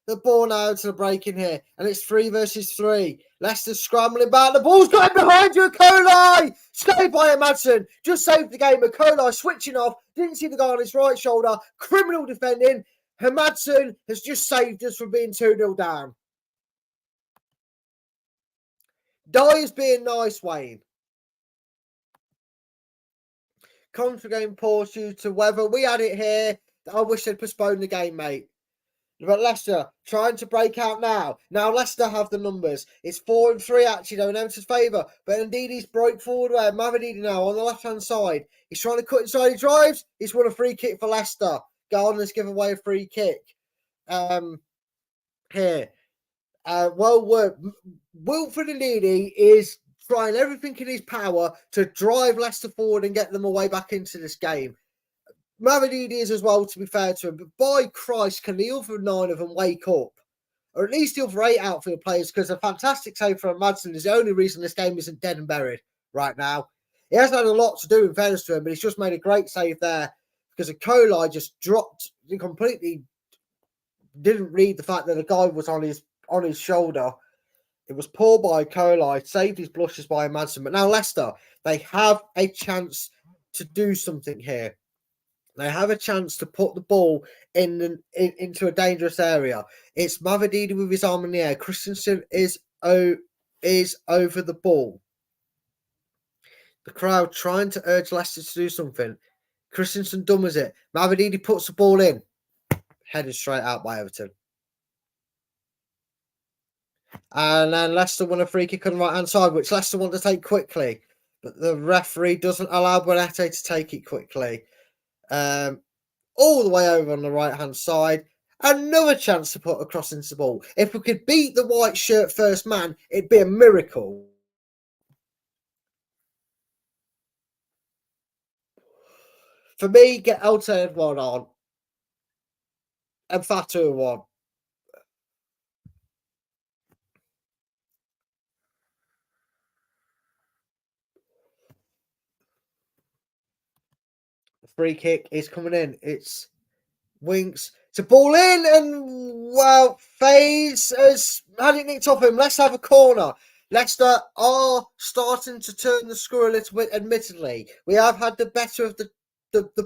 C: the ball now to the break in here. And it's 3 versus 3. Leicester scrambling back. The ball's got him behind you, Akolai! Saved by Madsen. Just saved the game. Akolai switching off. Didn't see the guy on his right shoulder. Criminal defending. Hermadsen has just saved us from being 2-0 down. Dyer's being nice, Wayne. Contra game pours due to weather. We had it here. I wish they'd postponed the game, mate. But Leicester trying to break out now. Now Leicester have the numbers. It's 4-3 actually, though, in Everton's favour. But Ndidi's broke forward where Mavididi now on the left-hand side. He's trying to cut inside. He drives. He's won a free kick for Leicester. Gardner's given away a free kick. Here. Well worked. Wilfred Ndidi is trying everything in his power to drive Leicester forward and get them away back into this game. Mavididi is as well, to be fair to him, but by Christ, can the other 9 of them wake up? Or at least the other 8 outfield players, because a fantastic save from Madsen is the only reason this game isn't dead and buried right now. He hasn't had a lot to do, in fairness to him, but he's just made a great save there. because Colai just dropped, he completely didn't read the fact that the guy was on his shoulder. It was poor by Colai, saved his blushes by Madsen. But now Leicester, they have a chance to do something here. They have a chance to put the ball into a dangerous area. It's Mavididi with his arm in the air. Christensen is over the ball. The crowd trying to urge Leicester to do something. Christensen dumbers it. Mavididi puts the ball in. Headed straight out by Everton. And then Leicester won a free kick on the right-hand side, which Leicester want to take quickly. But the referee doesn't allow Bonete to take it quickly. All the way over on the right-hand side. Another chance to put a cross into the ball. If we could beat the white shirt first man, it'd be a miracle. For me, get Elton one on. And Fatu one. The free kick is coming in. It's Winks to ball in, and well, FaZe has had it nicked off him. Let's have a corner. Leicester are starting to turn the screw a little bit, admittedly. We have had the better of the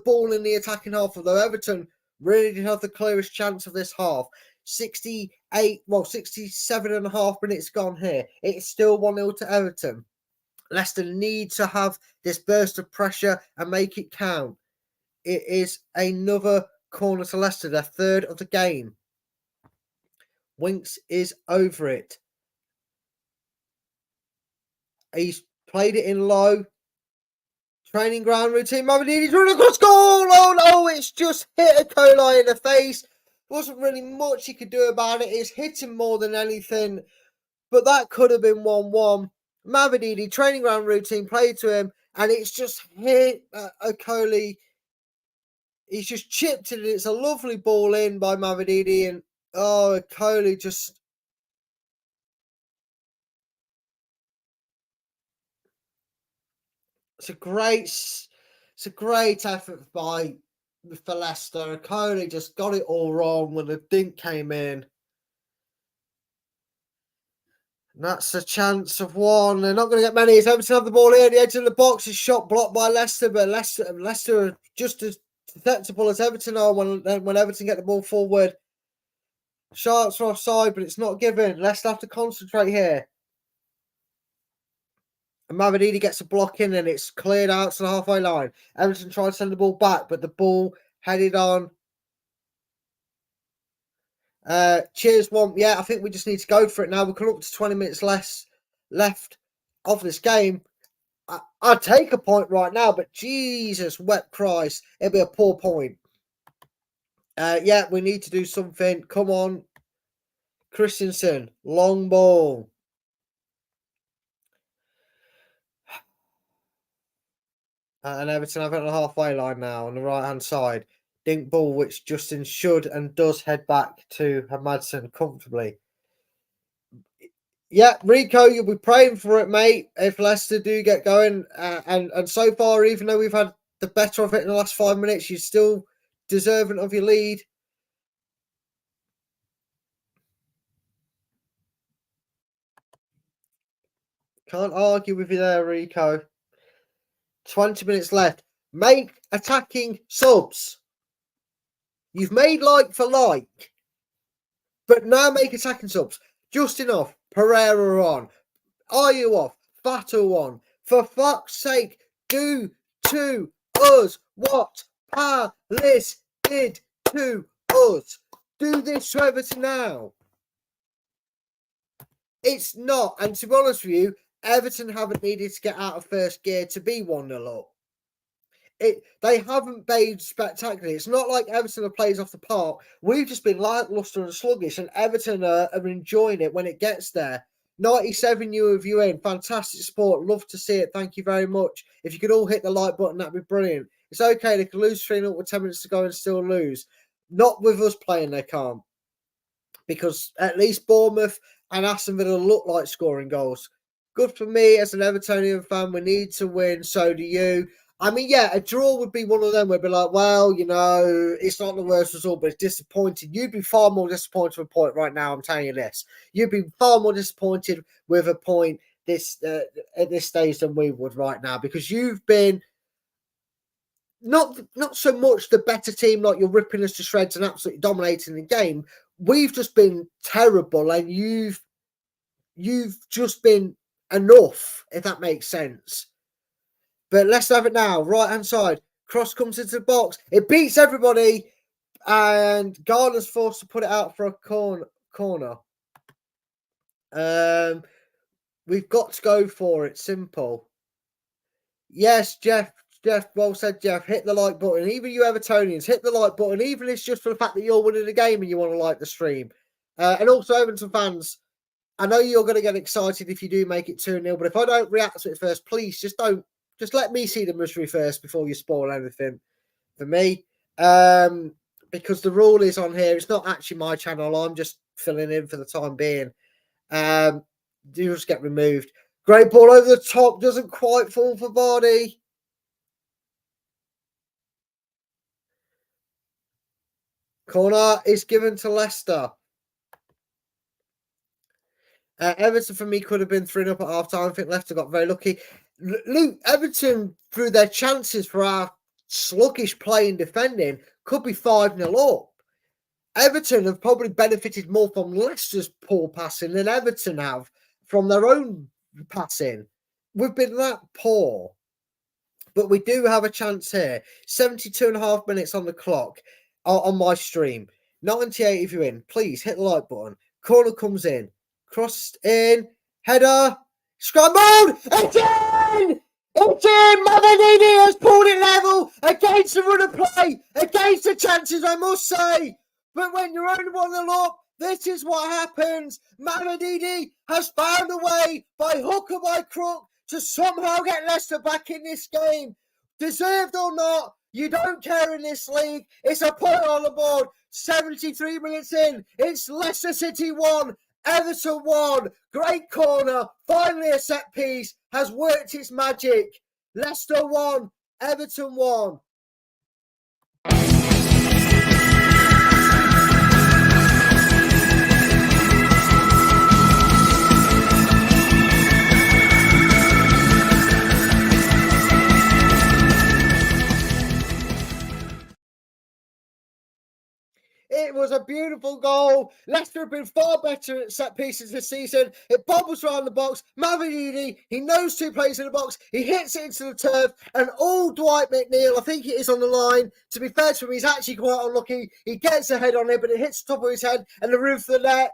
C: ball in the attacking half, although Everton really did have the clearest chance of this half. 67 and a half minutes gone here. It's still 1-0 to Everton. Leicester need to have this burst of pressure and make it count. It is another corner to Leicester, their third of the game. Winks is over it. He's played it in low. Training ground routine. Mavidini's running across goal. Oh no, it's just hit a Colai in the face. Wasn't really much he could do about it. It's hit him more than anything. But that could have been 1-1. Mavididi, training ground routine, played to him. And it's just hit a Colai. He's just chipped it. And it's a lovely ball in by Mavididi. And Colai just... It's a great effort for Leicester. Colai just got it all wrong when the dink came in. And that's a chance of one. They're not going to get many. It's Everton have the ball here. The edge of the box is shot blocked by Leicester, but Leicester are just as susceptible as Everton are when Everton get the ball forward. Sharks are offside, but it's not given. Leicester have to concentrate here. And Mavididi gets a block in and it's cleared out to the halfway line. Everton try to send the ball back, but the ball headed on. Cheers one. Yeah, I think we just need to go for it now. We're coming up to 20 minutes left of this game. I'd take a point right now, but Jesus, wet Christ, it'd be a poor point. Yeah, we need to do something. Come on. Christensen, long ball. And Everton have it on the halfway line now on the right-hand side. Dink ball, which Justin should and does head back to Madsen comfortably. Yeah, Rico, you'll be praying for it, mate, if Leicester do get going. And so far, even though we've had the better of it in the last 5 minutes, you're still deserving of your lead. Can't argue with you there, Rico. 20 minutes left. Make attacking subs. You've made like for like. But now make attacking subs. Justin off. Pereira on. Are you off? Fatu on. For fuck's sake, do to us what Palace did to us. Do this to Everton now. It's not. And to be honest with you, Everton haven't needed to get out of first gear to be 1-0 up. They haven't played spectacularly. It's not like Everton have played off the park. We've just been lacklustre and sluggish, and Everton are enjoying it when it gets there. 97 you of you in. Fantastic sport. Love to see it. Thank you very much. If you could all hit the like button, that'd be brilliant. It's okay. They could lose 3-0 with 10 minutes to go and still lose. Not with us playing, they can't. Because at least Bournemouth and Aston Villa look like scoring goals. Good for me as an Evertonian fan. We need to win. So do you. I mean, yeah, a draw would be one of them. We'd be like, well, you know, it's not the worst result, but it's disappointing. You'd be far more disappointed with a point right now. I'm telling you this. You'd be far more disappointed with a point at this stage than we would right now, because you've been not so much the better team, like you're ripping us to shreds and absolutely dominating the game. We've just been terrible, and you've just been enough, if that makes sense. But let's have it now. Right hand side. Cross comes into the box. It beats everybody. And Garner's forced to put it out for a corner. We've got to go for it. Simple. Yes, Jeff. Well said, Jeff. Hit the like button. Even you Evertonians, hit the like button. Even if it's just for the fact that you're winning the game and you want to like the stream. And also, Everton fans, I know you're going to get excited if you do make it 2-0. But if I don't react to it first, please just don't. Just let me see the misery first before you spoil anything for me. Because the rule is on here. It's not actually my channel. I'm just filling in for the time being. You just get removed. Great ball over the top. Doesn't quite fall for Vardy. Corner is given to Leicester. Everton, for me, could have been 3-0 at half-time. I think Leicester got very lucky. Luke, Everton, through their chances for our sluggish play and defending, could be 5-0 up. Everton have probably benefited more from Leicester's poor passing than Everton have from their own passing. We've been that poor. But we do have a chance here. 72.5 minutes on the clock on my stream. 98 if you're in. Please hit the like button. Corner comes in. Crossed in. Header. Scrambled! It's in! It's in! Mavanini has pulled it level against the run of play, against the chances, I must say. But when you're only 1-0 up, this is what happens. Mavanini has found a way, by hook or by crook, to somehow get Leicester back in this game. Deserved or not, you don't care in this league. It's a point on the board. 73 minutes in. It's Leicester City 1. Everton 1, great corner, finally a set piece, has worked its magic. Leicester 1, Everton 1. It was a beautiful goal. Leicester have been far better at set pieces this season. It bobbles around the box. Mavanini, he knows two players in the box. He hits it into the turf. And all Dwight McNeil, I think it is on the line. To be fair to him, he's actually quite unlucky. He gets a head on it, but it hits the top of his head and the roof of the net.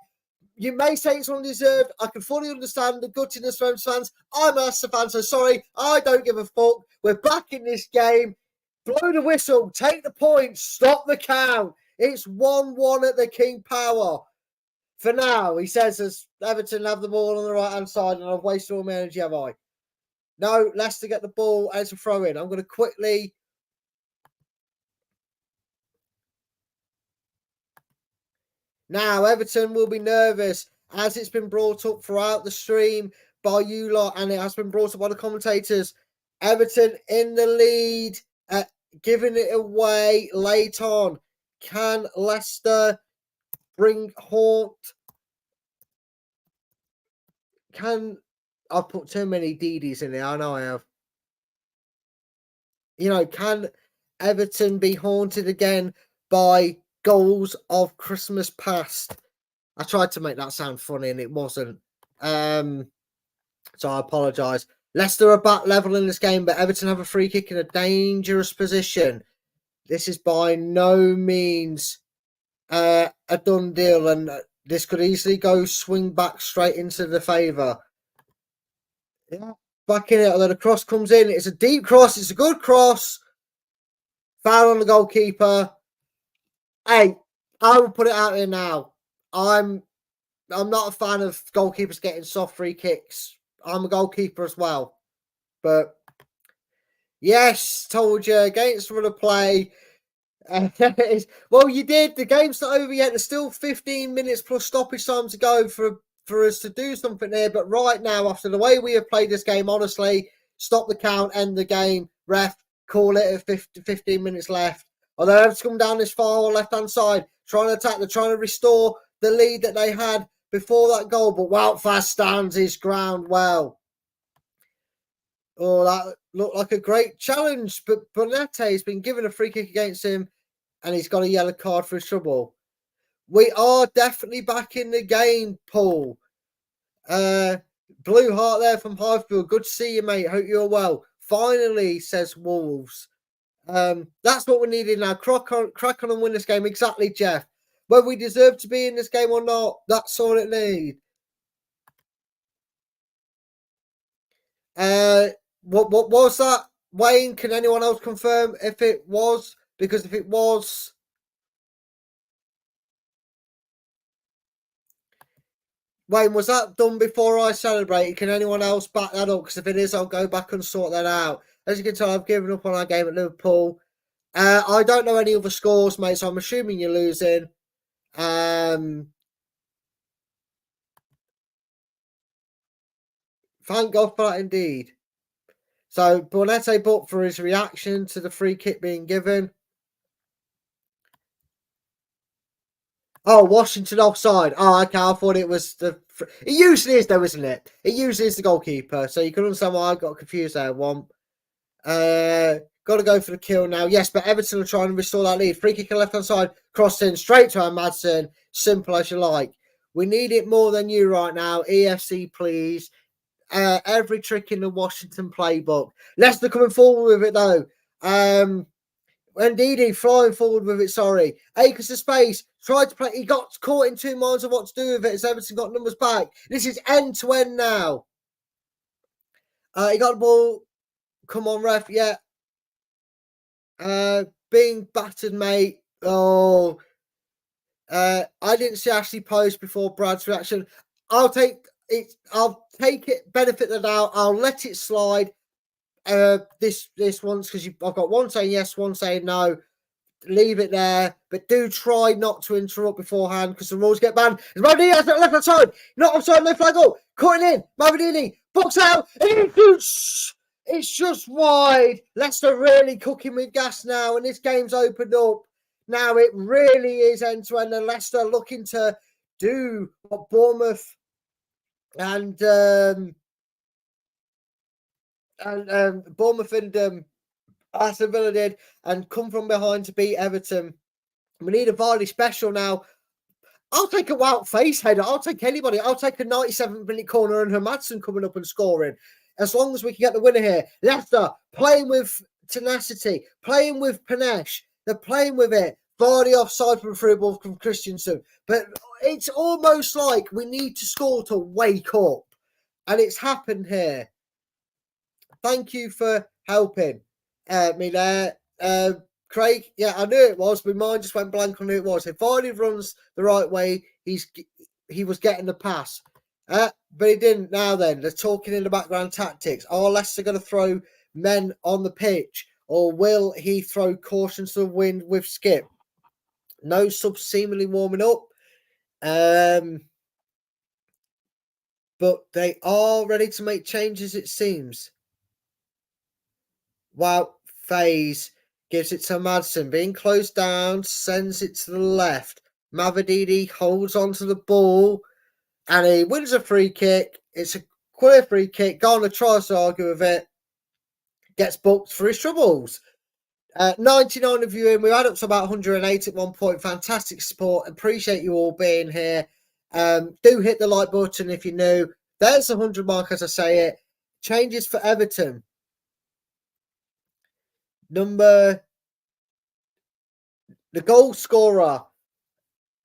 C: You may say it's undeserved. I can fully understand the guttiness from fans. I'm a Leicester fan, so sorry. I don't give a fuck. We're back in this game. Blow the whistle. Take the points. Stop the count. It's 1-1 at the King Power. For now, he says, as Everton have the ball on the right-hand side, and I've wasted all my energy, have I? No, Leicester get the ball as a throw-in. I'm going to quickly... Now, Everton will be nervous, as it's been brought up throughout the stream by you lot, and it has been brought up by the commentators. Everton in the lead, giving it away late on. Can Leicester bring haunt? I've put too many DDs in there. I know I have. You know, can Everton be haunted again by goals of Christmas past? I tried to make that sound funny and it wasn't. So I apologise. Leicester are back level in this game, but Everton have a free kick in a dangerous position. This is by no means a done deal, and this could easily go swing back straight into the favour. Yeah, back in it, although the cross comes in. It's a deep cross. It's a good cross. Foul on the goalkeeper. Hey, I will put it out here now. I'm not a fan of goalkeepers getting soft free kicks. I'm a goalkeeper as well, but. Yes, told you, against run of play. Well, you did. The game's not over yet. There's still 15 minutes plus stoppage time to go for us to do something there. But right now, after the way we have played this game, honestly, stop the count, end the game. Ref, call it at 15 minutes left. Although Everton come down this far left-hand side, trying to attack, they're trying to restore the lead that they had before that goal, but Woutfast stands his ground well. Oh, that looked like a great challenge, but Bonete has been given a free kick against him, and he's got a yellow card for his trouble. We are definitely back in the game, Paul. Blue Heart there from Highfield. Good to see you, mate. Hope you're well. Finally, says Wolves. That's what we needed now. Crack on and win this game. Exactly, Jeff. Whether we deserve to be in this game or not, that's all it needs. What was that, Wayne? Can anyone else confirm if it was? Because if it was, Wayne, was that done before I celebrated? Can anyone else back that up? Because if it is, I'll go back and sort that out. As you can tell, I've given up on our game at Liverpool. I don't know any other scores, mate, so I'm assuming you're losing. Thank God for that, indeed. So, Bonete booked for his reaction to the free kick being given. Oh, Washington offside. Oh, okay, I thought it was the... It usually is, though, isn't it? It usually is the goalkeeper, so you can understand why I got confused there. Got to go for the kill now. Yes, but Everton are trying to restore that lead. Free kick on left-hand side, crossed in, straight to our Madsen. Simple as you like. We need it more than you right now. EFC, please. Every trick in the Washington playbook. Leicester coming forward with it, though. Ndidi flying forward with it, sorry. Acres of space. Tried to play. He got caught in 2 minds of what to do with it as Everton got numbers back. This is end-to-end now. He got the ball. Come on, ref. Yeah. Being battered, mate. Oh. I didn't see Ashley post before Brad's reaction. I'll take it. Benefit the doubt. I'll let it slide. This once, because I've got one saying yes, one saying no. Leave it there, but do try not to interrupt beforehand because the rules get banned. It's Mavadini has that left side, not offside, no flag goal. Cutting in, Mavadini, box out, and it's just wide. Leicester really cooking with gas now, and this game's opened up. Now it really is end to end, and Leicester looking to do what Bournemouth and Aston Villa did, and come from behind to beat Everton. We need a Vardy special now. I'll take a wild face header. I'll take anybody. I'll take a 97-minute corner and Madsen coming up and scoring. As long as we can get the winner here. Leicester playing with tenacity, playing with panache. They're playing with it. Vardy offside from through ball from Christensen. But it's almost like we need to score to wake up. And it's happened here. Thank you for helping me there. Craig, yeah, I knew it was. My mind just went blank on who it was. If Vardy runs the right way, he was getting the pass. But he didn't. Now then, they're talking in the background tactics. Are Leicester going to throw men on the pitch? Or will he throw caution to the wind with Skip? No subs seemingly warming up. But they are ready to make changes, it seems. Wow, Faze gives it to Madsen. Being closed down, sends it to the left. Mavadini holds onto the ball and he wins a free kick. It's a clear free kick. Garner tries to argue with it. Gets booked for his troubles. 99 of you in. We had up to about 108 at one point. Fantastic support. Appreciate you all being here. Do hit the like button if you're new. There's the 100 mark as I say it. Changes for Everton. The goal scorer,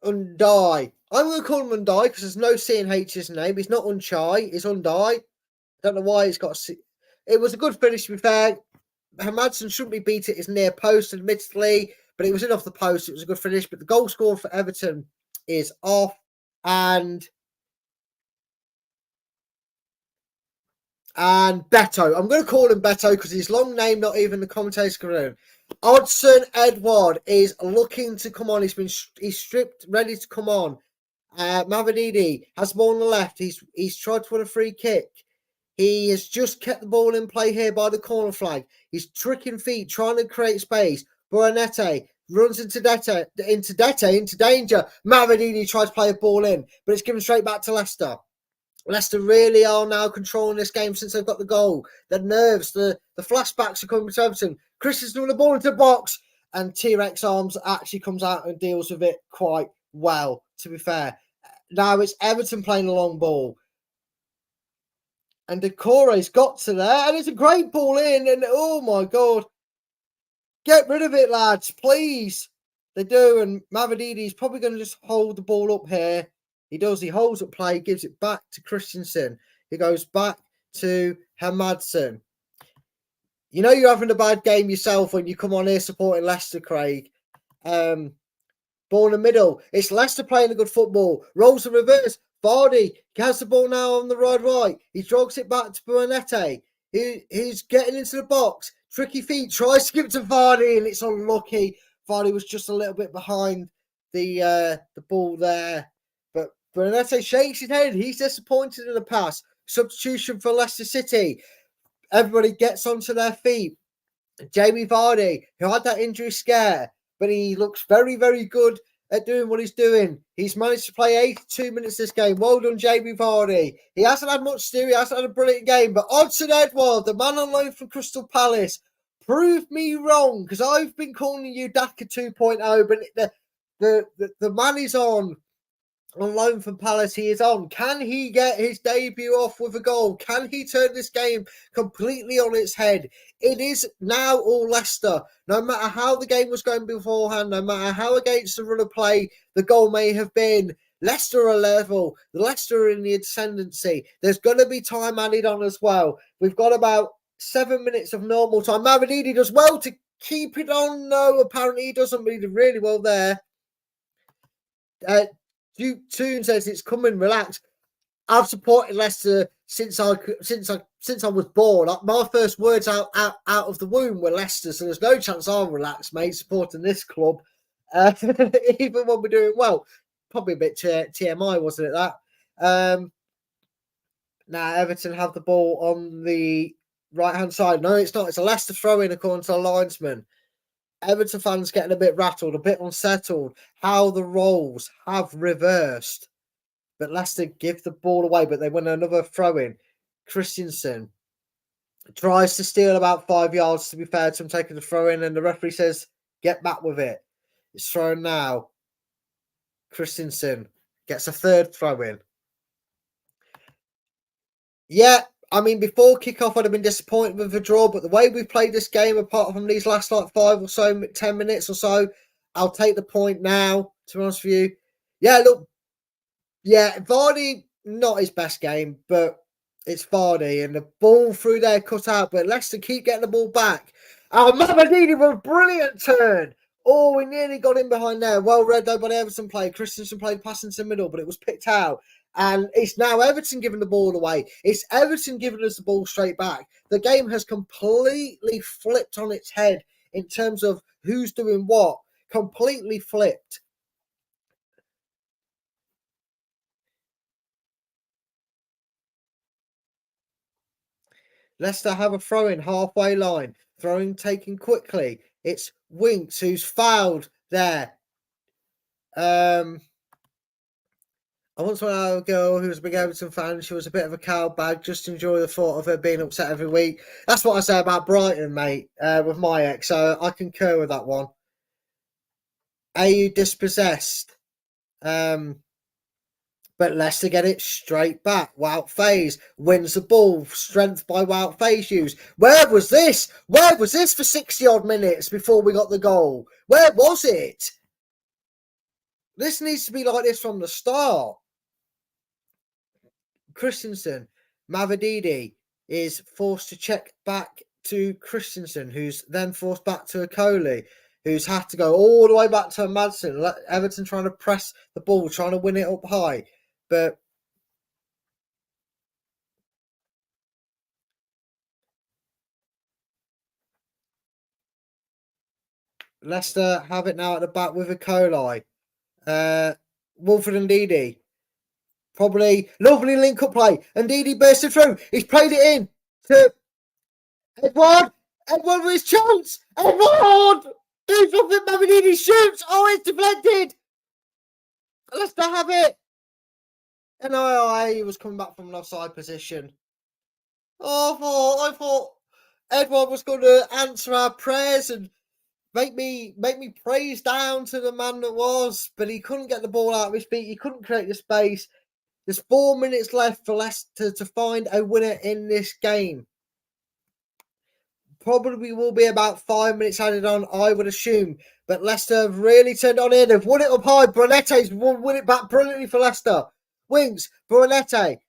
C: Undai. I'm going to call him Undai because there's no C in H's name. He's not Unchai. It's Undai. Don't know why he's got a C. It was a good finish, to be fair. Madsen shouldn't be beat at his near post, admittedly, but it was in off the post. It was a good finish. But the goal scorer for Everton is off. And Beto. I'm going to call him Beto because his long name, not even the commentator's room. Odsonne Edouard is looking to come on. He's stripped, ready to come on. Mavadini has the ball on the left. He's tried to win a free kick. He has just kept the ball in play here by the corner flag. He's tricking feet, trying to create space. Buonanotte runs into danger. Mavididi tries to play a ball in, but it's given straight back to Leicester. Leicester really are now controlling this game since they've got the goal. The nerves, the flashbacks are coming to Everton. Christensen with the ball into the box, and T-Rex Arms actually comes out and deals with it quite well, to be fair. Now it's Everton playing a long ball. And Decore's got to there, and it's a great ball in, and oh my God. Get rid of it, lads, please. They do, and Mavrididi's probably going to just hold the ball up here. He does, he holds up play, gives it back to Christensen. He goes back to Hamadson. You know you're having a bad game yourself when you come on here supporting Leicester, Craig. Ball in the middle. It's Leicester playing a good football. Rolls the reverse. Vardy has the ball now on the right. He jogs it back to Buonanotte. He's getting into the box. Tricky feet. Tries to give it to Vardy, and it's unlucky. Vardy was just a little bit behind the ball there. But Buonanotte shakes his head. He's disappointed in the pass. Substitution for Leicester City. Everybody gets onto their feet. Jamie Vardy, who had that injury scare, but he looks very, very good at doing what he's doing. He's managed to play 82 minutes this game. Well done, Jamie Vardy. He hasn't had much to do. He hasn't had a brilliant game. But Odson Edward, the man on loan from Crystal Palace, proved me wrong, because I've been calling you Daka 2.0, but the man is on loan from Palace. He is on. Can he get his debut off with a goal? Can he turn this game completely on its head? It is now all Leicester. No matter how the game was going beforehand, no matter how against the run of play the goal may have been, Leicester are level. Leicester are in the ascendancy. There's going to be time added on as well. We've got about 7 minutes of normal time. Mavididi does well to keep it on. No, apparently he doesn't, but he did really well there. Duke Toon says it's coming, relax. I've supported Leicester since I was born. My first words out of the womb were Leicester, so there's no chance I'll relax, mate, supporting this club. Even when we're doing well. Probably a bit TMI, wasn't it, that? Now Everton have the ball on the right-hand side. No, it's not. It's a Leicester throw-in according to the linesman. Everton fans getting a bit rattled, a bit unsettled. How the roles have reversed. But Leicester give the ball away, but they win another throw-in. Christensen tries to steal about 5 yards, to be fair to him, taking the throw-in, and the referee says, get back with it. It's thrown now. Christensen gets a third throw-in. Yeah, I mean, before kickoff, I'd have been disappointed with the draw, but the way we've played this game, apart from these last 5 or so, 10 minutes or so, I'll take the point now, to be honest with you. Yeah, look, yeah, Vardy, not his best game, but it's Vardy, and the ball through there cut out, but Leicester keep getting the ball back. Oh, Mamadini with a brilliant turn. Oh, we nearly got in behind there. Well read, though, by the Everton play. Christensen played pass into the middle, but it was picked out. And it's now Everton giving the ball away. It's Everton giving us the ball straight back. The game has completely flipped on its head in terms of who's doing what. Completely flipped. Leicester have a throw-in halfway line. Throwing taken quickly. It's Winks who's fouled there. I once went out with a girl who was a big Everton fan. She was a bit of a cow bag. Just enjoy the thought of her being upset every week. That's what I say about Brighton, mate, with my ex. So I concur with that one. AU dispossessed. But Leicester get it straight back. Wout Faes wins the ball. Strength by Wout Faes used. Where was this? Where was this for 60-odd minutes before we got the goal? Where was it? This needs to be like this from the start. Christensen, Mavididi is forced to check back to Christensen, who's then forced back to Okoli, who's had to go all the way back to Madsen. Everton trying to press the ball, trying to win it up high. But Leicester have it now at the back with Okoli. Wilfred Ndidi Probably lovely link-up play. And Didi bursted through. He's played it in to Edward. Edward with his chance. Edward! Do something, Mavididi shoots. Oh, it's deflected. Leicester have it. And he was coming back from an offside position. Oh, I thought Edward was going to answer our prayers and make me praise down to the man that was, but he couldn't get the ball out of his feet. He couldn't create the space. There's 4 minutes left for Leicester to find a winner in this game. Probably will be about 5 minutes added on, I would assume. But Leicester have really turned on here. They've won it up high. Brunette's won it back brilliantly for Leicester. Wings, Brunette.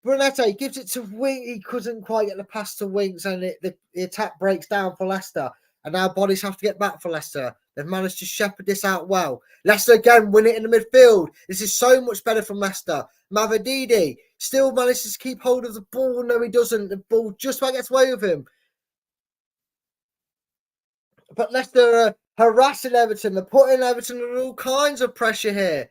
C: Brunette gives it to Wing. He couldn't quite get the pass to Wings, and the attack breaks down for Leicester. And now bodies have to get back for Leicester. They've managed to shepherd this out well. Leicester again win it in the midfield. This is so much better from Leicester. Mavididi still manages to keep hold of the ball. No, he doesn't. The ball just about gets away with him. But Leicester are harassing Everton. They're putting Everton under all kinds of pressure here.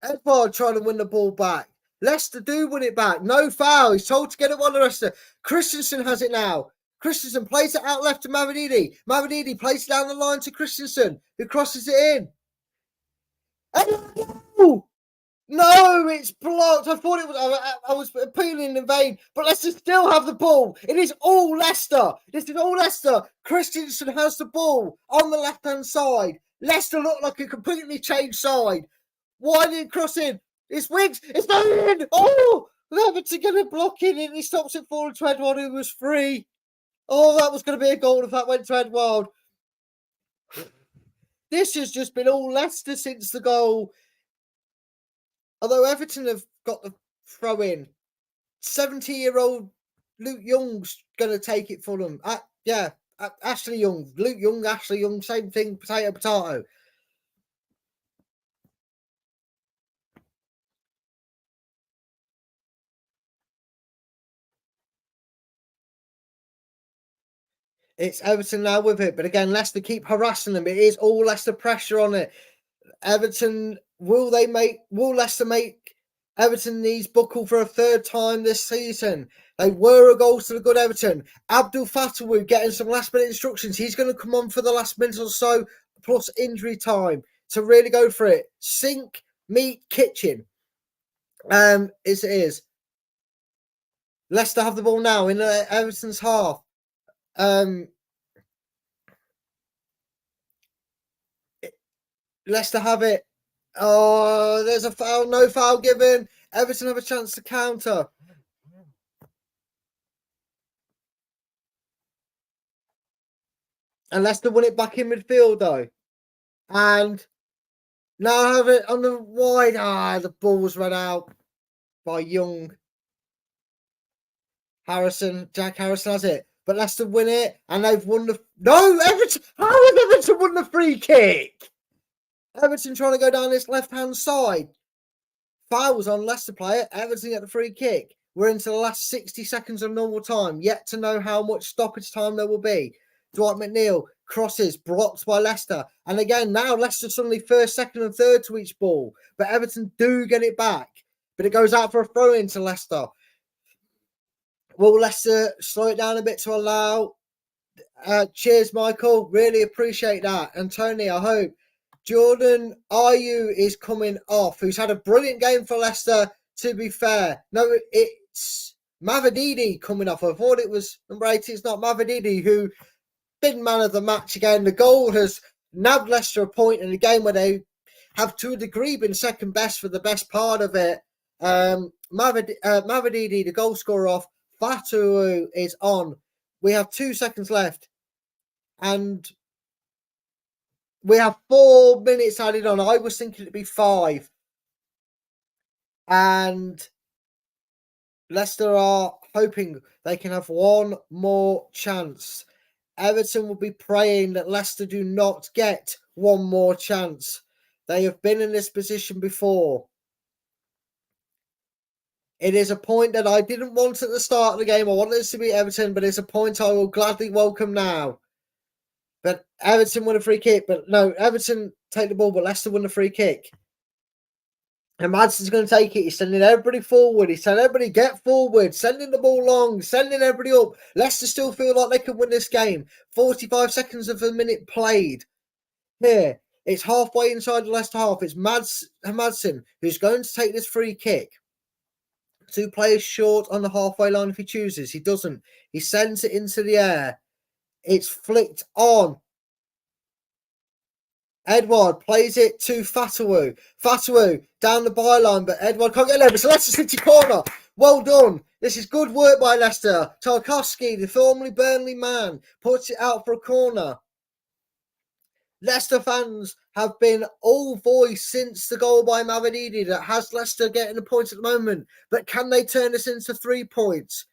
C: Edward trying to win the ball back. Leicester do win it back. No foul. He's told to get it on the Leicester. Christensen has it now. Christensen plays it out left to Mavididi. Mavididi plays it down the line to Christensen, who crosses it in. Oh! No, it's blocked. I thought it was. I was appealing in vain, but Leicester still have the ball. It is all Leicester. This is all Leicester. Christensen has the ball on the left-hand side. Leicester look like a completely changed side. Why did it cross in? It's Wings. It's not in. Oh, Everton going to block it, and he stops it forward to Edward, who was free. Oh, that was going to be a goal if that went to Edward. This has just been all Leicester since the goal. Although Everton have got the throw in. 70-year-old Luke Young's going to take it for them. Ashley Young. Luke Young, Ashley Young, same thing, potato. It's Everton now with it. But again, Leicester keep harassing them. It is all Leicester pressure on it. Everton, will Leicester make Everton knees buckle for a third time this season? They were a goal to the good Everton. Abdul Fatawu getting some last minute instructions. He's going to come on for the last minute or so, plus injury time to really go for it. Sink, meat, kitchen. As it is. Leicester have the ball now in Everton's half. Leicester have it. Oh, there's a foul. No foul given. Everton have a chance to counter. And Leicester win it back in midfield, though. And now have it on the wide. The ball was run out by Young. Jack Harrison has it. But Leicester win it, and they've won the... No, Everton! How has Everton won the free kick? Everton trying to go down this left-hand side. Fouls on Leicester player. Everton get the free kick. We're into the last 60 seconds of normal time. Yet to know how much stoppage time there will be. Dwight McNeil crosses, blocked by Leicester. And again, now Leicester suddenly first, second and third to each ball. But Everton do get it back. But it goes out for a throw-in to Leicester. Will Leicester slow it down a bit to allow? Cheers, Michael. Really appreciate that. And Tony, I hope. Jordan Ayew is coming off, who's had a brilliant game for Leicester, to be fair. No, it's Mavididi coming off. I thought it was number 80. It's not Mavididi, who been man of the match again. The goal has nabbed Leicester a point in a game where they have, to a degree, been second best for the best part of it. Mavididi, the goal scorer, off. Fatu is on. We have 2 seconds left. And we have 4 minutes added on. I was thinking it'd be 5. And Leicester are hoping they can have one more chance. Everton will be praying that Leicester do not get one more chance. They have been in this position before. It is a point that I didn't want at the start of the game. I wanted this to be Everton, but it's a point I will gladly welcome now. But Everton win a free kick. But no, Everton take the ball, but Leicester win a free kick. And Madson's going to take it. He's sending everybody forward. He's telling everybody, get forward. Sending the ball long. Sending everybody up. Leicester still feel like they can win this game. 45 seconds of a minute played. Here, it's halfway inside the Leicester half. It's Madsen who's going to take this free kick. 2 players short on the halfway line if he chooses. He doesn't. He sends it into the air. It's flicked on. Edouard plays it to Fatawu. Fatawu down the byline, but Edouard can't get there. It's a Leicester City corner. Well done. This is good work by Leicester. Tarkowski, the formerly Burnley man, puts it out for a corner. Leicester fans have been all voice since the goal by Mavididi that has Leicester getting a point at the moment. But can they turn this into 3 points?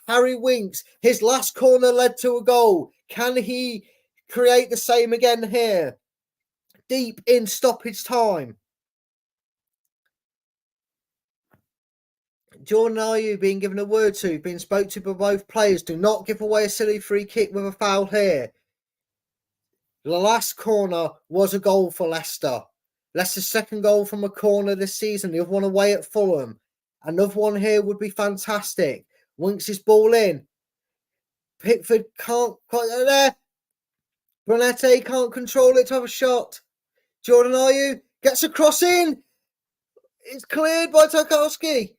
C: Harry Winks, his last corner led to a goal. Can he create the same again here? Deep in stoppage time. Jordan Ayew being given a word to, being spoke to by both players. Do not give away a silly free kick with a foul here. The last corner was a goal for Leicester. Leicester's second goal from a corner this season. The other one away at Fulham. Another one here would be fantastic. Winks his ball in. Pickford can't quite get there. Brunette can't control it to have a shot. Jordan Ayew gets a cross in. It's cleared by Tarkowski.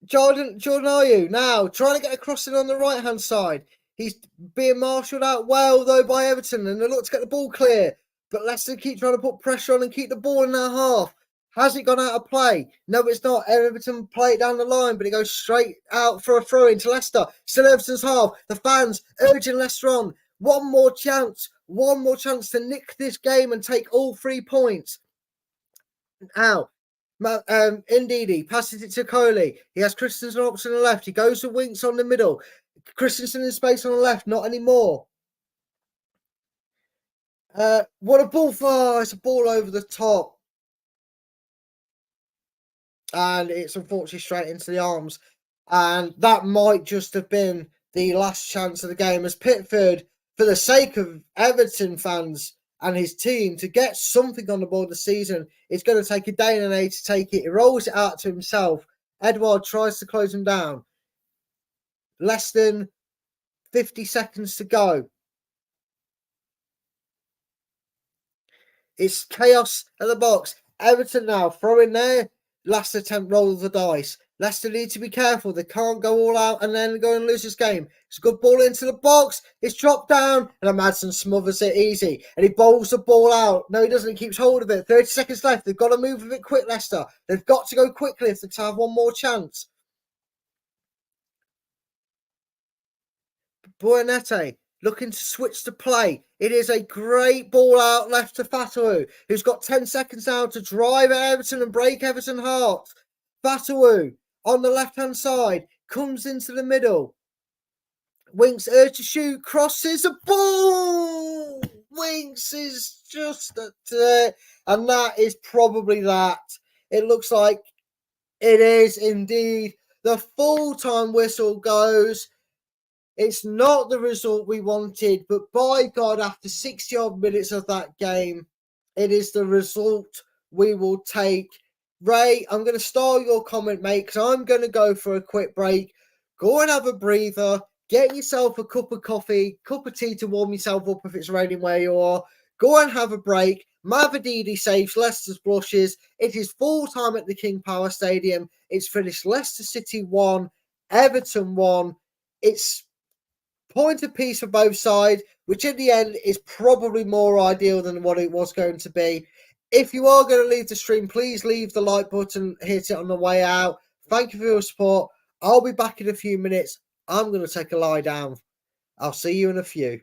C: Jordan Ayew now trying to get a cross in on the right hand side. He's being marshalled out well though by Everton, and they look to get the ball clear. But Leicester keep trying to put pressure on and keep the ball in their half. Has it gone out of play? No, it's not. Everton play it down the line, but it goes straight out for a throw into Leicester. Still Everton's half. The fans urging Leicester on. One more chance to nick this game and take all 3 points. Now, Ndidi passes it to Coley. He has Christensen up to the left. He goes to Winks on the middle. Christensen in space on the left. Not anymore. What a ball for! It's a ball over the top. And it's unfortunately straight into the arms. And that might just have been the last chance of the game, as Pickford, for the sake of Everton fans and his team, to get something on the board this season, it's going to take a day and an age to take it. He rolls it out to himself. Edouard tries to close him down. Less than 50 seconds to go. It's chaos at the box. Everton now throwing their last attempt roll of the dice. Leicester need to be careful. They can't go all out and then go and lose this game. It's a good ball into the box. It's dropped down and Madsen smothers it easy. And he bowls the ball out. No, he doesn't. He keeps hold of it. 30 seconds left. They've got to move with it quick, Leicester. They've got to go quickly if they're to have one more chance. Brunette looking to switch to play. It is a great ball out left to Fatawu, who's got 10 seconds now to drive at Everton and break Everton heart. Fatawu on the left-hand side comes into the middle. Winks urge to shoot, crosses a ball. Winks is just there, and that is probably that. It looks like it is indeed. The full-time whistle goes. It's not the result we wanted, but by God, after 60-odd minutes of that game, it is the result we will take. Ray, I'm going to start your comment, mate, because I'm going to go for a quick break. Go and have a breather. Get yourself a cup of coffee, cup of tea to warm yourself up if it's raining where you are. Go and have a break. Mavididi saves Leicester's blushes. It is full time at the King Power Stadium. It's finished Leicester City 1, Everton 1. It's point of peace for both sides, which in the end is probably more ideal than what it was going to be. If you are going to leave the stream, please leave the like button, hit it on the way out. Thank you for your support. I'll be back in a few minutes. I'm going to take a lie down. I'll see you in a few.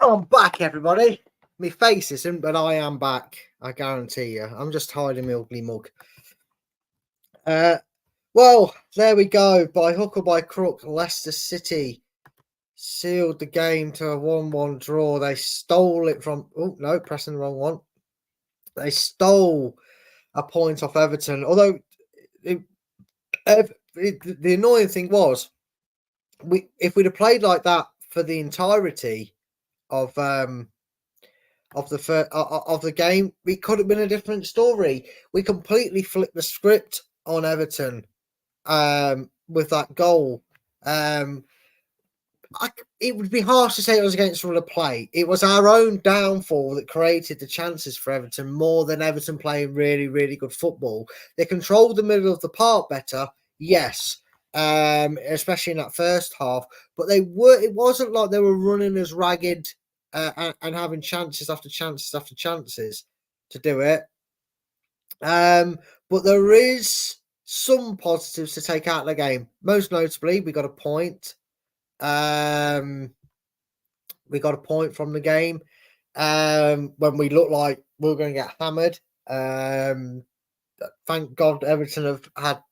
C: I'm back, everybody. My face isn't, but I am back. I guarantee you. I'm just hiding my ugly mug. Well, there we go. By hook or by crook, Leicester City sealed the game to a 1-1 draw. They stole it from... Oh, no, pressing the wrong one. They stole a point off Everton. Although, the annoying thing was, if we'd have played like that for the entirety of the game, it could have been a different story. We completely flipped the script on Everton with that goal. It would be harsh to say it was against run of play. It was our own downfall that created the chances for Everton more than Everton playing really, really good football. They controlled the middle of the park better, yes, especially in that first half. But it wasn't like they were running as ragged and having chances after chances after chances to do it. But there is some positives to take out of the game. Most notably, we got a point. We got a point from the game when we looked like we were going to get hammered. Thank God Everton have had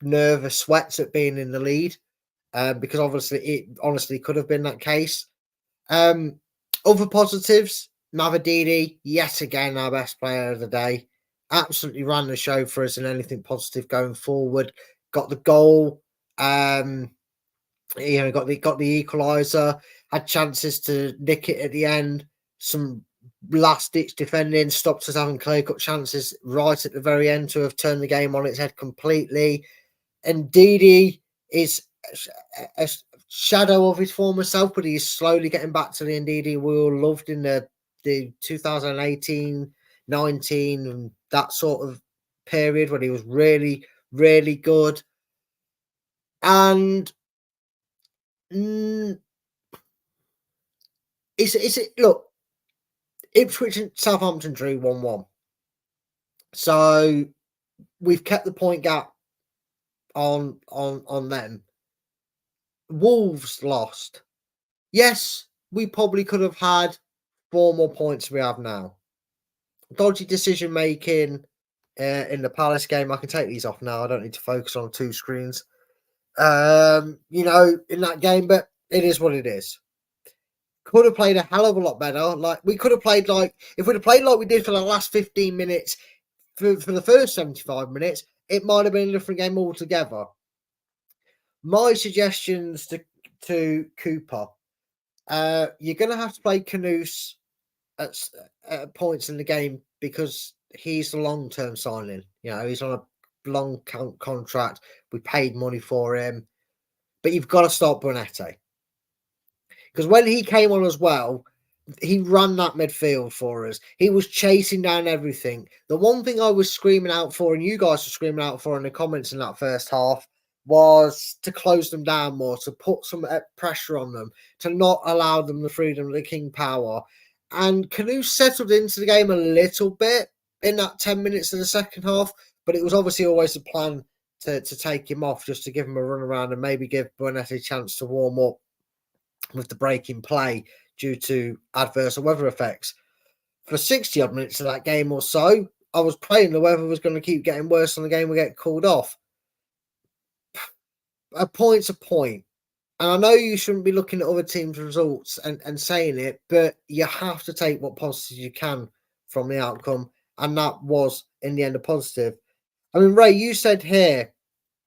C: nervous sweats at being in the lead because obviously it honestly could have been that case. Other positives, Mavididi, yet again our best player of the day. Absolutely ran the show for us and anything positive going forward. Got the goal. Got the equalizer, had chances to nick it at the end. Some last-ditch defending stopped us having clear-cut chances right at the very end to have turned the game on its head completely. And Didi is a shadow of his former self, but he's slowly getting back to the Ndidi we all loved in the 2018-19 and that sort of period when he was really, really good. And look, Ipswich and Southampton drew 1-1. So we've kept the point gap on them. Wolves lost. Yes, we probably could have had 4 more points we have now. Dodgy decision making in the Palace game. I can take these off now. I don't need to focus on 2 screens. In that game, but it is what it is. Could have played a hell of a lot better. Like we could have played if we'd have played like we did for the last 15 minutes for the first 75 minutes, it might have been a different game altogether. My suggestions to Cooper, you're going to have to play Kanouse at points in the game because he's the long-term signing. He's on a long contract. We paid money for him, but you've got to start Bonete. Because when he came on as well, he ran that midfield for us. He was chasing down everything. The one thing I was screaming out for, and you guys were screaming out for in the comments in that first half, was to close them down more, to put some pressure on them, to not allow them the freedom of the king power. And Kanu settled into the game a little bit in that 10 minutes of the second half, but it was obviously always the plan to take him off just to give him a run around and maybe give Bonete a chance to warm up with the break in play due to adverse weather effects. For 60 odd minutes of that game or so, I was praying the weather was going to keep getting worse and the game would get called off. A point's a point. And I know you shouldn't be looking at other teams' results and saying it, but you have to take what positives you can from the outcome. And that was, in the end, a positive. I mean, Ray, you said here,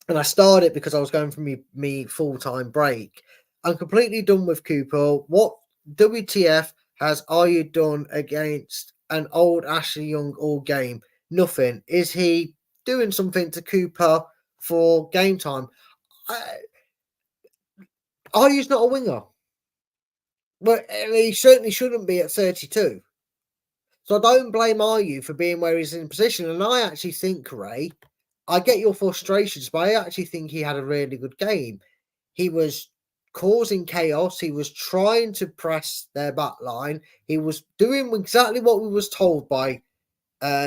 C: and I started because I was going for me full-time break. I'm completely done with Cooper. What WTF are you done against an old Ashley Young all game? Nothing. Is he doing something to Cooper for game time? Are you not a winger? But he certainly shouldn't be at 32. So I don't blame Ayew for being where he's in position. And I actually think, Ray, I get your frustrations, but I actually think he had a really good game. He was causing chaos. He was trying to press their back line. He was doing exactly what we was told by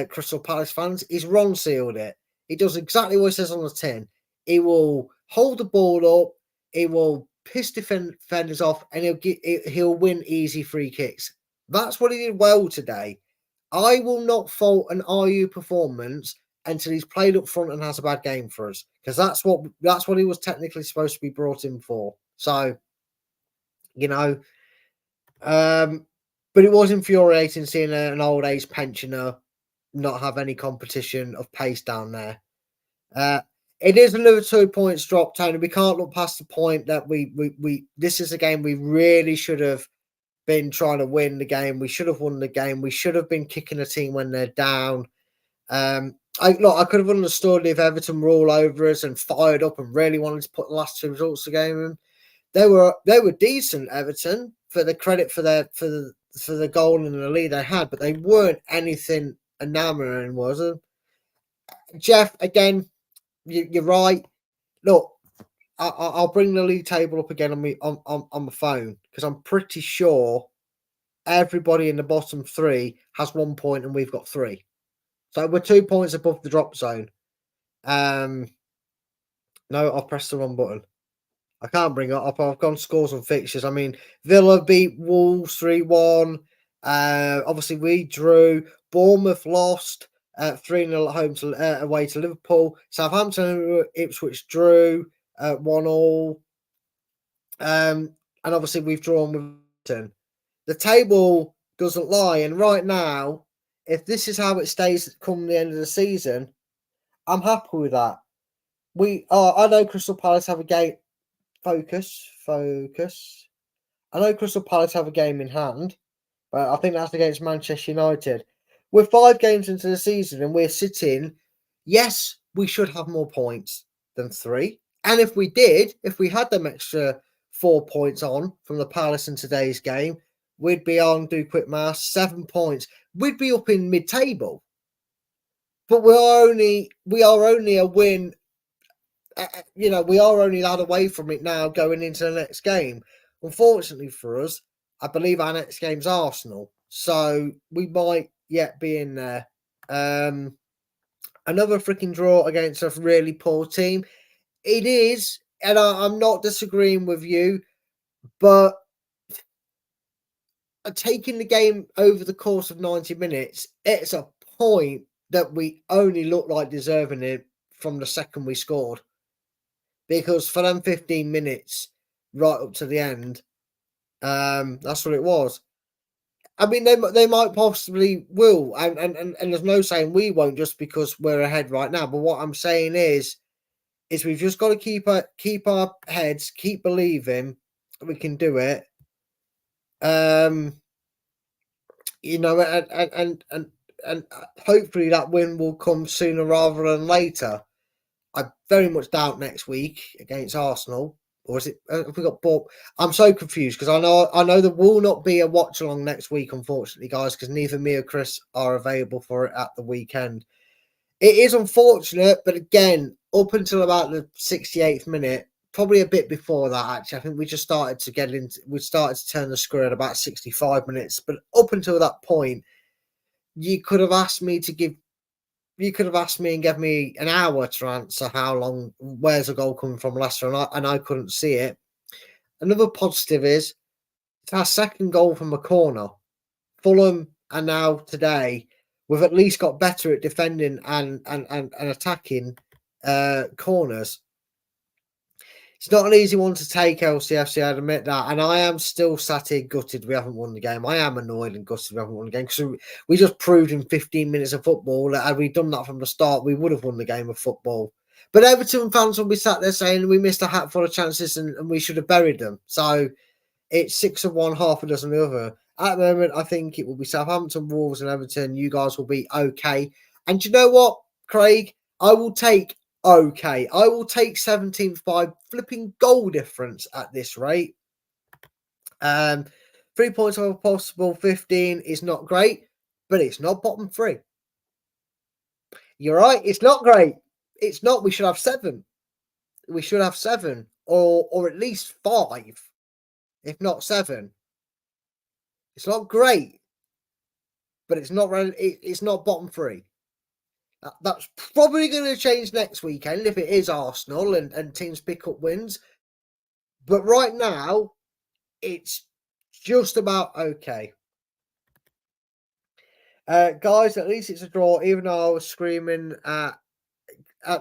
C: Crystal Palace fans. He's Ron sealed it. He does exactly what he says on the tin. He will hold the ball up. He will piss defenders off, and he'll win easy free kicks. That's what he did well today. I will not fault an RU performance until he's played up front and has a bad game for us, because that's what he was technically supposed to be brought in for. So, you know, but it was infuriating seeing an old age pensioner not have any competition of pace down there. It is another 2 points drop, Tony. We can't look past the point that we this is a game we really should have been trying to win the game. We should have won the game. We should have been kicking a team when they're down. I could have understood if Everton were all over us and fired up and really wanted to put the last two results of the game in. They were decent, Everton, for the credit for the goal and the lead they had, but they weren't anything enamoring, was it? Jeff, again, you're right. Look, I'll bring the league table up again on my phone, because I'm pretty sure everybody in the bottom three has 1 point and we've got 3. So we're 2 points above the drop zone. No, I've pressed the wrong button. I can't bring it up. I've gone scores and fixtures. I mean, Villa beat Wolves 3-1. Obviously, we drew. Bournemouth lost 3-0 at home away to Liverpool. Southampton, Ipswich drew 1-1. And obviously, we've drawn with Everton. The table doesn't lie. And right now, if this is how it stays come the end of the season, I'm happy with that. I know Crystal Palace have a game. Focus. I know Crystal Palace have a game in hand, but I think that's against Manchester United. We're 5 games into the season and we're sitting, yes, we should have more points than 3. And if we had them extra 4 points on from the Palace in today's game, we'd be on, do quick maths, 7 points. We'd be up in mid-table. But we are only a win. We are only that away from it now going into the next game. Unfortunately for us, I believe our next game's Arsenal. So we might yet be in there. Another freaking draw against a really poor team. It is, and I'm not disagreeing with you, but taking the game over the course of 90 minutes, it's a point that we only look like deserving it from the second we scored. Because for them 15 minutes right up to the end, that's what it was. I mean, they might possibly will, and there's no saying we won't just because we're ahead right now. But what I'm saying is we've just got to keep our heads, keep believing we can do it. And hopefully that win will come sooner rather than later. I very much doubt next week against Arsenal, or is it? Have we got bought? I'm so confused because I know there will not be a watch along next week, unfortunately, guys, because neither me or Chris are available for it at the weekend. It is unfortunate, but again, up until about the 68th minute, probably a bit before that, actually, I think we just started to turn the screw at about 65 minutes. But up until that point, you could have asked me and give me an hour to answer where's the goal coming from Leicester, and I couldn't see it. Another positive is it's our second goal from a corner. Fulham are now today, we've at least got better at defending and attacking corners. It's not an easy one to take, LCFC, I'd admit that. And I am still sat here gutted we haven't won the game. I am annoyed and gutted we haven't won the game because we just proved in 15 minutes of football that had we done that from the start, we would have won the game of football. But Everton fans will be sat there saying we missed a hatful of chances and we should have buried them. So it's 6 of one, half a dozen of the other. At the moment, I think it will be Southampton, Wolves and Everton. You guys will be okay. And you know what, Craig? I will take okay. I will take 17th by flipping goal difference at this rate. 3 points over possible 15 is not great, but it's not bottom 3. You're right. It's not great. It's not. We should have 7. We should have 7 or at least 5, if not 7. It's not great, but it's not bottom 3. That's probably going to change next weekend if it is Arsenal and teams pick up wins. But right now, it's just about okay. Guys, at least it's a draw, even though I was screaming at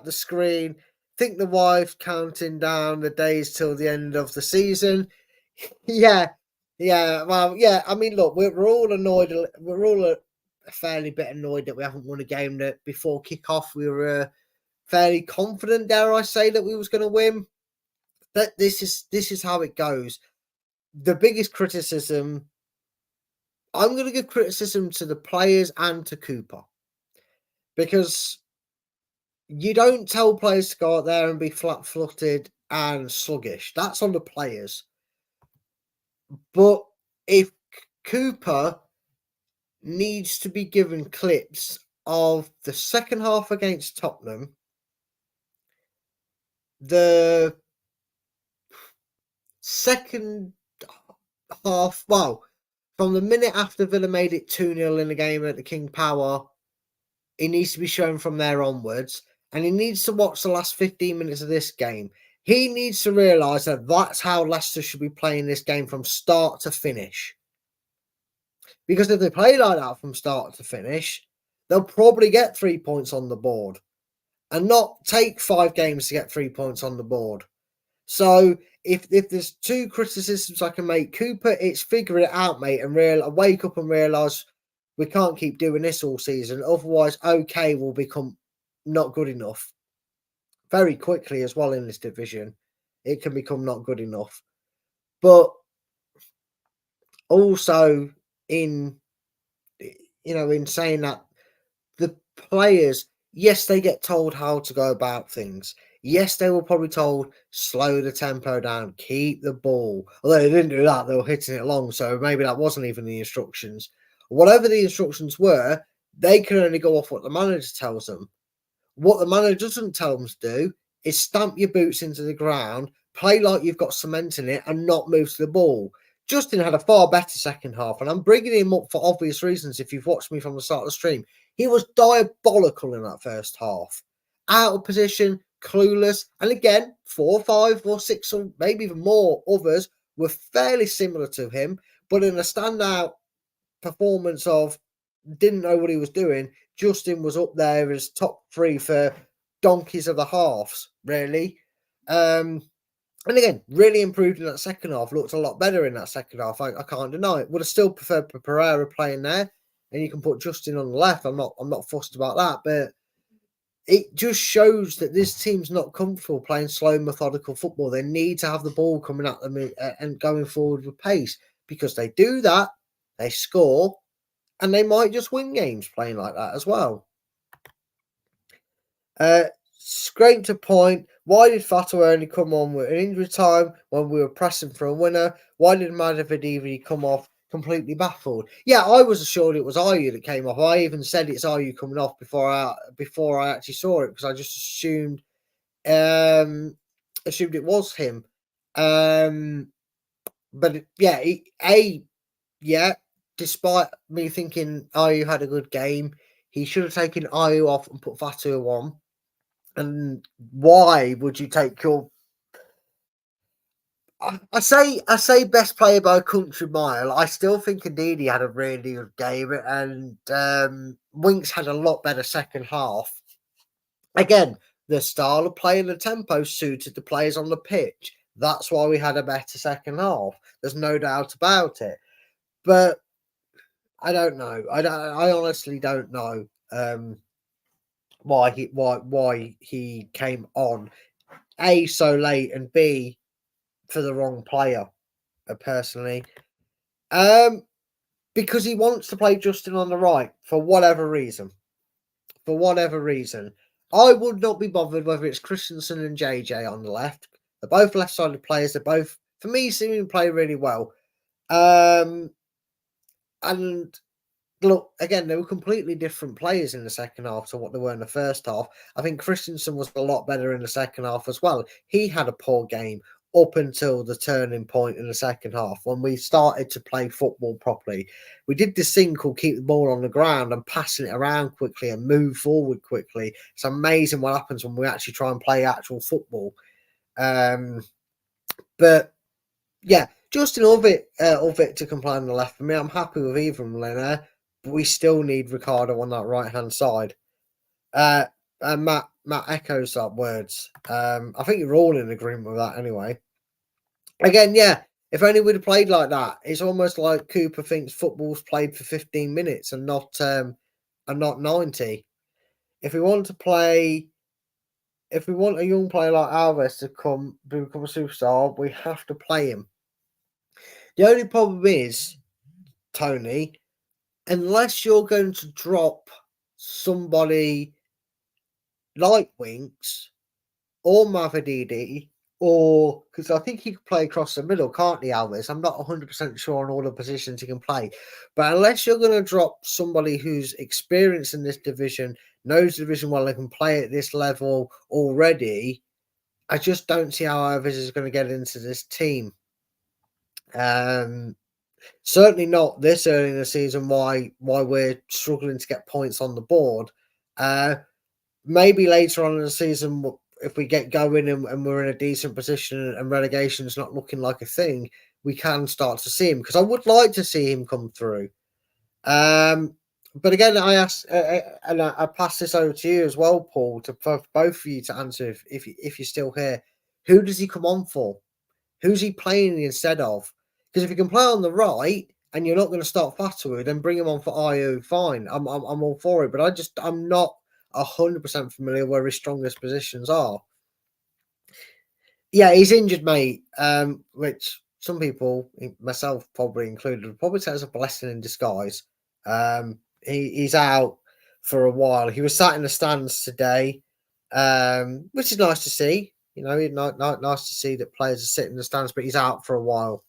C: the screen. Think the wife counting down the days till the end of the season. Yeah. Well, yeah. I mean, look, we're all annoyed. We're all a fairly bit annoyed that we haven't won a game that before kickoff we were fairly confident, dare I say, that we was going to win. That this is how it goes. The biggest criticism, I'm going to give criticism to the players and to Cooper, because you don't tell players to go out there and be flat-footed and sluggish. That's on the players. But if Cooper needs to be given clips of the second half against Tottenham, the second half, well, from the minute after Villa made it 2-0 in the game at the King Power, it needs to be shown from there onwards. And he needs to watch the last 15 minutes of this game. He needs to realise that that's how Leicester should be playing this game from start to finish. Because if they play like that from start to finish, they'll probably get 3 points on the board and not take 5 games to get 3 points on the board. So if there's 2 criticisms I can make, Cooper, it's figure it out, mate, and wake up and realise we can't keep doing this all season. Otherwise, okay will become not good enough very quickly as well in this division. It can become not good enough. But also in saying that, the players, yes, they get told how to go about things. Yes, they were probably told, slow the tempo down, keep the ball. Although they didn't do that, they were hitting it long, so maybe that wasn't even the instructions. Whatever the instructions were, they can only go off what the manager tells them. What the manager doesn't tell them to do is stamp your boots into the ground, play like you've got cement in it, and not move to the ball. Justin had a far better second half, and I'm bringing him up for obvious reasons. If you've watched me from the start of the stream, he was diabolical in that first half. Out of position, clueless, and again, 4, 5, or 6, or maybe even more others were fairly similar to him, but in a standout performance of didn't know what he was doing, Justin was up there as top 3 for donkeys of the halves, really. And again, really improved in that second half. Looked a lot better in that second half. I can't deny it. Would have still preferred Pereira playing there, and you can put Justin on the left. I'm not fussed about that, but it just shows that this team's not comfortable playing slow, methodical football. They need to have the ball coming at them and going forward with pace, because they do that, they score, and they might just win games playing like that as well. Scraped a point. Why did Fato only come on with an injury time when we were pressing for a winner? Why did Madavidi come off completely baffled? Yeah, I was assured it was Ayu that came off. I even said it's Ayu coming off before I actually saw it, because I just assumed it was him. But despite me thinking Ayu had a good game, he should have taken Ayu off and put Fatu on. And why would you take your... I say best player by a country mile. I still think Ndidi had a really good game, and Winks had a lot better second half. Again, the style of play and the tempo suited the players on the pitch. That's why we had a better second half. There's no doubt about it. But I don't know. I honestly don't know why he came on. A, so late, and B, for the wrong player. Personally, because he wants to play Justin on the right for whatever reason. I would not be bothered whether it's Christensen and JJ on the left. They're both left-sided players. They're both, for me, seem to play really well. And look, again, they were completely different players in the second half to what they were in the first half. I think Christensen was a lot better in the second half as well. He had a poor game up until the turning point in the second half, when we started to play football properly. We did this thing called keep the ball on the ground and passing it around quickly and move forward quickly. It's amazing what happens when we actually try and play actual football. But Yeah, Justin or Victor can play on the left for me. I'm happy with either of them there, but we still need Ricardo on that right hand side. And Matt echoes that words. I think you're all in agreement with that anyway. Again, yeah, if only we'd have played like that. It's almost like Cooper thinks football's played for 15 minutes and not 90. If we want a young player like Alves to become a superstar, we have to play him. The only problem is, Tony, unless you're going to drop somebody like Winks or Mavididi, or because I think he can play across the middle, can't he, Alves? I'm not 100% sure on all the positions he can play. But unless you're going to drop somebody who's experienced in this division, knows the division well, and can play at this level already, I just don't see how Alves is going to get into this team. Certainly not this early in the season. Why we're struggling to get points on the board. Maybe later on in the season, if we get going and we're in a decent position and relegation is not looking like a thing, we can start to see him, because I would like to see him come through. But again, I ask, and I pass this over to you as well, Paul, for both of you to answer if you're still here. Who does he come on for? Who's he playing instead of? Because if he can play on the right and you're not going to start Fatahou, then bring him on for IU. Fine, I'm all for it. But I'm not 100% familiar where his strongest positions are. Yeah, he's injured, mate. Which some people, myself probably included, would probably say it's a blessing in disguise. He's out for a while. He was sat in the stands today, which is nice to see. You know, nice to see that players are sitting in the stands, but he's out for a while.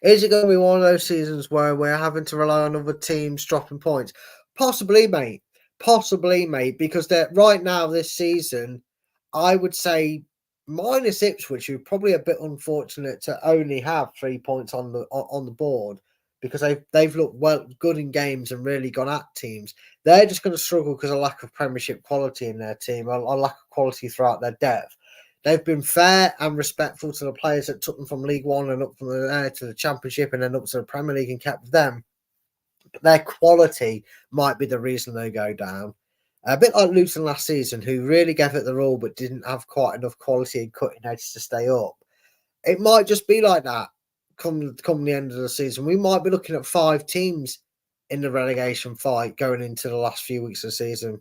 C: Is it going to be one of those seasons where we're having to rely on other teams dropping points? Possibly, mate. Possibly, mate. Because right now this season, I would say minus Ipswich, who are probably a bit unfortunate to only have 3 points on the board, because they've looked good in games and really gone at teams. They're just going to struggle because of lack of Premiership quality in their team, or lack of quality throughout their depth. They've been fair and respectful to the players that took them from League One and up from there to the Championship and then up to the Premier League and kept them. But their quality might be the reason they go down. A bit like Luton last season, who really gave it their all but didn't have quite enough quality and cutting edge to stay up. It might just be like that come the end of the season. We might be looking at 5 teams in the relegation fight going into the last few weeks of the season.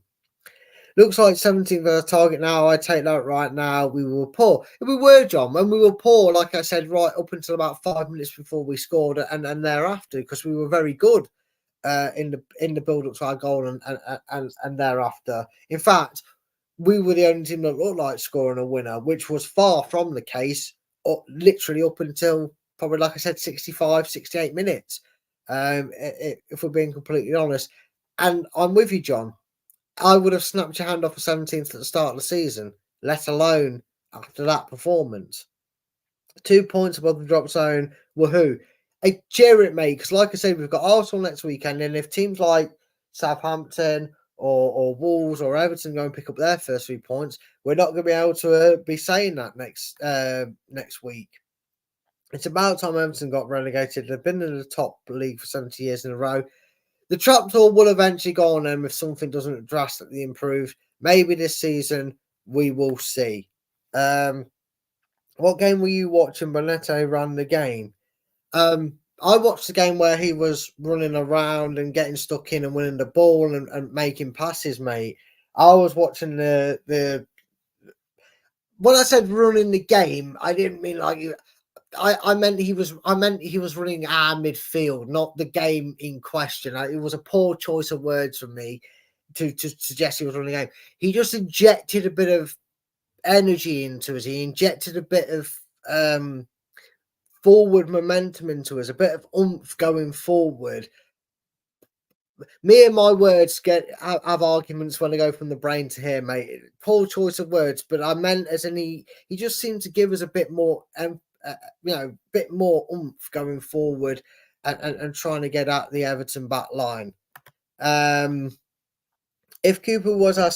C: Looks like 17th as a target now. I take that right now. We were poor. We were, John, and we were poor, like I said, right up until about 5 minutes before we scored and thereafter, because we were very good in the build-up to our goal and thereafter. In fact, we were the only team that looked like scoring a winner, which was far from the case, literally up until probably, like I said, 65, 68 minutes, if we're being completely honest. And I'm with you, John. I would have snapped your hand off a 17th at the start of the season, let alone after that performance. 2 points above the drop zone, woohoo. I cheer it, mate, because like I said, we've got Arsenal next weekend, and if teams like Southampton or Wolves or Everton go and pick up their first 3 points, we're not going to be able to be saying that next week. It's about time Everton got relegated. They've been in the top league for 70 years in a row. The trapdoor will eventually go on them if something doesn't drastically improve. Maybe this season, we will see. What game were you watching? Bonetto ran the game. I watched the game where he was running around and getting stuck in and winning the ball and making passes, mate. I was watching the. When I said running the game, I didn't mean like you. I meant he was running our midfield, not the game in question. It was a poor choice of words from me to suggest he was running the game. He just injected a bit of energy into us. He injected a bit of forward momentum into us, a bit of oomph going forward. Me and my words have arguments when I go from the brain to here, mate. Poor choice of words, but I meant as in he just seemed to give us a bit more bit more oomph going forward and trying to get at the Everton back line. If Cooper was our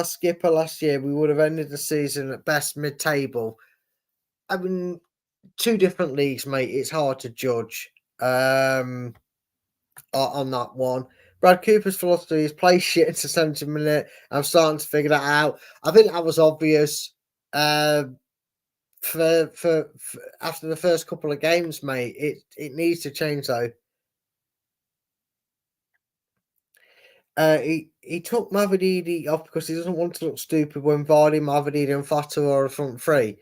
C: skipper last year, we would have ended the season at best mid-table. I mean, two different leagues, mate. It's hard to judge on that one. Brad Cooper's philosophy is play shit into 70 minutes. I'm starting to figure that out. I think that was obvious for after the first couple of games, mate. It needs to change though. He took Mavididi off because he doesn't want to look stupid when Vardy, Mavididi, and Fatu are a front three.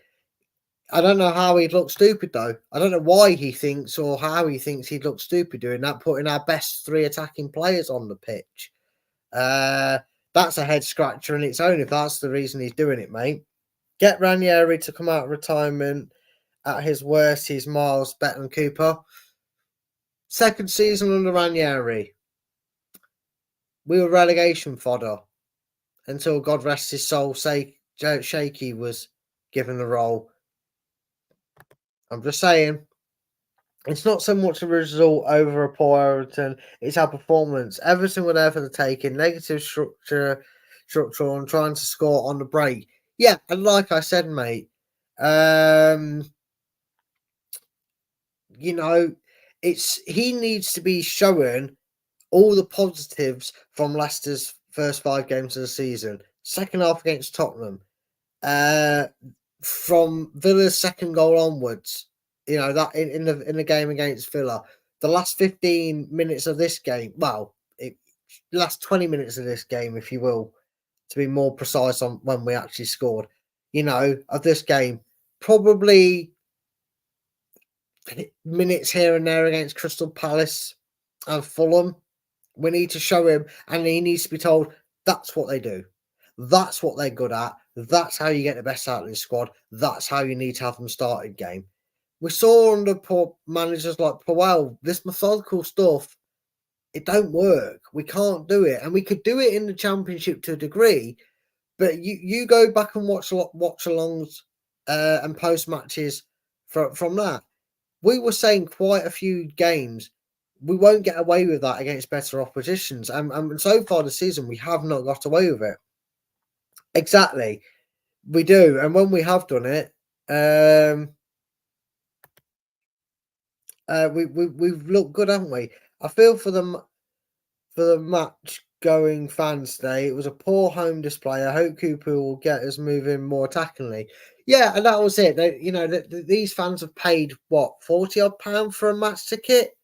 C: I don't know how he'd look stupid though. I don't know why he thinks or how he thinks he'd look stupid doing that, putting our best three attacking players on the pitch. That's a head scratcher in its own if that's the reason he's doing it, mate. Get Ranieri to come out of retirement at his worst. He's miles better than Cooper. Second season under Ranieri. We were relegation fodder until God rest his soul, Shaky was given the role. I'm just saying, it's not so much a result over a poor Everton, it's our performance. Everton were there for the taking, negative structural and trying to score on the break. Yeah, and like I said, mate, you know, he needs to be showing all the positives from Leicester's first 5 games of the season. Second half against Tottenham. From Villa's second goal onwards, you know, that in the game against Villa, the last 15 minutes of this game, last 20 minutes of this game, if you will, to be more precise on when we actually scored, you know, of this game, probably minutes here and there against Crystal Palace and Fulham. We need to show him, and he needs to be told that's what they do. That's what they're good at. That's how you get the best out of this squad. That's how you need to have them started game. We saw under managers like Powell, this methodical stuff, it don't work. We can't do it. And we could do it in the Championship to a degree, but you go back and watch alongs and post matches from that. We were saying quite a few games, we won't get away with that against better oppositions. And so far this season, we have not got away with it. Exactly. We do. And when we have done it, we've looked good, haven't we? I feel for the match going fans today. It was a poor home display. I hope Cooper will get us moving more attackingly. Yeah, and that was it. These fans have paid what, £40 for a match ticket,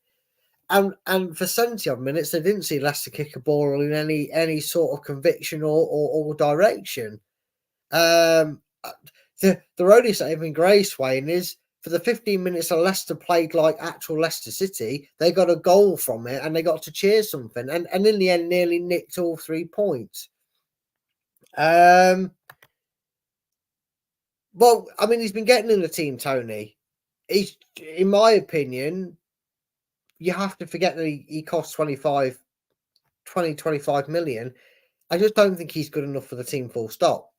C: and for 70 odd minutes they didn't see Leicester kick a ball in any sort of conviction or direction. The only saving grace, Wayne, is for the 15 minutes that Leicester played like actual Leicester City, they got a goal from it and they got to cheer something, and in the end nearly nicked all 3 points. Well, I mean, he's been getting in the team, Tony. He's, in my opinion, you have to forget that he costs 25 million. I just don't think he's good enough for the team, full stop.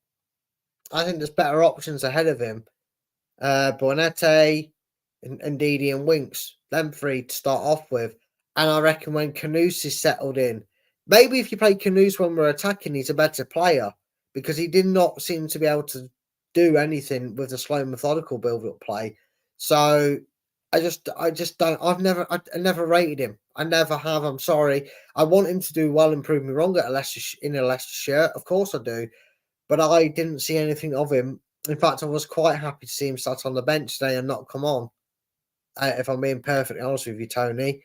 C: I think there's better options ahead of him. Bonete, and Didi and Winks, them 3 to start off with. And I reckon when Kanouse is settled in, maybe if you play Kanouse when we're attacking, he's a better player, because he did not seem to be able to do anything with the slow, methodical build-up play. So I just don't. I never rated him. I never have. I'm sorry. I want him to do well and prove me wrong in a Leicester shirt. Of course I do. But I didn't see anything of him. In fact, I was quite happy to see him sat on the bench today and not come on. If I'm being perfectly honest with you, Tony.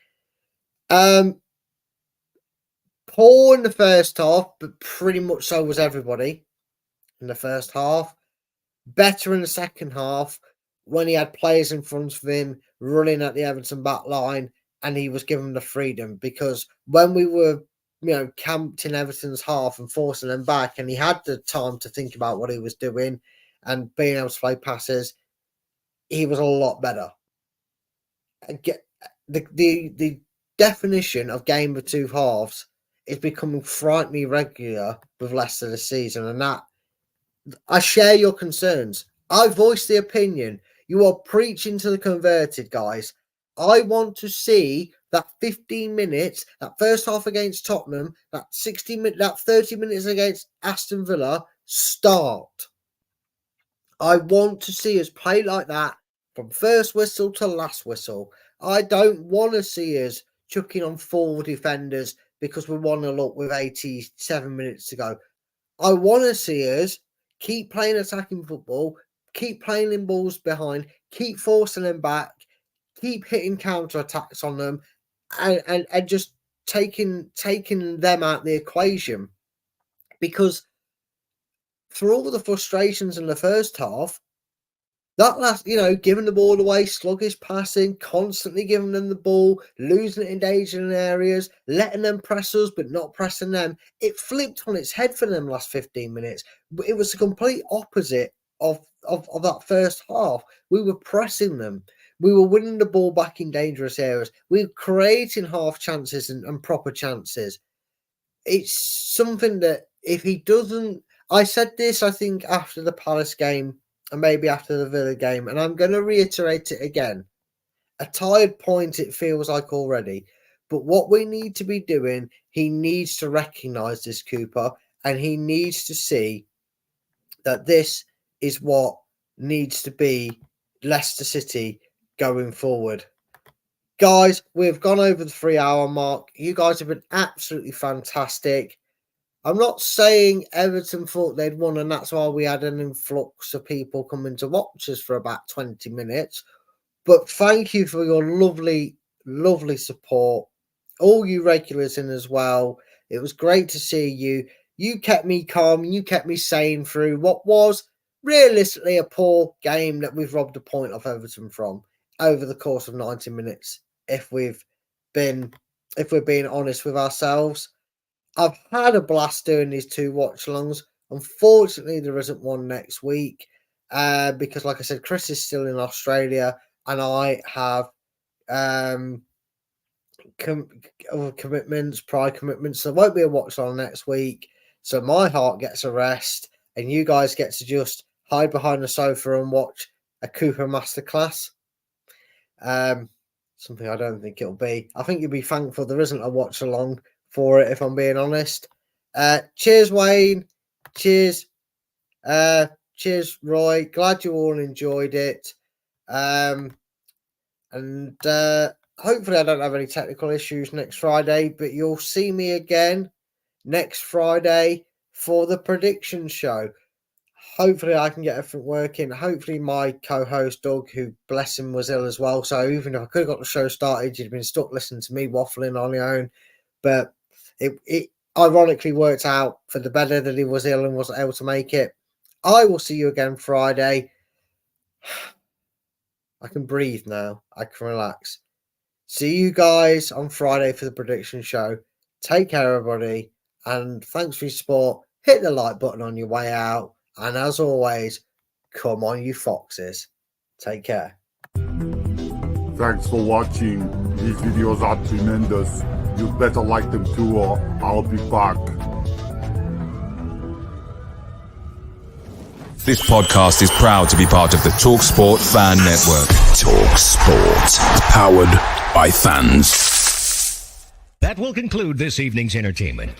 C: Poor in the first half, but pretty much so was everybody in the first half. Better in the second half when he had players in front of him running at the Everton back line and he was given the freedom, because when we were, camped in Everton's half and forcing them back, and he had the time to think about what he was doing and being able to play passes, he was a lot better. The definition of game of 2 halves is becoming frighteningly regular with Leicester this season, and that I share your concerns. I voiced the opinion. You are preaching to the converted, guys. I want to see that 15 minutes, that first half against Tottenham, that 60 minutes, that 30 minutes against Aston Villa start. I want to see us play like that from first whistle to last whistle. I don't want to see us chucking on 4 defenders because we want to look with 87 minutes to go. I want to see us keep playing attacking football, keep playing in balls behind, keep forcing them back, keep hitting counter attacks on them, and just taking them out the equation. Because for all the frustrations in the first half, that last, giving the ball away, sluggish passing, constantly giving them the ball, losing it in dangerous areas, letting them press us but not pressing them, it flipped on its head for them last 15 minutes. It was the complete opposite of that first half. We were pressing them. We were winning the ball back in dangerous areas. We were creating half chances and proper chances. It's something that if he doesn't... I said this, I think, after the Palace game, and maybe after the Villa game, and I'm going to reiterate it again. A tired point, it feels like already. But what we need to be doing, he needs to recognise this, Cooper, and he needs to see that this is what needs to be Leicester City going forward. Guys, we've gone over the 3-hour mark. You guys have been absolutely fantastic. I'm not saying Everton thought they'd won and that's why we had an influx of people coming to watch us for about 20 minutes. But thank you for your lovely, lovely support. All you regulars in as well. It was great to see you. You kept me calm. You kept me sane through what was realistically a poor game that we've robbed a point off Everton from over the course of 90 minutes. If we're being honest with ourselves. I've had a blast doing these 2 watch-alongs. Unfortunately, there isn't one next week because, like I said, Chris is still in Australia and I have commitments, prior commitments. So there won't be a watch-along next week. So my heart gets a rest and you guys get to just hide behind the sofa and watch a Cooper masterclass. Something I don't think it'll be. I think you'll be thankful there isn't a watch-along for it, if I'm being honest. Cheers, Wayne. Cheers. Cheers, Roy. Glad you all enjoyed it. And hopefully I don't have any technical issues next Friday, but you'll see me again next Friday for the prediction show. Hopefully I can get everything working. Hopefully my co-host Doug, who bless him was ill as well, so even if I could have got the show started, you'd been stuck listening to me waffling on your own. But it ironically worked out for the better that he was ill and wasn't able to make it. I will see you again Friday. I can breathe now. I can relax. See you guys on Friday for the prediction show. Take care, everybody. And thanks for your support. Hit the like button on your way out. And as always, come on, you foxes. Take care.
I: Thanks for watching. These videos are tremendous. You better like them too, or I'll be back.
J: This podcast is proud to be part of the TalkSport Fan Network. TalkSport. Powered by fans.
K: That will conclude this evening's entertainment.